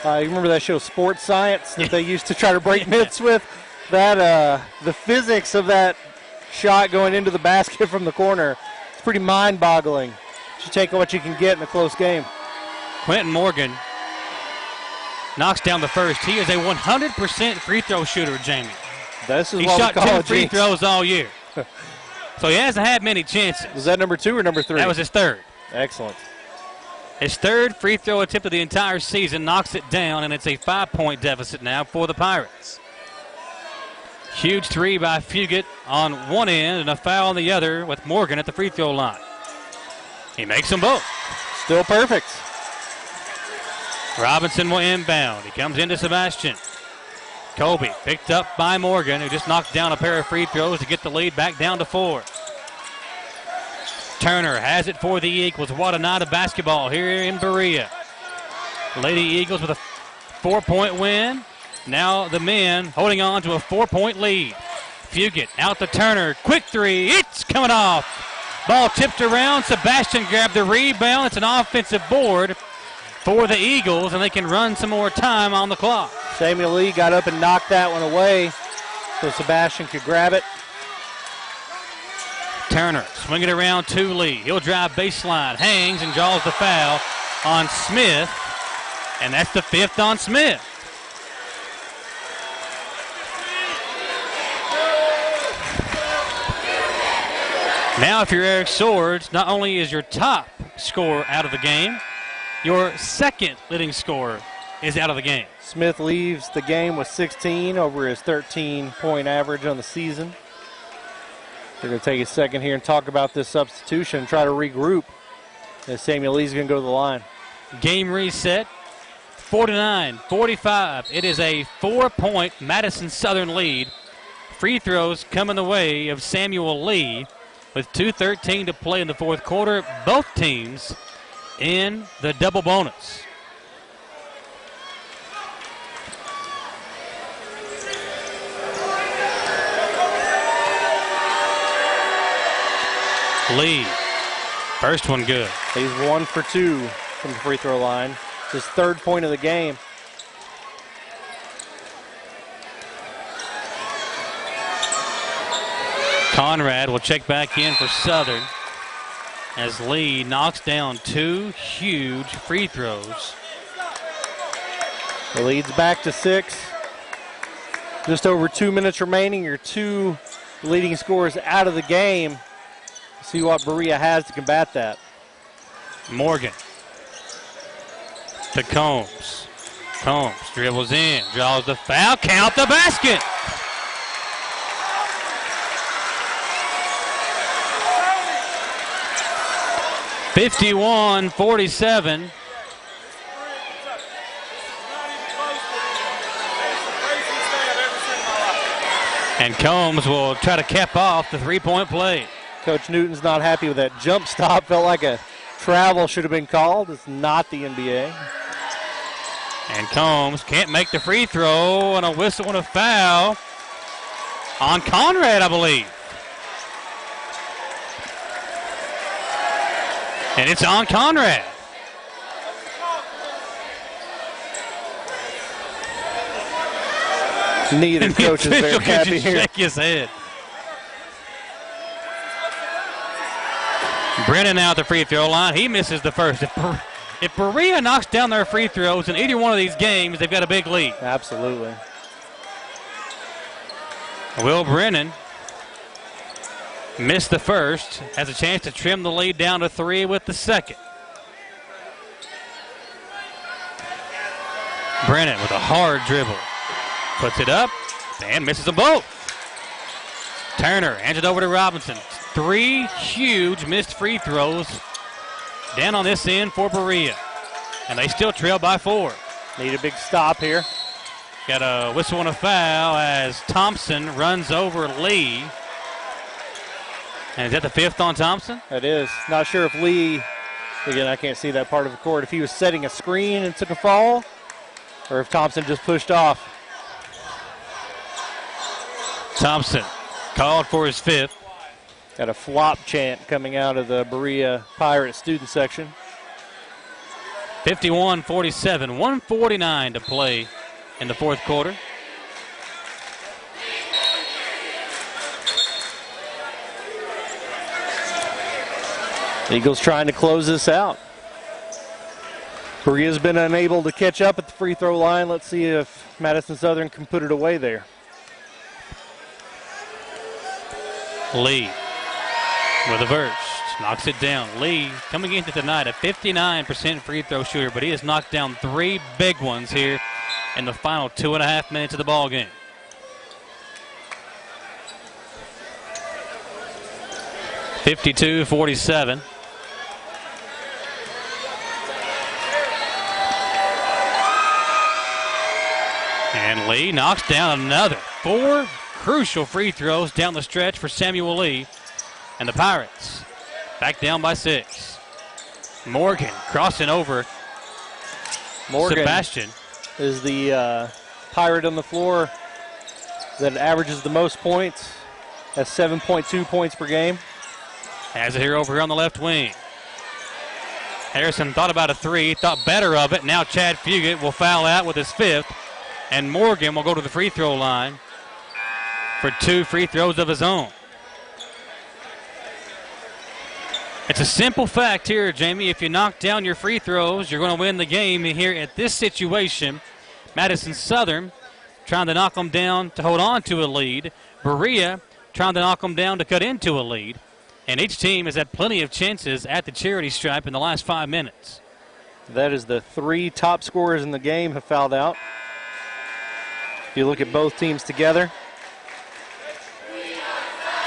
you remember that show Sports Science that they used to try to break myths with? That, the physics of that shot going into the basket from the corner, it's pretty mind-boggling. You take what you can get in a close game. Quentin Morgan knocks down the first. He is a 100% free throw shooter, Jamie. This is he what shot we call 2 free throws all year. So he hasn't had many chances. Was that number 2 or number 3? That was his 3rd. Excellent. His 3rd free throw attempt of the entire season, knocks it down, and it's a 5-point deficit now for the Pirates. Huge 3 by Fugit on one end and a foul on the other with Morgan at the free throw line. He makes them both. Still perfect. Robinson will inbound. He comes into Sebastian. Kobe picked up by Morgan, who just knocked down a pair of free throws to get the lead back down to 4. Turner has it for the Eagles. What a night of basketball here in Berea. Lady Eagles with a 4-point win. Now the men holding on to a 4-point lead. Fugit out to Turner. Quick 3. It's coming off. Ball tipped around. Sebastian grabbed the rebound. It's an offensive board for the Eagles, and they can run some more time on the clock. Samuel Lee got up and knocked that one away so Sebastian could grab it. Turner swinging it around to Lee. He'll drive baseline, hangs, and draws the foul on Smith, and that's the 5th on Smith. Now if you're Eric Swords, not only is your top scorer out of the game, your 2nd leading scorer is out of the game. Smith leaves the game with 16 over his 13-point average on the season. They're going to take a second here and talk about this substitution and try to regroup as Samuel Lee's going to go to the line. Game reset, 49-45. It is a 4-point Madison Southern lead. Free throws coming the way of Samuel Lee with 2:13 to play in the 4th quarter. Both teams in the double bonus. Lee, first one good. He's 1 for 2 from the free throw line. His 3rd point of the game. Conrad will check back in for Southern as Lee knocks down 2 huge free throws. The lead's back to 6. Just over 2 minutes remaining. Your 2 leading scorers out of the game. See what Berea has to combat that. Morgan to Combs. Combs dribbles in, draws the foul, count the basket. (51-47). And Combs will try to cap off the 3-point play. Coach Newton's not happy with that jump stop. Felt like a travel should have been called. It's not the NBA. And Combs can't make the free throw, and a whistle and a foul on Conrad, I believe. And it's on Conrad. Neither coach is very happy here. Shake his head. Brennan now at the free throw line. He misses the first. If Berea knocks down their free throws in either one of these games, they've got a big lead. Absolutely. Will Brennan missed the first, has a chance to trim the lead down to 3 with the second. Brennan with a hard dribble. Puts it up and misses them both. Turner hands it over to Robinson. 3 huge missed free throws down on this end for Berea. And they still trail by 4. Need a big stop here. Got a whistle and a foul as Thompson runs over Lee. And is that the 5th on Thompson? That is. Not sure if Lee, again, I can't see that part of the court, if he was setting a screen and took a fall, or if Thompson just pushed off. Thompson called for his 5th. Got a flop chant coming out of the Berea Pirate student section. 51-47, 1:49 to play in the 4th quarter. Eagles trying to close this out. Berea's been unable to catch up at the free throw line. Let's see if Madison Southern can put it away there. Lee with a burst, knocks it down. Lee coming into tonight a 59% free throw shooter, but he has knocked down 3 big ones here in the final 2.5 minutes of the ball game. (52-47). And Lee knocks down another 4 crucial free throws down the stretch for Samuel Lee. And the Pirates back down by 6. Morgan crossing over Morgan Sebastian. Is the Pirate on the floor that averages the most points. Has 7.2 points per game. Has it here over here on the left wing. Harrison thought about a 3, thought better of it. Now Chad Fugit will foul out with his 5th. And Morgan will go to the free throw line for 2 free throws of his own. It's a simple fact here, Jamie. If you knock down your free throws, you're going to win the game. And here at this situation, Madison Southern trying to knock them down to hold on to a lead. Berea trying to knock them down to cut into a lead. And each team has had plenty of chances at the charity stripe in the last 5 minutes. That is the 3 top scorers in the game have fouled out. If you look at both teams together.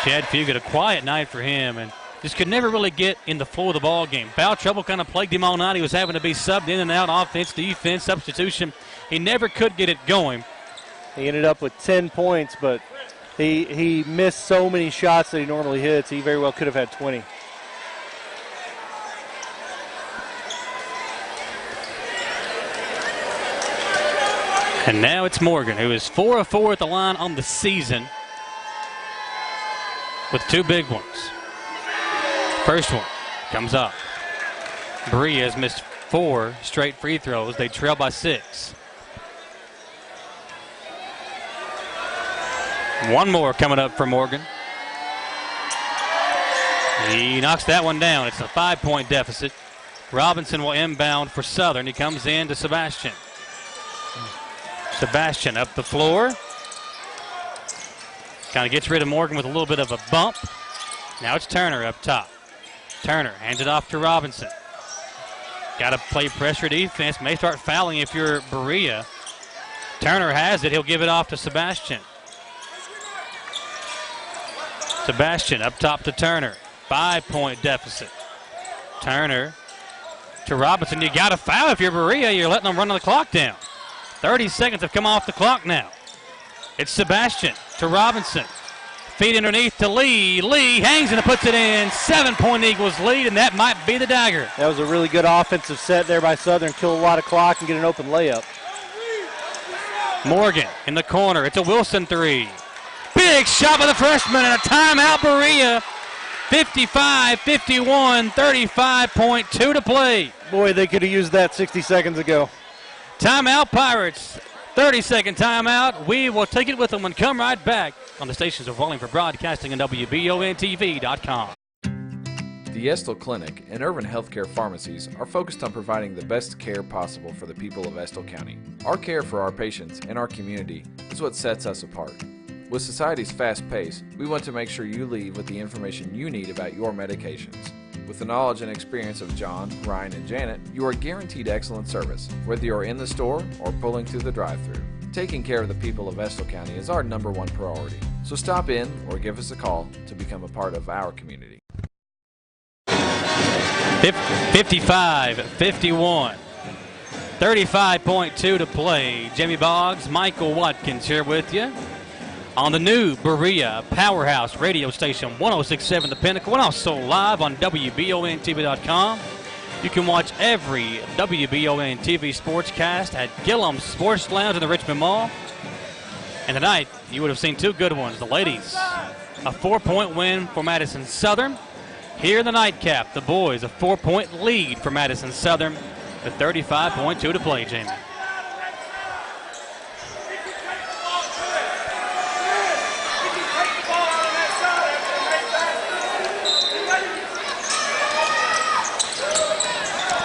Chad Fugit, a quiet night for him, and just could never really get in the flow of the ball game. Foul trouble kind of plagued him all night. He was having to be subbed in and out, offense, defense, substitution. He never could get it going. He ended up with 10 points, but he missed so many shots that he normally hits. He very well could have had 20. And now it's Morgan, who is 4 of 4 at the line on the season with 2 big ones. First one comes up. Berea has missed 4 straight free throws. They trail by 6. One more coming up for Morgan. He knocks that one down. It's a 5-point deficit. Robinson will inbound for Southern. He comes in to Sebastian. Sebastian up the floor. Kind of gets rid of Morgan with a little bit of a bump. Now it's Turner up top. Turner hands it off to Robinson. Got to play pressure defense. May start fouling if you're Berea. Turner has it. He'll give it off to Sebastian. Sebastian up top to Turner. 5-point deficit. Turner to Robinson. You got to foul if you're Berea. You're letting them run the clock down. 30 seconds have come off the clock now. It's Sebastian to Robinson. Feed underneath to Lee. Lee hangs and puts it in. 7-point Eagles lead, and that might be the dagger. That was a really good offensive set there by Southern. Kill a lot of clock and get an open layup. Morgan in the corner. It's a Wilson three. Big shot by the freshman and a timeout Berea. 55-51, 35.2 to play. Boy, they could have used that 60 seconds ago. Timeout Pirates. 30-second timeout. We will take it with them and come right back on the stations of Wallingford Broadcasting and WBONTV.com. The Estill Clinic and Irvin Healthcare Pharmacies are focused on providing the best care possible for the people of Estill County. Our care for our patients and our community is what sets us apart. With society's fast pace, we want to make sure you leave with the information you need about your medications. With the knowledge and experience of John, Ryan, and Janet, you are guaranteed excellent service, whether you're in the store or pulling through the drive-thru. Taking care of the people of Estill County is our #1 priority. So stop in or give us a call to become a part of our community. 55-51. 35.2 to play. Jamie Boggs, Michael Watkins here with you on the new Berea Powerhouse radio station 106.7 The Pinnacle, and also live on WBONTV.com. You can watch every WBON TV sportscast at Gillum's Sports Lounge in the Richmond Mall. And tonight, you would have seen two good ones. The ladies, a 4-point win for Madison Southern. Here in the nightcap, the boys, a 4-point lead for Madison Southern with 35.2 to play, Jamie.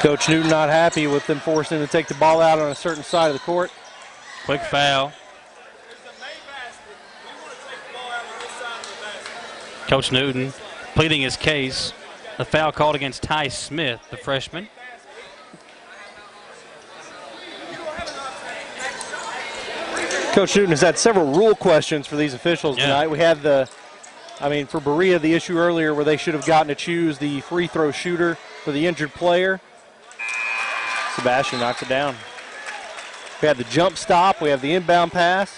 Coach Newton not happy with them forcing him to take the ball out on a certain side of the court. Quick foul. Coach Newton pleading his case. The foul called against Ty Smith, the freshman. Coach Newton has had several rule questions for these officials tonight. We had for Berea, the issue earlier where they should have gotten to choose the free throw shooter for the injured player. Sebastian knocks it down. We have the jump stop. We have the inbound pass.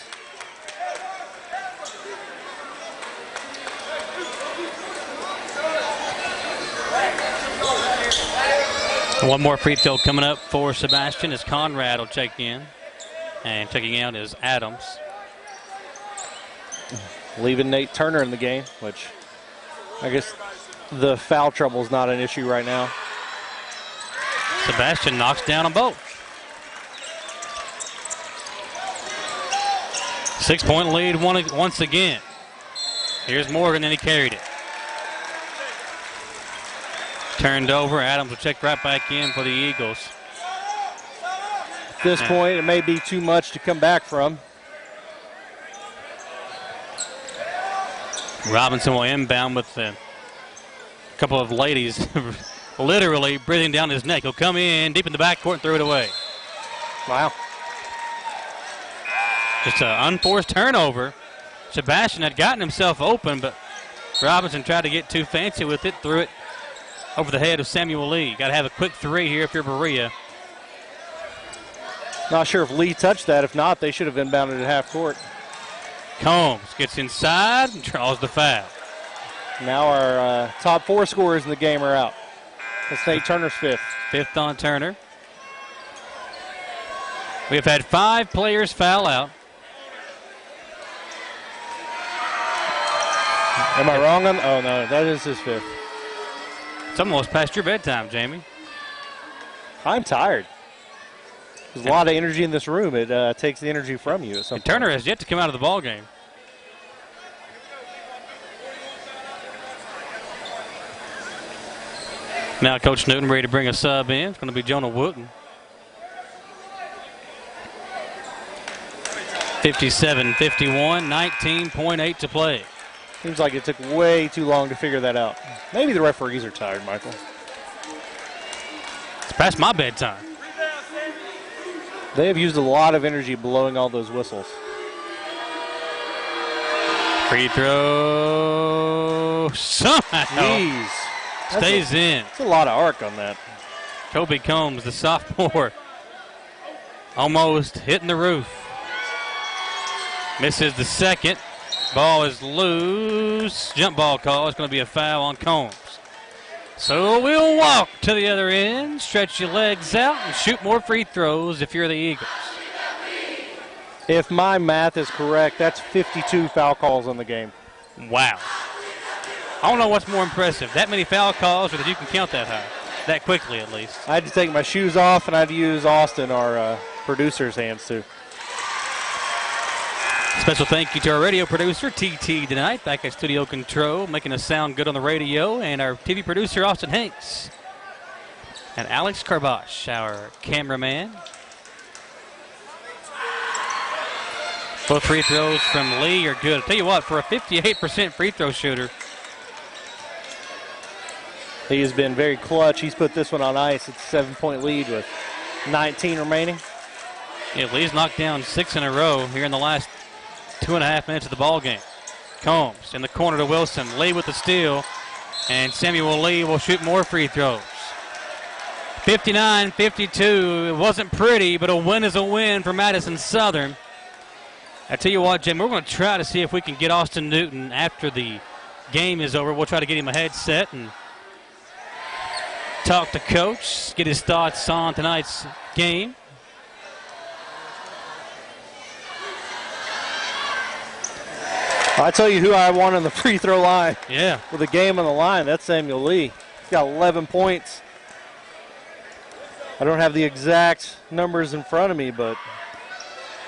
One more free throw coming up for Sebastian as Conrad will check in. And checking out is Adams. Leaving Nate Turner in the game, which I guess the foul trouble is not an issue right now. Sebastian knocks down them both. 6-point lead once again. Here's Morgan, and he carried it. Turned over. Adams will check right back in for the Eagles. At this point, it may be too much to come back from. Robinson will inbound with a couple of ladies literally breathing down his neck. He'll come in deep in the backcourt and throw it away. Wow. Just an unforced turnover. Sebastian had gotten himself open, but Robinson tried to get too fancy with it, threw it over the head of Samuel Lee. Got to have a quick three here if you're Berea. Not sure if Lee touched that. If not, they should have inbounded at half court. Combs gets inside and draws the foul. Now our top 4 scorers in the game are out. That's Nate Turner's fifth. Fifth on Turner. We have had 5 players foul out. Am I wrong on? Oh, no, that is his fifth. It's almost past your bedtime, Jamie. I'm tired. There's a lot of energy in this room. It takes the energy from you. And Turner has yet to come out of the ball game. Now Coach Newton ready to bring a sub in. It's going to be Jonah Wooten. 57-51, 19.8 to play. Seems like it took way too long to figure that out. Maybe the referees are tired, Michael. It's past my bedtime. They have used a lot of energy blowing all those whistles. Free throw somehow stays in. That's a lot of arc on that. Kobe Combs, the sophomore, almost hitting the roof. Misses the second. Ball is loose. Jump ball call. It's going to be a foul on Combs. So we'll walk to the other end, stretch your legs out, and shoot more free throws if you're the Eagles. If my math is correct, that's 52 foul calls on the game. Wow. I don't know what's more impressive, that many foul calls or that you can count that high, that quickly at least. I had to take my shoes off, and I had to use Austin, our producer's hands, too. Special thank you to our radio producer, TT, tonight, back at Studio Control, making us sound good on the radio, and our TV producer, Austin Hanks. And Alex Karbash, our cameraman. Both free throws from Lee are good. I'll tell you what, for a 58% free throw shooter. He has been very clutch. He's put this one on ice. It's a 7-point lead with 19 remaining. Yeah, Lee's knocked down 6 in a row here in the last 2.5 minutes of the ball game. Combs in the corner to Wilson. Lee with the steal. And Samuel Lee will shoot more free throws. 59-52. It wasn't pretty, but a win is a win for Madison Southern. I tell you what, Jim, we're going to try to see if we can get Austin Newton after the game is over. We'll try to get him a headset and talk to Coach, get his thoughts on tonight's game. I tell you who I want on the free throw line. Yeah. With a game on the line, that's Samuel Lee. He's got 11 points. I don't have the exact numbers in front of me, but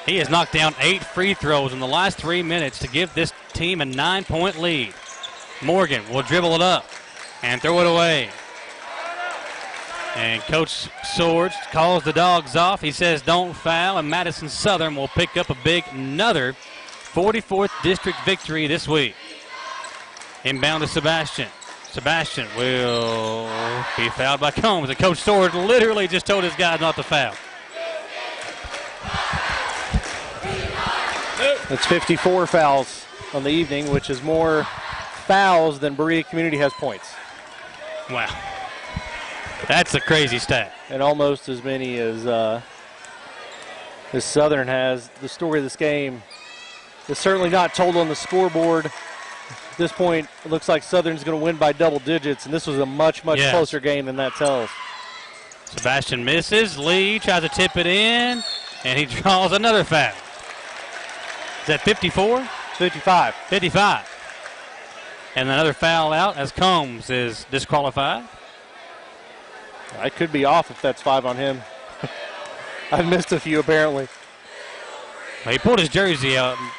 he has knocked down 8 free throws in the last 3 minutes to give this team a 9-point lead. Morgan will dribble it up and throw it away. And Coach Swords calls the dogs off. He says don't foul, and Madison Southern will pick up another 44th district victory this week. Inbound to Sebastian. Sebastian will be fouled by Combs. And Coach Swords literally just told his guys not to foul. It's 54 fouls on the evening, which is more fouls than Berea Community has points. Wow. That's a crazy stat. And almost as many as Southern has. The story of this game is certainly not told on the scoreboard. At this point, it looks like Southern's going to win by double digits, and this was a much closer game than that tells. Sebastian misses. Lee tries to tip it in, and he draws another foul. Is that 54? 55. 55. And another foul out as Combs is disqualified. I could be off if that's 5 on him. I've missed a few, apparently. Well, he pulled his jersey out and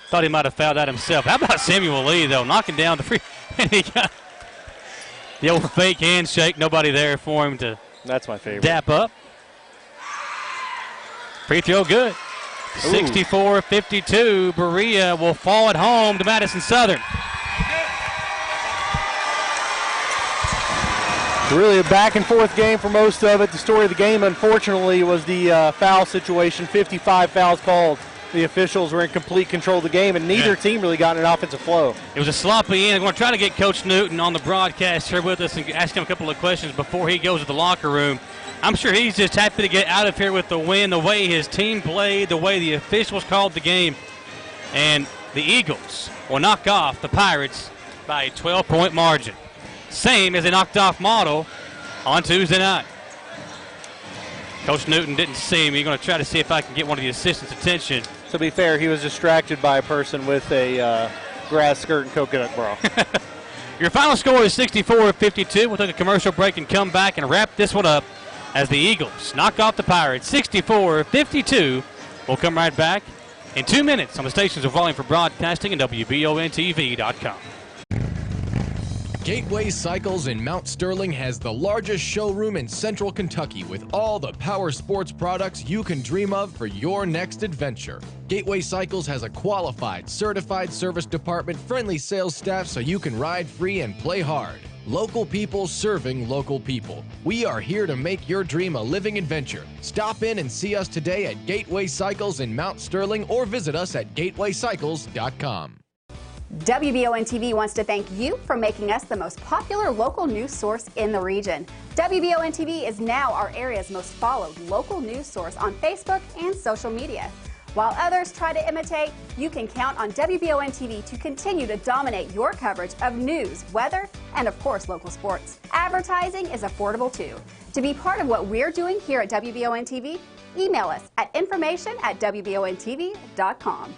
thought he might have fouled out himself. How about Samuel Lee, though, knocking down the free? And he got the old fake handshake. Nobody there for him to That's my favorite. Dap up. Free throw good. 64-52. Berea will fall at home to Madison Southern. Really a back and forth game for most of it. The story of the game, unfortunately, was the foul situation. 55 fouls called. The officials were in complete control of the game, and neither team really got an offensive flow. It was a sloppy end. I'm going to try to get Coach Newton on the broadcast here with us and ask him a couple of questions before he goes to the locker room. I'm sure he's just happy to get out of here with the win, the way his team played, the way the officials called the game. And the Eagles will knock off the Pirates by a 12-point margin. Same as they knocked off Model on Tuesday night. Coach Newton didn't see me. Going to try to see if I can get one of the assistants' attention. To be fair, he was distracted by a person with a grass skirt and coconut bra. Your final score is 64-52. We'll take a commercial break and come back and wrap this one up as the Eagles knock off the Pirates 64-52. We'll come right back in 2 minutes on the stations of Volume for Broadcasting and WBONTV.com. Gateway Cycles in Mount Sterling has the largest showroom in central Kentucky with all the power sports products you can dream of for your next adventure. Gateway Cycles has a qualified, certified service department, friendly sales staff so you can ride free and play hard. Local people serving local people. We are here to make your dream a living adventure. Stop in and see us today at Gateway Cycles in Mount Sterling or visit us at gatewaycycles.com. WBON-TV wants to thank you for making us the most popular local news source in the region. WBON-TV is now our area's most followed local news source on Facebook and social media. While others try to imitate, you can count on WBON-TV to continue to dominate your coverage of news, weather, and of course local sports. Advertising is affordable too. To be part of what we're doing here at WBON-TV, email us at information@WBONTV.com.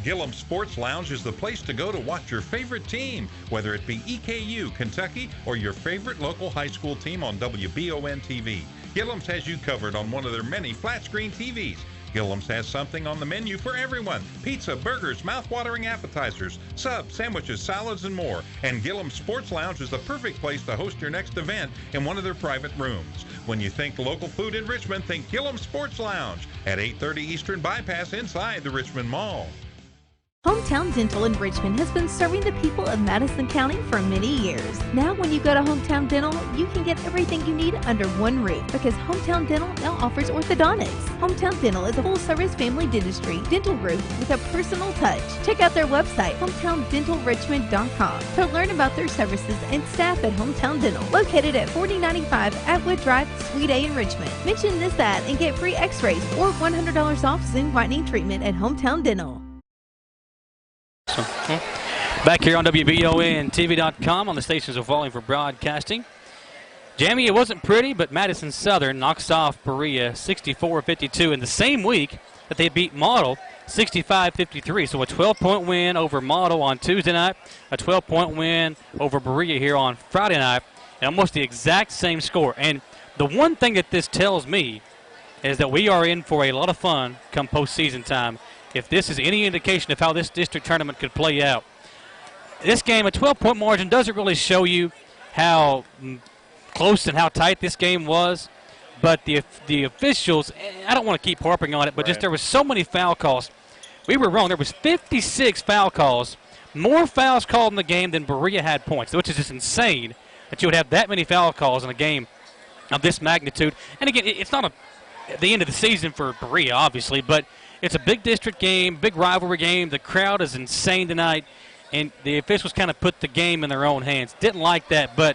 Gillum Sports Lounge is the place to go to watch your favorite team, whether it be EKU, Kentucky, or your favorite local high school team on WBON TV. Gillum's has you covered on one of their many flat-screen TVs. Gillum's has something on the menu for everyone. Pizza, burgers, mouth-watering appetizers, subs, sandwiches, salads, and more. And Gillum Sports Lounge is the perfect place to host your next event in one of their private rooms. When you think local food in Richmond, think Gillum Sports Lounge at 830 Eastern Bypass inside the Richmond Mall. Hometown Dental in Richmond has been serving the people of Madison County for many years. Now when you go to Hometown Dental, you can get everything you need under one roof because Hometown Dental now offers orthodontics. Hometown Dental is a full-service family dentistry dental group with a personal touch. Check out their website, hometowndentalrichmond.com, to learn about their services and staff at Hometown Dental, located at 4095 Atwood Drive, Suite A in Richmond. Mention this ad and get free x-rays or $100 off Zoom whitening treatment at Hometown Dental. Back here on WBON-TV.com on the stations of volume for broadcasting. Jamie, it wasn't pretty, but Madison Southern knocks off Berea 64-52 in the same week that they beat Model 65-53. So a 12-point win over Model on Tuesday night, a 12-point win over Berea here on Friday night, and almost the exact same score. And the one thing that this tells me is that we are in for a lot of fun come postseason time. If this is any indication of how this district tournament could play out. This game, a 12-point margin, doesn't really show you how close and how tight this game was, but the officials, I don't want to keep harping on it, but just there was so many foul calls. We were wrong. There was 56 foul calls, more fouls called in the game than Berea had points, which is just insane that you would have that many foul calls in a game of this magnitude. And again, it's not the end of the season for Berea, obviously, but it's a big district game, big rivalry game. The crowd is insane tonight, and the officials kind of put the game in their own hands. Didn't like that, but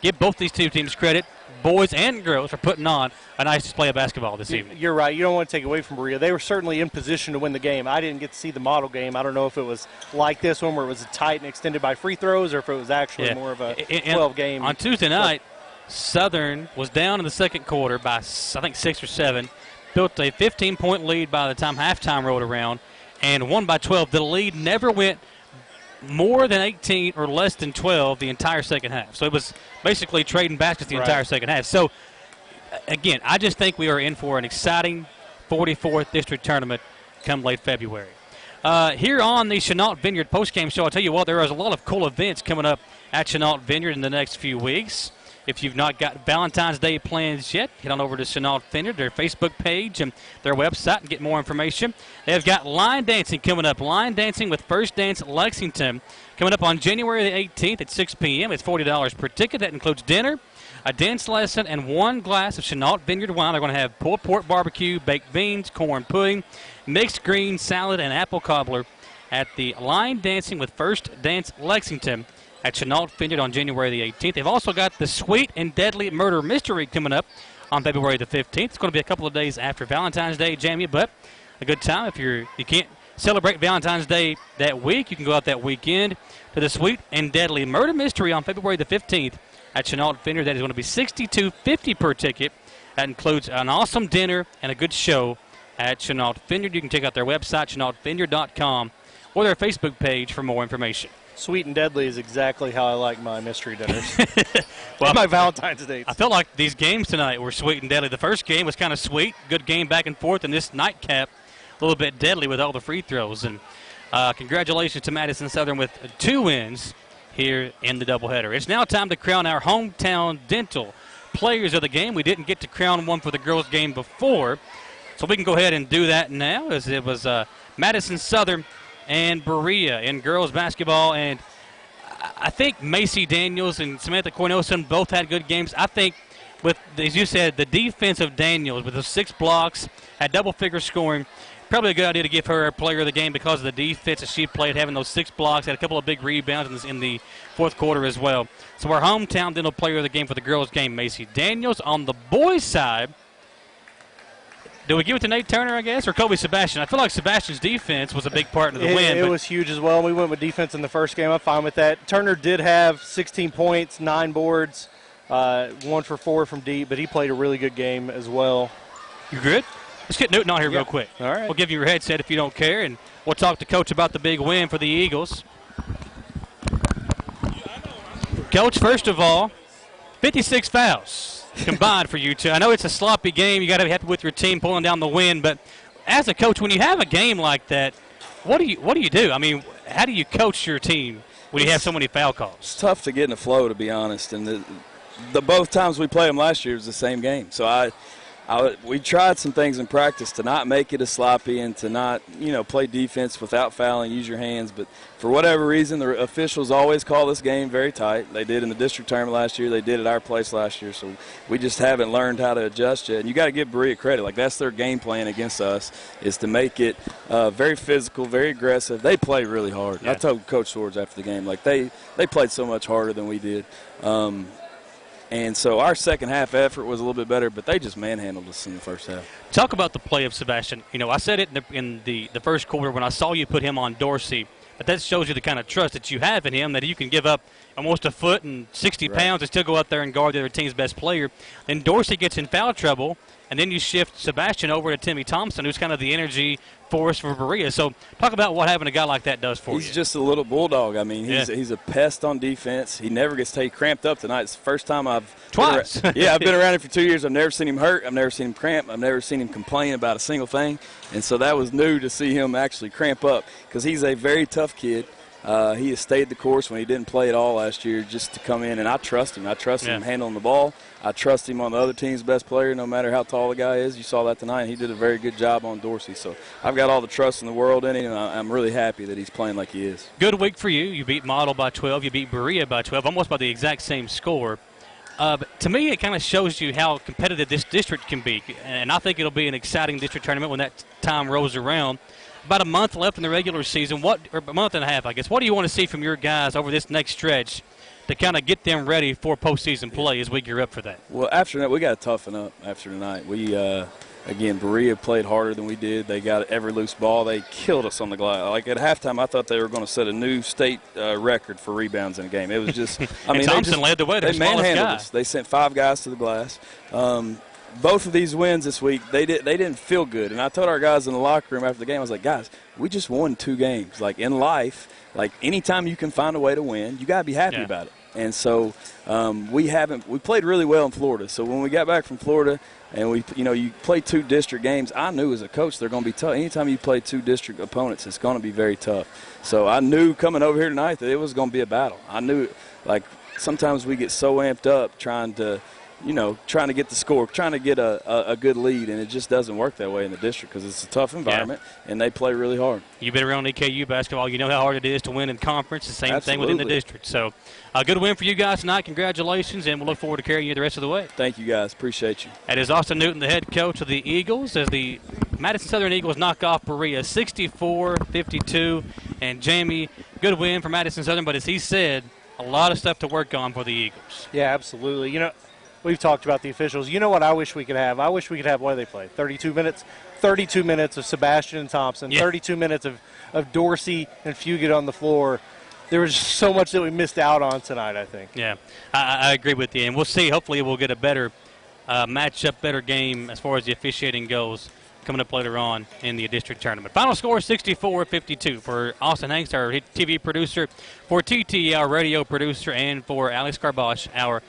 give both these two teams credit, boys and girls, for putting on a nice display of basketball this evening. You're right. You don't want to take away from Berea. They were certainly in position to win the game. I didn't get to see the Model game. I don't know if it was like this one where it was tight and extended by free throws or if it was actually more of a 12 game. On Tuesday night, Southern was down in the second quarter by, I think, 6 or 7. Built a 15-point lead by the time halftime rolled around and won by 12. The lead never went more than 18 or less than 12 the entire second half. So it was basically trading baskets the entire second half. So, again, I just think we are in for an exciting 44th district tournament come late February. Here on the Chenault Vineyard postgame show, I'll tell you what, there is a lot of cool events coming up at Chenault Vineyard in the next few weeks. If you've not got Valentine's Day plans yet, head on over to Chenault Vineyard, their Facebook page and their website, and get more information. They've got line dancing coming up. Line dancing with First Dance Lexington coming up on January the 18th at 6 p.m. It's $40 per ticket. That includes dinner, a dance lesson, and one glass of Chenault Vineyard wine. They're going to have pulled pork barbecue, baked beans, corn pudding, mixed green salad, and apple cobbler at the Line Dancing with First Dance Lexington at Chenault Vineyard on January the 18th. They've also got the Sweet and Deadly Murder Mystery coming up on February the 15th. It's going to be a couple of days after Valentine's Day, Jamie, but a good time. If you can't celebrate Valentine's Day that week, you can go out that weekend to the Sweet and Deadly Murder Mystery on February the 15th at Chenault Vineyard. That is going to be $62.50 per ticket. That includes an awesome dinner and a good show at Chenault Vineyard. You can check out their website, chenaultvineyard.com, or their Facebook page for more information. Sweet and deadly is exactly how I like my mystery dinners. Well, my Valentine's dates. I felt like these games tonight were sweet and deadly. The first game was kind of sweet, good game back and forth, and this nightcap a little bit deadly with all the free throws. And Congratulations to Madison Southern with 2 wins here in the doubleheader. It's now time to crown our hometown dental players of the game. We didn't get to crown one for the girls' game before, so we can go ahead and do that now, as it was Madison Southern and Berea in girls basketball. And I think Macy Daniels and Samantha Cornelson both had good games. I think with, as you said, the defense of Daniels with the 6 blocks, had double-figure scoring, probably a good idea to give her a player of the game because of the defense that she played, having those 6 blocks, had a couple of big rebounds in the fourth quarter as well. So our hometown dental player of the game for the girls' game, Macy Daniels. On the boys' side, do we give it to Nate Turner, I guess, or Kobe Sebastian? I feel like Sebastian's defense was a big part of the win. It was huge as well. We went with defense in the first game. I'm fine with that. Turner did have 16 points, 9 boards, 1 for 4 from deep, but he played a really good game as well. You good? Let's get Newton on here real quick. All right. We'll give you your headset if you don't care, and we'll talk to Coach about the big win for the Eagles. Coach, first of all, 56 fouls combined for you two. I know it's a sloppy game. You got to be happy with your team pulling down the win, but as a coach, when you have a game like that, what do you do? I mean, how do you coach your team when you have so many foul calls? It's tough to get in the flow, to be honest. And the both times we played them last year was the same game. So we tried some things in practice to not make it as sloppy and to not, play defense without fouling, use your hands. But for whatever reason, the officials always call this game very tight. They did in the district tournament last year. They did at our place last year. So we just haven't learned how to adjust yet. And you got to give Berea credit. Like, that's their game plan against us, is to make it very physical, very aggressive. They play really hard. Yeah. I told Coach Swords after the game, like, they played so much harder than we did. And so our second half effort was a little bit better, but they just manhandled us in the first half. Talk about the play of Sebastian. I said it in the first quarter when I saw you put him on Dorsey, but that shows you the kind of trust that you have in him, that you can give up almost a foot and 60 pounds and still go out there and guard the other team's best player. Then Dorsey gets in foul trouble, and then you shift Sebastian over to Timmy Thompson, who's kind of the energy force for Berea. So talk about what having a guy like that does for you. He's just a little bulldog. I mean, he's a pest on defense. He never gets cramped up tonight. It's the first time I've I've been around him for 2 years. I've never seen him hurt. I've never seen him cramp. I've never seen him complain about a single thing. And so that was new to see him actually cramp up, because he's a very tough kid. He has stayed the course when he didn't play at all last year, just to come in, and I trust him. I trust him handling the ball. I trust him on the other team's best player, no matter how tall the guy is. You saw that tonight, and he did a very good job on Dorsey. So I've got all the trust in the world in him, and I'm really happy that he's playing like he is. Good week for you. You beat Model by 12. You beat Berea by 12, almost by the exact same score. But to me, it kind of shows you how competitive this district can be, and I think it'll be an exciting district tournament when that time rolls around. About a month left in the regular season, or a month and a half, I guess. What do you want to see from your guys over this next stretch to kind of get them ready for postseason play as we gear up for that? Well, after that, we got to toughen up after tonight. We, again, Berea played harder than we did. They got every loose ball. They killed us on the glass. Like, at halftime, I thought they were going to set a new state record for rebounds in a game. It was just, I mean, Thompson led the way. They manhandled us. They sent 5 guys to the glass. Both of these wins this week, they didn't feel good. And I told our guys in the locker room after the game, I was like, guys, we just won 2 games. Like, in life, like, anytime you can find a way to win, you got to be happy about it. And so we played really well in Florida. So when we got back from Florida and you play 2 district games, I knew as a coach they're going to be tough. Anytime you play 2 district opponents, it's going to be very tough. So I knew coming over here tonight that it was going to be a battle. I knew, like, sometimes we get so amped up trying to get the score, trying to get a good lead, and it just doesn't work that way in the district because it's a tough environment, and they play really hard. You've been around EKU basketball. You know how hard it is to win in conference. The same thing within the district. So a good win for you guys tonight. Congratulations, and we'll look forward to carrying you the rest of the way. Thank you, guys. Appreciate you. That is Austin Newton, the head coach of the Eagles, as the Madison Southern Eagles knock off Berea 64-52. And Jamie, good win for Madison Southern, but as he said, a lot of stuff to work on for the Eagles. Yeah, absolutely. We've talked about the officials. You know what I wish we could have? I wish we could have, what do they play, 32 minutes? 32 minutes of Sebastian and Thompson, 32 minutes of Dorsey and Fugit on the floor. There was so much that we missed out on tonight, I think. Yeah, I agree with you. And we'll see. Hopefully we'll get a better matchup, better game as far as the officiating goes coming up later on in the district tournament. Final score 64-52 for Austin Hanks, our TV producer, for TT, our radio producer, and for Alex Garbosh, our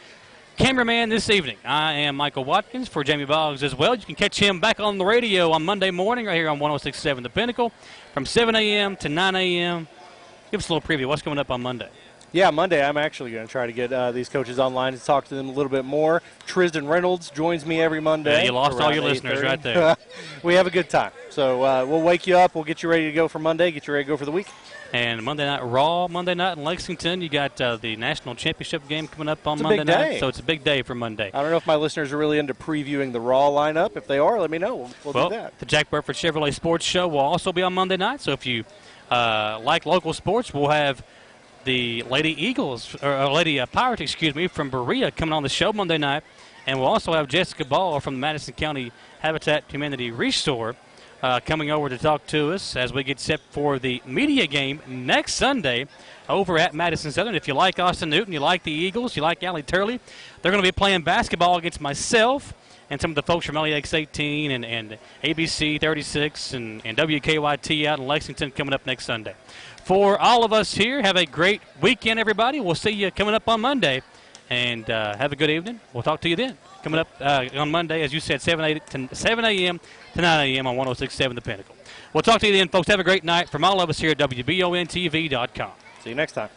cameraman this evening. I am Michael Watkins for Jamie Boggs as well. You can catch him back on the radio on Monday morning right here on 106.7 The Pinnacle from 7 a.m. to 9 a.m. Give us a little preview. What's coming up on Monday? Yeah, Monday I'm actually going to try to get these coaches online to talk to them a little bit more. Tristan Reynolds joins me every Monday. Yeah, you lost all your listeners right there. We have a good time. So we'll wake you up. We'll get you ready to go for Monday, get you ready to go for the week. And Monday Night Raw, Monday night in Lexington. You got the National Championship game coming up on It's a Monday big night. day. So it's a big day for Monday. I don't know if my listeners are really into previewing the Raw lineup. If they are, let me know. We'll do that. The Jack Burford Chevrolet Sports Show will also be on Monday night. So if you like local sports, we'll have the Lady Eagles, or Lady Pirates, from Berea coming on the show Monday night. And we'll also have Jessica Ball from the Madison County Habitat Community Restore coming over to talk to us as we get set for the media game next Sunday over at Madison Southern. If you like Austin Newton, you like the Eagles, you like Allie Turley, they're going to be playing basketball against myself and some of the folks from LEX 18 and ABC 36 and WKYT out in Lexington coming up next Sunday. For all of us here, have a great weekend, everybody. We'll see you coming up on Monday. And have a good evening. We'll talk to you then. Coming up on Monday, as you said, 7 a.m. to 9 a.m. on 106.7 The Pinnacle. We'll talk to you then, folks. Have a great night from all of us here at WBONTV.com. See you next time.